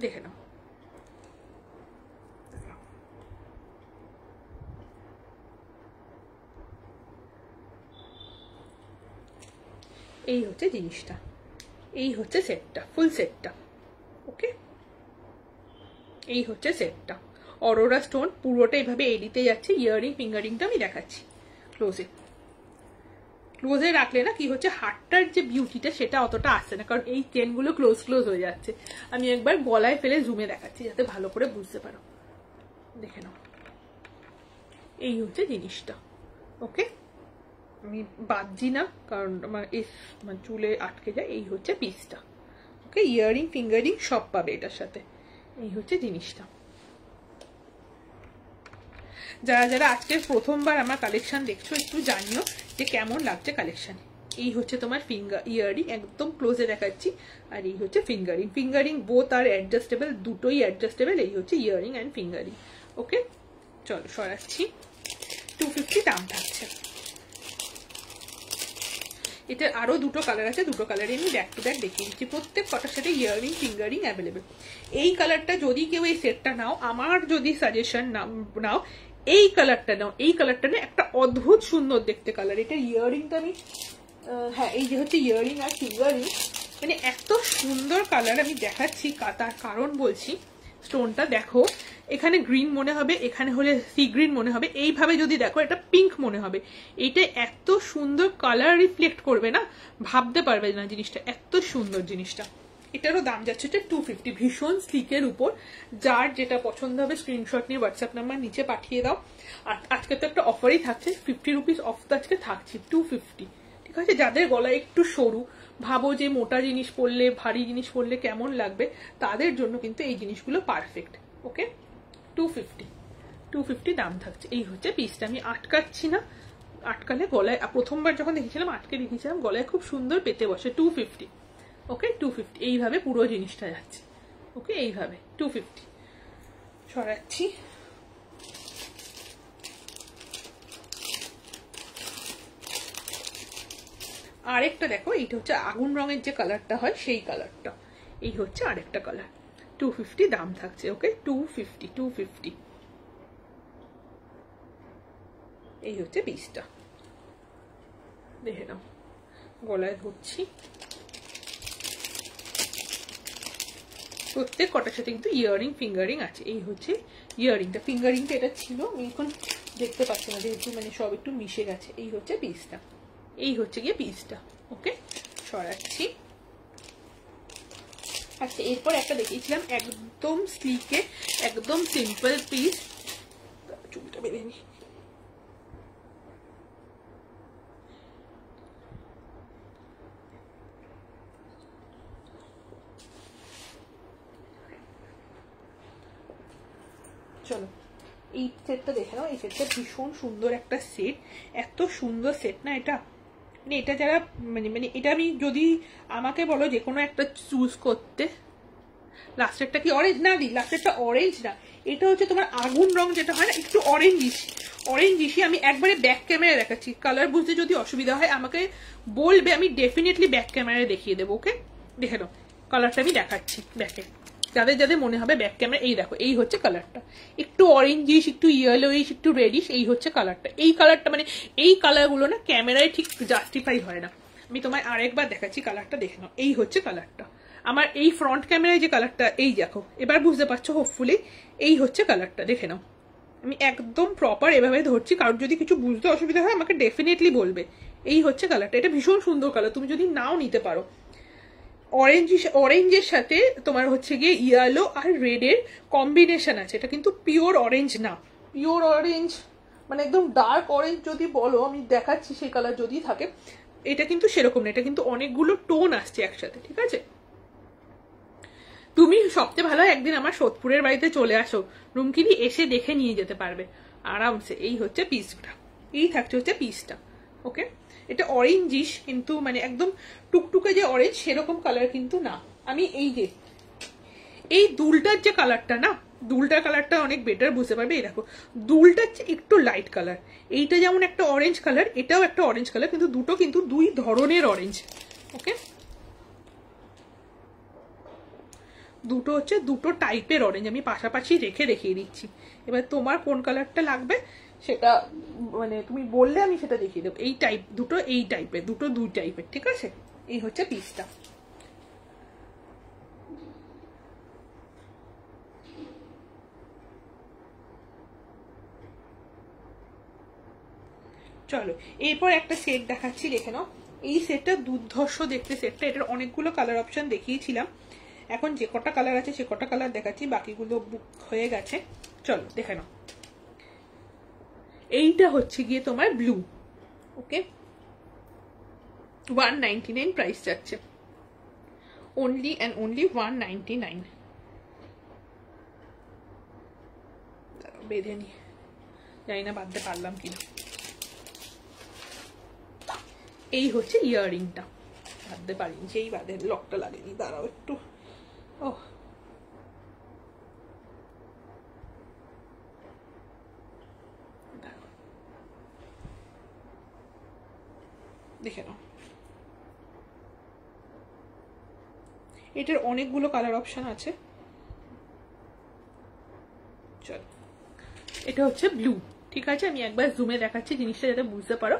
দেখে নাও, এই হচ্ছে জিনিসটা, এই হচ্ছে সেটটা, ফুল সেটটা। ওকে, এই হচ্ছে সেটটা, অরোরা স্টোন পুরোটা এইভাবে এডিতে যাচ্ছে। ইয়াররিং ফিঙ্গারিংটা আমি দেখাচ্ছি ক্লোজে রাখলে না কি হচ্ছে, হাতটার যে বিউটিটা সেটা অতটা আসছে না, কারণ এই চেনগুলো ক্লোজ হয়ে যাচ্ছে। আমি একবার গলায় ফেলে জুমে দেখাচ্ছি যাতে ভালো করে বুঝতে পারো। দেখে নাও, এই হচ্ছে জিনিসটা। ওকে, আমি বাঁধছি না কারণ আমার চুলে আটকে যায়। এই হচ্ছে পিসটা। ওকে, ইয়াররিং ফিঙ্গারিং সব পাবে এটার সাথে। এই হচ্ছে জিনিসটা। যারা আজকে প্রথমবার আমার কালেকশন দেখছো, একটু জানিও যে কেমন লাগছে কালেকশন। এই হচ্ছে তোমার ইয়াররিং, একদম ক্লোজে দেখাচ্ছি। আর এই হচ্ছে ফিঙ্গারিং বোথ আর অ্যাডজাস্টেবল, দুটোই অ্যাডজাস্টেবল। এই হচ্ছে ইয়াররিং অ্যান্ড ফিঙ্গারিং। ওকে, চলো সরাচ্ছি। 250 দাম থাকছে। এটার আরো দুটো কালার আছে, দুটো কালারে আমি ব্যাক টু ব্যাক দেখিয়ে দিচ্ছি। প্রত্যেক কটার সাথে ইয়াররিং ফিঙ্গারিং অ্যাভেলেবেল। এই কালারটা যদি কেউ এই সেটটা নাও, আমার যদি সাজেশন নাও, এই কালারটা নাও। এই কালারটা না একটা অদ্ভুত সুন্দর দেখতে কালার। এটা ইয়াররিংটা আমি, হ্যাঁ এই যে হচ্ছে ইয়াররিং আর ফিঙ্গারিং, মানে এত সুন্দর কালার আমি দেখাচ্ছি। তার কারণ বলছি, স্টোনটা দেখো, এখানে গ্রিন মনে হবে, এখানে হলে সি গ্রিন মনে হবে, এইভাবে যদি দেখো এটা পিঙ্ক মনে হবে। এইটা এত সুন্দর কালার রিফ্লেক্ট করবে না, ভাবতে পারবে না জিনিসটা এত সুন্দর। জিনিসটা এটারও দাম যাচ্ছে 250, ভীষণ স্লিকের উপর। যার যেটা পছন্দ হবে স্ক্রিনশট নিয়ে হোয়াটসঅ্যাপ নাম্বার নিচে পাঠিয়ে দাও। আর আজকে তো একটা অফারই থাকছে, 50 রুপিস অফ তো আজকে থাকছে, 250। ঠিক আছে, যাদের গলায় একটু সরু, ভাবো যে মোটা জিনিস পরলে, ভারী জিনিস পরলে কেমন লাগবে, তাদের জন্য কিন্তু এই জিনিসগুলো পারফেক্ট। ওকে, 250 দাম থাকছে। এই হচ্ছে পিসটা, আমি আটকাচ্ছি না, আটকালে গলায়, প্রথমবার যখন দেখেছিলাম আটকে রেখেছিলাম, গলায় খুব সুন্দর পেতে বসে। 250। ওকে, 250 এইভাবে পুরো জিনিসটা যাচ্ছে। ওকে, এইভাবে 250 সরাচ্ছি। আরেকটা দেখো, এইটা হচ্ছে আগুন রঙের যে কালারটা হয় সেই কালারটা। এই হচ্ছে আরেকটা কালার, 250 দাম থাকছে। ওকে, 250। এই হচ্ছে পিসটা, দেখে নাও, গলায় ধরছি। প্রত্যেক কটার সাথে কিন্তু ইয়ারিং ফিঙ্গারিং আছে। এই হচ্ছে ইয়ারিংটা, ফিঙ্গারিংটা এটা ছিল, আমি এখন দেখতে পাচ্ছি না যেহেতু মানে সব একটু মিশে গেছে। এই হচ্ছে পিসটা, এই হচ্ছে গিয়ে পিসটা। ওকে, সরাচ্ছি। আচ্ছা, এরপর একটা দেখিয়েছিলাম একদম স্লিকে, একদম সিম্পল পিস। চুলটা বেঁধে নি। চলো এই সেটটা দেখে নাও। এই সেটটা ভীষণ সুন্দর একটা সেট, এত সুন্দর সেট না এটা। মানে এটা যারা মানে মানে এটা আমি যদি আমাকে বলো যে কোনো একটা চুজ করতে, লাস্টেরটা কি অরেঞ্জ না দিই, লাস্টেরটা অরেঞ্জ না, এটা হচ্ছে তোমার আগুন রং যেটা হয় না, একটু অরেঞ্জিশি। আমি একবারে ব্যাক ক্যামেরায় দেখাচ্ছি, কালার বুঝতে যদি অসুবিধা হয় আমাকে বলবে, আমি ডেফিনেটলি ব্যাক ক্যামেরায় দেখিয়ে দেবো। ওকে, দেখে নাও কালারটা আমি দেখাচ্ছি ব্যাকে, যাদের যাদের মনে হবে ব্যাক ক্যামেরা। এই দেখো, এই হচ্ছে কালারটা, একটু অরেঞ্জিশ, একটু ইয়েলোইশ, একটু রেডিশ। এই হচ্ছে কালারটা। এই কালারটা মানে এই কালারগুলো না ক্যামেরায় ঠিক জাস্টিফাই হয় না। আমি তোমায় আরেকবার দেখাচ্ছি, কালারটা দেখে নাও। এই হচ্ছে কালারটা আমার, এই ফ্রন্ট ক্যামেরায় যে কালারটা, এই দেখো এবার বুঝতে পারছো হোপফুলি। এই হচ্ছে কালারটা, দেখে নাও। আমি একদম প্রপার এভাবে ধরছি, কারোর যদি কিছু বুঝতে অসুবিধা হয় আমাকে ডেফিনেটলি বলবে। এই হচ্ছে কালারটা, এটা ভীষণ সুন্দর কালার, তুমি যদি নাও নিতে পারো। অরেঞ্জের সাথে তোমার হচ্ছে গিয়ে ইয়েলো আর রেডের কম্বিনেশন আছে। এটা কিন্তু পিওর অরেঞ্জ না, পিওর অরেঞ্জ মানে একদম ডার্ক অরেঞ্জ যদি বলো, আমি দেখাচ্ছি সেই কালার যদি থাকে, এটা কিন্তু সেরকম না। এটা কিন্তু অনেকগুলো টোন আসছে একসাথে, ঠিক আছে। তুমি সবচেয়ে ভালো একদিন আমার সোদপুরের বাড়িতে চলে আসো, রুমকিনি এসে দেখে নিয়ে যেতে পারবে আরামসে। এই হচ্ছে পিসটা, এই থাকছে হচ্ছে পিসটা। ওকে, এটা অরেঞ্জিশ কিন্তু মানে একদম টুকটুকে যে অরেঞ্জ সেরকম কালার কিন্তু না। আমি এই যে এই দুলটার যে কালারটা না, দুলটার কালারটা অনেক বেটার বুঝতে পারবে। এই দেখো দুলটা একটু লাইট কালার, এইটা যেমন একটা অরেঞ্জ কালার, এটাও একটা অরেঞ্জ কালার, কিন্তু দুটো কিন্তু দুই ধরনের অরেঞ্জ। ওকে, দুটো হচ্ছে দুটো টাইপের অরেঞ্জ, আমি পাশাপাশি রেখে দেখিয়ে দিচ্ছি। এবার তোমার কোন কালারটা লাগবে সেটা মানে তুমি বললে আমি সেটা দেখিয়ে দেবো। এই টাইপ দুটো, এই টাইপের দুটো, দুই টাইপের, ঠিক আছে। এই হচ্ছে পিসটা। চলো এরপর একটা সেট দেখাচ্ছি, দেখে নাও। এই সেটটা দুর্ধর্ষ দেখতে সেটটা, এটার অনেকগুলো কালার অপশন দেখিয়েছিলাম। এখন যে কটা কালার আছে সে কটা কালার দেখাচ্ছি, বাকিগুলো বুক হয়ে গেছে। চলো দেখে নাও। এইটা হচ্ছে গিয়ে তোমার ব্লু। ওকে, 199 প্রাইস যাচ্ছে, only and only 199। বেঁধে নি, জানি না বাঁধতে পারলাম কিনা। এই হচ্ছে ইয়াররিংটা, বাঁধতে পারিনি, সেই বাঁধে লকটা লাগেনি, দাঁড়াও একটু। ও দেখে নাও, এটার অনেকগুলো কালার অপশন আছে। চল, এটা হচ্ছে ব্লু, ঠিক আছে। আমি একবার জুমে দেখাচ্ছি জিনিসটা যাতে বুঝতে পারো।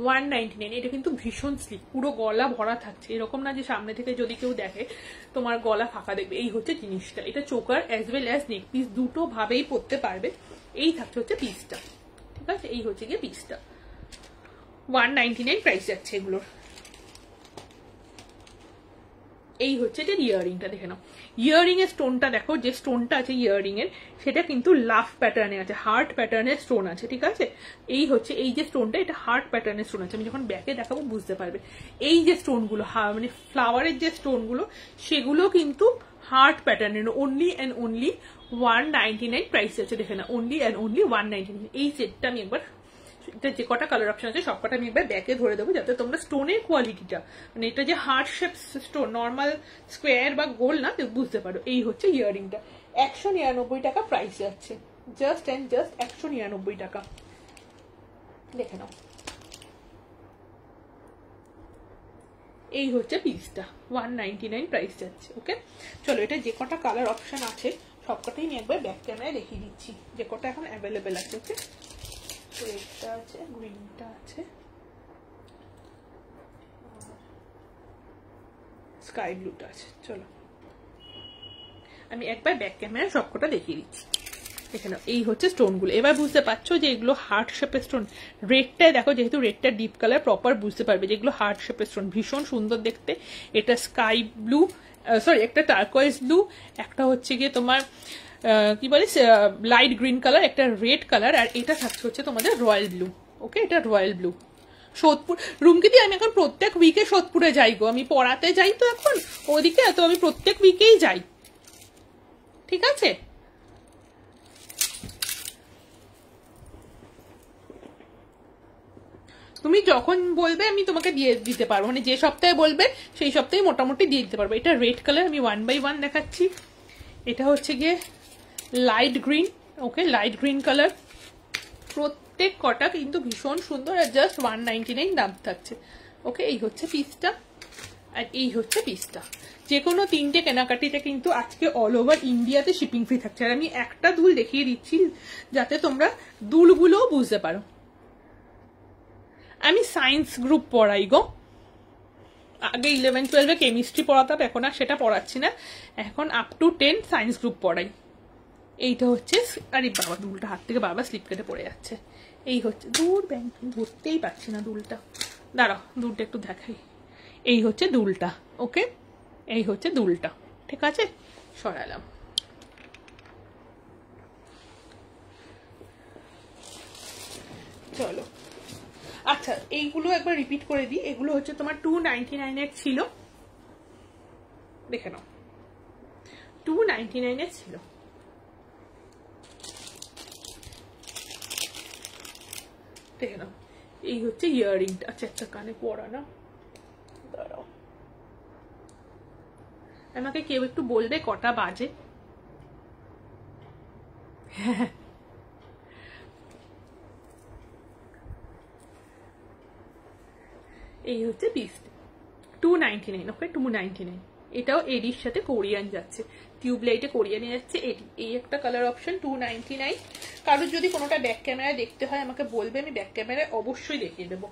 199। এটা কিন্তু ভীষণ স্লিক, পুরো গলা ভরা থাকছে, এরকম না যে সামনে থেকে যদি কেউ দেখে তোমার গলা ফাঁকা দেখবে। এই হচ্ছে জিনিসটা, এটা চোকার অ্যাজ ওয়েল অ্যাজ নেক পিস দুটো ভাবেই পরতে পারবে। এই থাকছে হচ্ছে পিসটা, ঠিক আছে। এই হচ্ছে গিয়ে পিসটা, 199 প্রাইস যাচ্ছে এগুলোর। এই হচ্ছে যে ইয়াররিংটা, দেখে নাও। ইয়াররিং এর স্টোনটা দেখো, যে স্টোনটা আছে ইয়াররিং এর সেটা কিন্তু লাভ প্যাটার্নে আছে, হার্ট প্যাটার্নের স্টোন আছে, ঠিক আছে। এই হচ্ছে এই যে স্টোনটা, এটা হার্ট প্যাটার্নের স্টোন আছে। আমি যখন ব্যাকে দেখাবো বুঝতে পারবে। এই যে স্টোনগুলো মানে ফ্লাওয়ারের যে স্টোনগুলো সেগুলো কিন্তু হার্ট প্যাটার্নের। অনলি অ্যান্ড অনলি 199 প্রাইস আছে, দেখে না, অনলি অ্যান্ড অনলি 199। এই সেটটা আমি একবার, এটা যে কটা কালার অপশন আছে সব কটা আমি একবার ব্যাকে ধরে দেবো যাতে তোমরা স্টোনের কোয়ালিটিটা মানে এটা যে heart shape stone, normal square বা গোল না, বুঝতে পারো। এই হচ্ছে ইয়াররিংটা, 199 টাকা প্রাইস যাচ্ছে, জাস্ট অ্যান্ড জাস্ট 199 টাকা, দেখে নাও। এই হচ্ছে পিসটা, 199 প্রাইস যাচ্ছে। ওকে, চলো এটা যে কটা কালার অপশন আছে সব কটাই আমি একবার ব্যাক ক্যামেরায় দেখিয়ে দিচ্ছি, যে কটা এখন অ্যাভেলেবেল আছে। ওকে, রেডটা আছে, গ্রিনটা আছে, স্কাই ব্লুটা আছে। চলো আমি একবার ব্যাক ক্যামেরা সবকটা দেখিয়ে দিচ্ছি। এখানে এই হচ্ছে স্টোনগুলো। এবার বুঝতে পারছো যে এগুলো হার্ট শেপের স্টোন। রেডটায় দেখো, যেহেতু রেডটা ডিপ কালার, প্রপার বুঝতে পারবে যেগুলো হার্ট শেপের স্টোন। ভীষণ সুন্দর দেখতে। এটা স্কাই ব্লু, সরি একটা টার্কোয়েজ ব্লু, একটা হচ্ছে গিয়ে তোমার কি বলে লাইট গ্রিন কালার, একটা রেড কালার, আর এটা থাকছে হচ্ছে তোমাদের রয়্যাল ব্লু। ওকে, এটা রয়্যাল ব্লু। সোদপুর রুমকিদি আমি এখন প্রত্যেক উইকে সোদপুরে যাই গো, আমি পড়াতে যাই তো এখন ওদিকে, তো আমি প্রত্যেক উইকেই যাই। ঠিক আছে, তুমি যখন বলবে আমি তোমাকে দিয়ে দিতে পারবো, মানে যে সপ্তাহে বলবে সেই সপ্তাহে মোটামুটি দিয়ে দিতে পারবো। এটা রেড কালার, আমি 1 by 1 দেখাচ্ছি। এটা হচ্ছে গিয়ে লাইট গ্রিন। ওকে, লাইট গ্রিন কালার। প্রত্যেক কটা কিন্তু ভীষণ সুন্দর, আর জাস্ট 199 দাম থাকছে। ওকে, এই হচ্ছে পিসটা, আর এই হচ্ছে পিসটা। যে কোনো তিনটে কেনাকাটিতে কিন্তু আজকে অল ওভার ইন্ডিয়াতে শিপিং ফ্রি থাকছে। আর আমি একটা দুল দেখিয়ে দিচ্ছি যাতে তোমরা দুলগুলোও বুঝতে পারো। আমি সায়েন্স গ্রুপ পড়াই গো। আগে 11-12 কেমিস্ট্রি পড়াতাম, এখন আর সেটা পড়াচ্ছি না, এখন আপ টু 10 সায়েন্স গ্রুপ পড়াই। এইটা হচ্ছে, আরে বাবা দুলটা হাত থেকে বারবার স্লিপ কেটে পড়ে যাচ্ছে। এই হচ্ছে দূর, ব্যাংক ধরতেই পারছি না দুলটা, দাঁড়াও দুলটা একটু দেখাই। এই হচ্ছে দুলটা। ওকে, এই হচ্ছে দুলটা। ঠিক আছে, সরালাম। চলো, আচ্ছা এইগুলো একবার রিপিট করে দিই। এগুলো হচ্ছে তোমার 299 এর ছিল, দেখে নাও 299 এর ছিল। দেখে নাও, এই হচ্ছে ইয়াররিংটা। আচ্ছা একটা কানে পড়া না, দাঁড়াও আমাকে কেউ একটু বলবে কটা বাজে। এই হচ্ছে পিসটা 299। ওকে, 299। এটাও এডির সাথে কোরিয়ান যাচ্ছে, টিউবলাইটে কোরিয়ানে যাচ্ছে এডি। এই একটা কালার অপশন 299। কারোর যদি কোনোটা ব্যাক ক্যামেরা দেখতে হয় আমাকে বলবে, আমি ব্যাক ক্যামেরায় অবশ্যই দেখিয়ে দেবো।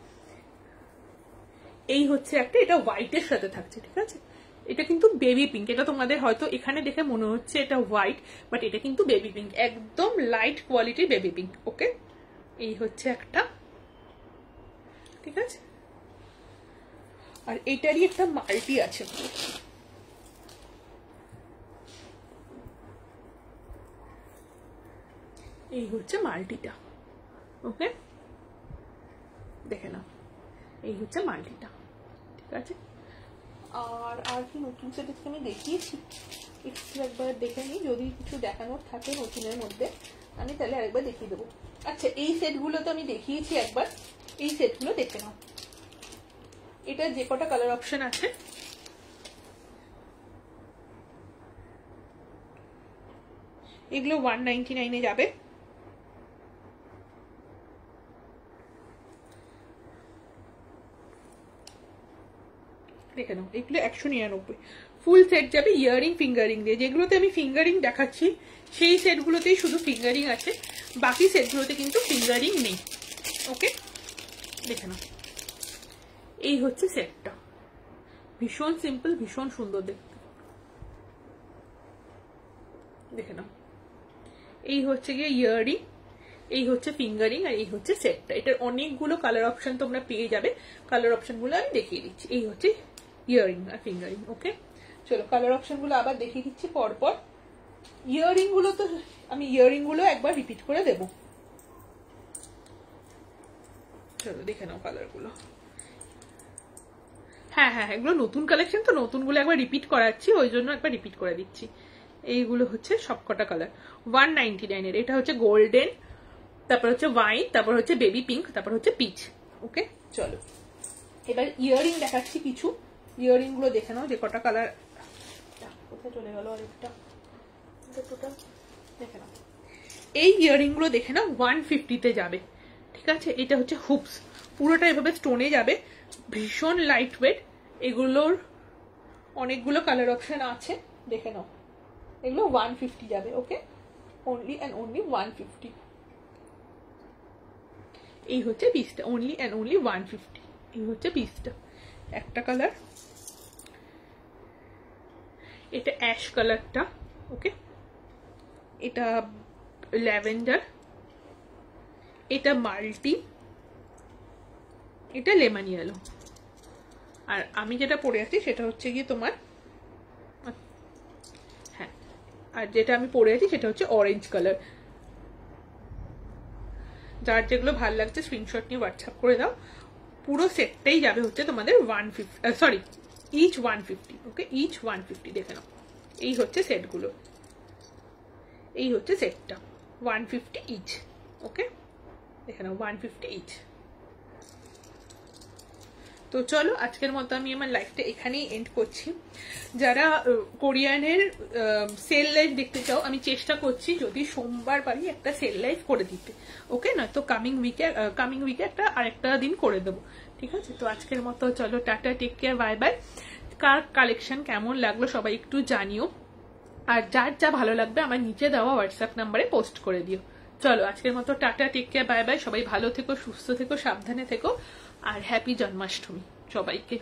এই হচ্ছে একটা, এটা হোয়াইটের সাথে থাকছে। ঠিক আছে, এটা কিন্তু বেবি পিঙ্ক। এটা তোমাদের হয়তো এখানে দেখে মনে হচ্ছে এটা হোয়াইট, বাট এটা কিন্তু বেবি পিঙ্ক, একদম লাইট কোয়ালিটির বেবি পিঙ্ক। ওকে, এই হচ্ছে একটা। ঠিক আছে, আর এটারই একটা মাল্টি আছে। এই হচ্ছে মাল্টিটা। ওকে, দেখে নাও, এই হচ্ছে মাল্টিটা। ঠিক আছে, আর কি নতুন সেট আমি দেখিয়েছি একটু একবার দেখে নিই, যদি কিছু দেখানোর থাকে নতুনের মধ্যে আমি তাহলে আরেকবার দেখিয়ে দেবো। আচ্ছা এই সেটগুলো তো আমি দেখিয়েছি একবার, এই সেটগুলো দেখে নাও। এটা যে কটা কালার অপশন আছে এগুলো 199 এ যাবে। দেখে নাও, এগুলো 199। ফুল সেট যাবে ইয়ারিং ফিঙ্গারিং দিয়ে। যেগুলোতে আমি ফিঙ্গারিং দেখাচ্ছি সেই সেটগুলোতেই শুধু ফিঙ্গারিং আছে, বাকি সেটগুলোতে কিন্তু ফিঙ্গারিং নেই। ওকে, দেখে নাও, এই হচ্ছে সেটটা। ভীষণ সিম্পল, ভীষণ সুন্দর দেখতে। দেখে নাও, এই হচ্ছে গিয়ে ইয়ারিং, এই হচ্ছে ফিঙ্গারিং, আর এই হচ্ছে সেটটা। এটার অনেকগুলো কালার অপশন তোমরা পেয়ে যাবে। কালার অপশন গুলো আমি দেখিয়ে দিচ্ছি। এই হচ্ছে ইয়ারিং আর ফিঙ্গারিং। ওকে, চলো কালার অপশন গুলো আবার দেখিয়ে দিচ্ছি পরপর। ইয়ারিং গুলো তো আমি ইয়ারিং গুলো একবার রিপিট করে দেব। চলো দেখে নাও কালার গুলো। হ্যাঁ হ্যাঁ, এগুলো নতুন কালেকশন তো, নতুনগুলো একবার রিপিট করাচ্ছি, ওই জন্য একবার রিপিট করে দিচ্ছি। এইগুলো হচ্ছে সবকটা কালার 199 এর। এটা হচ্ছে গোল্ডেন, তারপর হচ্ছে ওয়াইন, তারপর হচ্ছে বেবি পিঙ্ক, তারপর হচ্ছে পিচ। ওকে, চলো এবার ইয়ারিং দেখাচ্ছি কিছু। ইয়ারিং গুলো দেখে নাও যে কটা কালার। কোথায় চলে গেল আরেকটা, দেখে নাও। এই ইয়ারিং গুলো দেখে নাও 150 যাবে। ঠিক আছে, এটা হচ্ছে হুপস, পুরোটা এভাবে স্টোনে যাবে, ভীষণ লাইট ওয়েট। এগুলোর অনেকগুলো কালার অপশন আছে, দেখে নাও। এগুলো 150 যাবে। ওকে, অনলি অ্যান্ড অনলি 150। এই হচ্ছে পিসটা, অনলি অ্যান্ড অনলি 150। এই হচ্ছে পিসটা, একটা কালার। এটা অ্যাশ কালারটা, ওকে, এটা ল্যাভেন্ডার, এটা মাল্টি, এটা লেমন ইয়েলো। আর আমি যেটা পরে আছি সেটা হচ্ছে গিয়ে তোমার, হ্যাঁ, আর যেটা আমি পরে আছি সেটা হচ্ছে অরেঞ্জ কালার। যার যেগুলো ভালো লাগছে স্ক্রিনশট নিয়ে হোয়াটসঅ্যাপ করে দাও। পুরো সেটটাই যাবে হচ্ছে তোমাদের 150, সরি ইচ 150। ওকে, ইচ 150। দেখে নাও, এই হচ্ছে সেটগুলো, এই হচ্ছে সেটটা 150 ইচ। ওকে, দেখে নাও 150 ইচ। তো চলো আজকের মতো আমি আমার লাইফটা এখানেই এন্ড করছি। যারা কোরিয়ানের সেল লাইফ দেখতে চাও, আমি চেষ্টা করছি যদি সোমবার পারি একটা সেল লাইফ করে দিতে। ওকে, না তো কামিং উইকে একটা আরেকটা দিন করে দেবো, ঠিক আছে? তো আজকের মতো চলো, tata, take care, bye bye. কার কালেকশন কেমন লাগলো সবাই একটু জানিও, আর যার যা ভালো লাগবে আমার নিচে দেওয়া হোয়াটসঅ্যাপ নাম্বারে পোস্ট করে দিও। চলো আজকের মতো tata, take care, bye bye. সবাই ভালো থেকো, সুস্থ থেকো, সাবধানে থেকো, আর হ্যাপি জন্মাষ্টমী সবাইকে।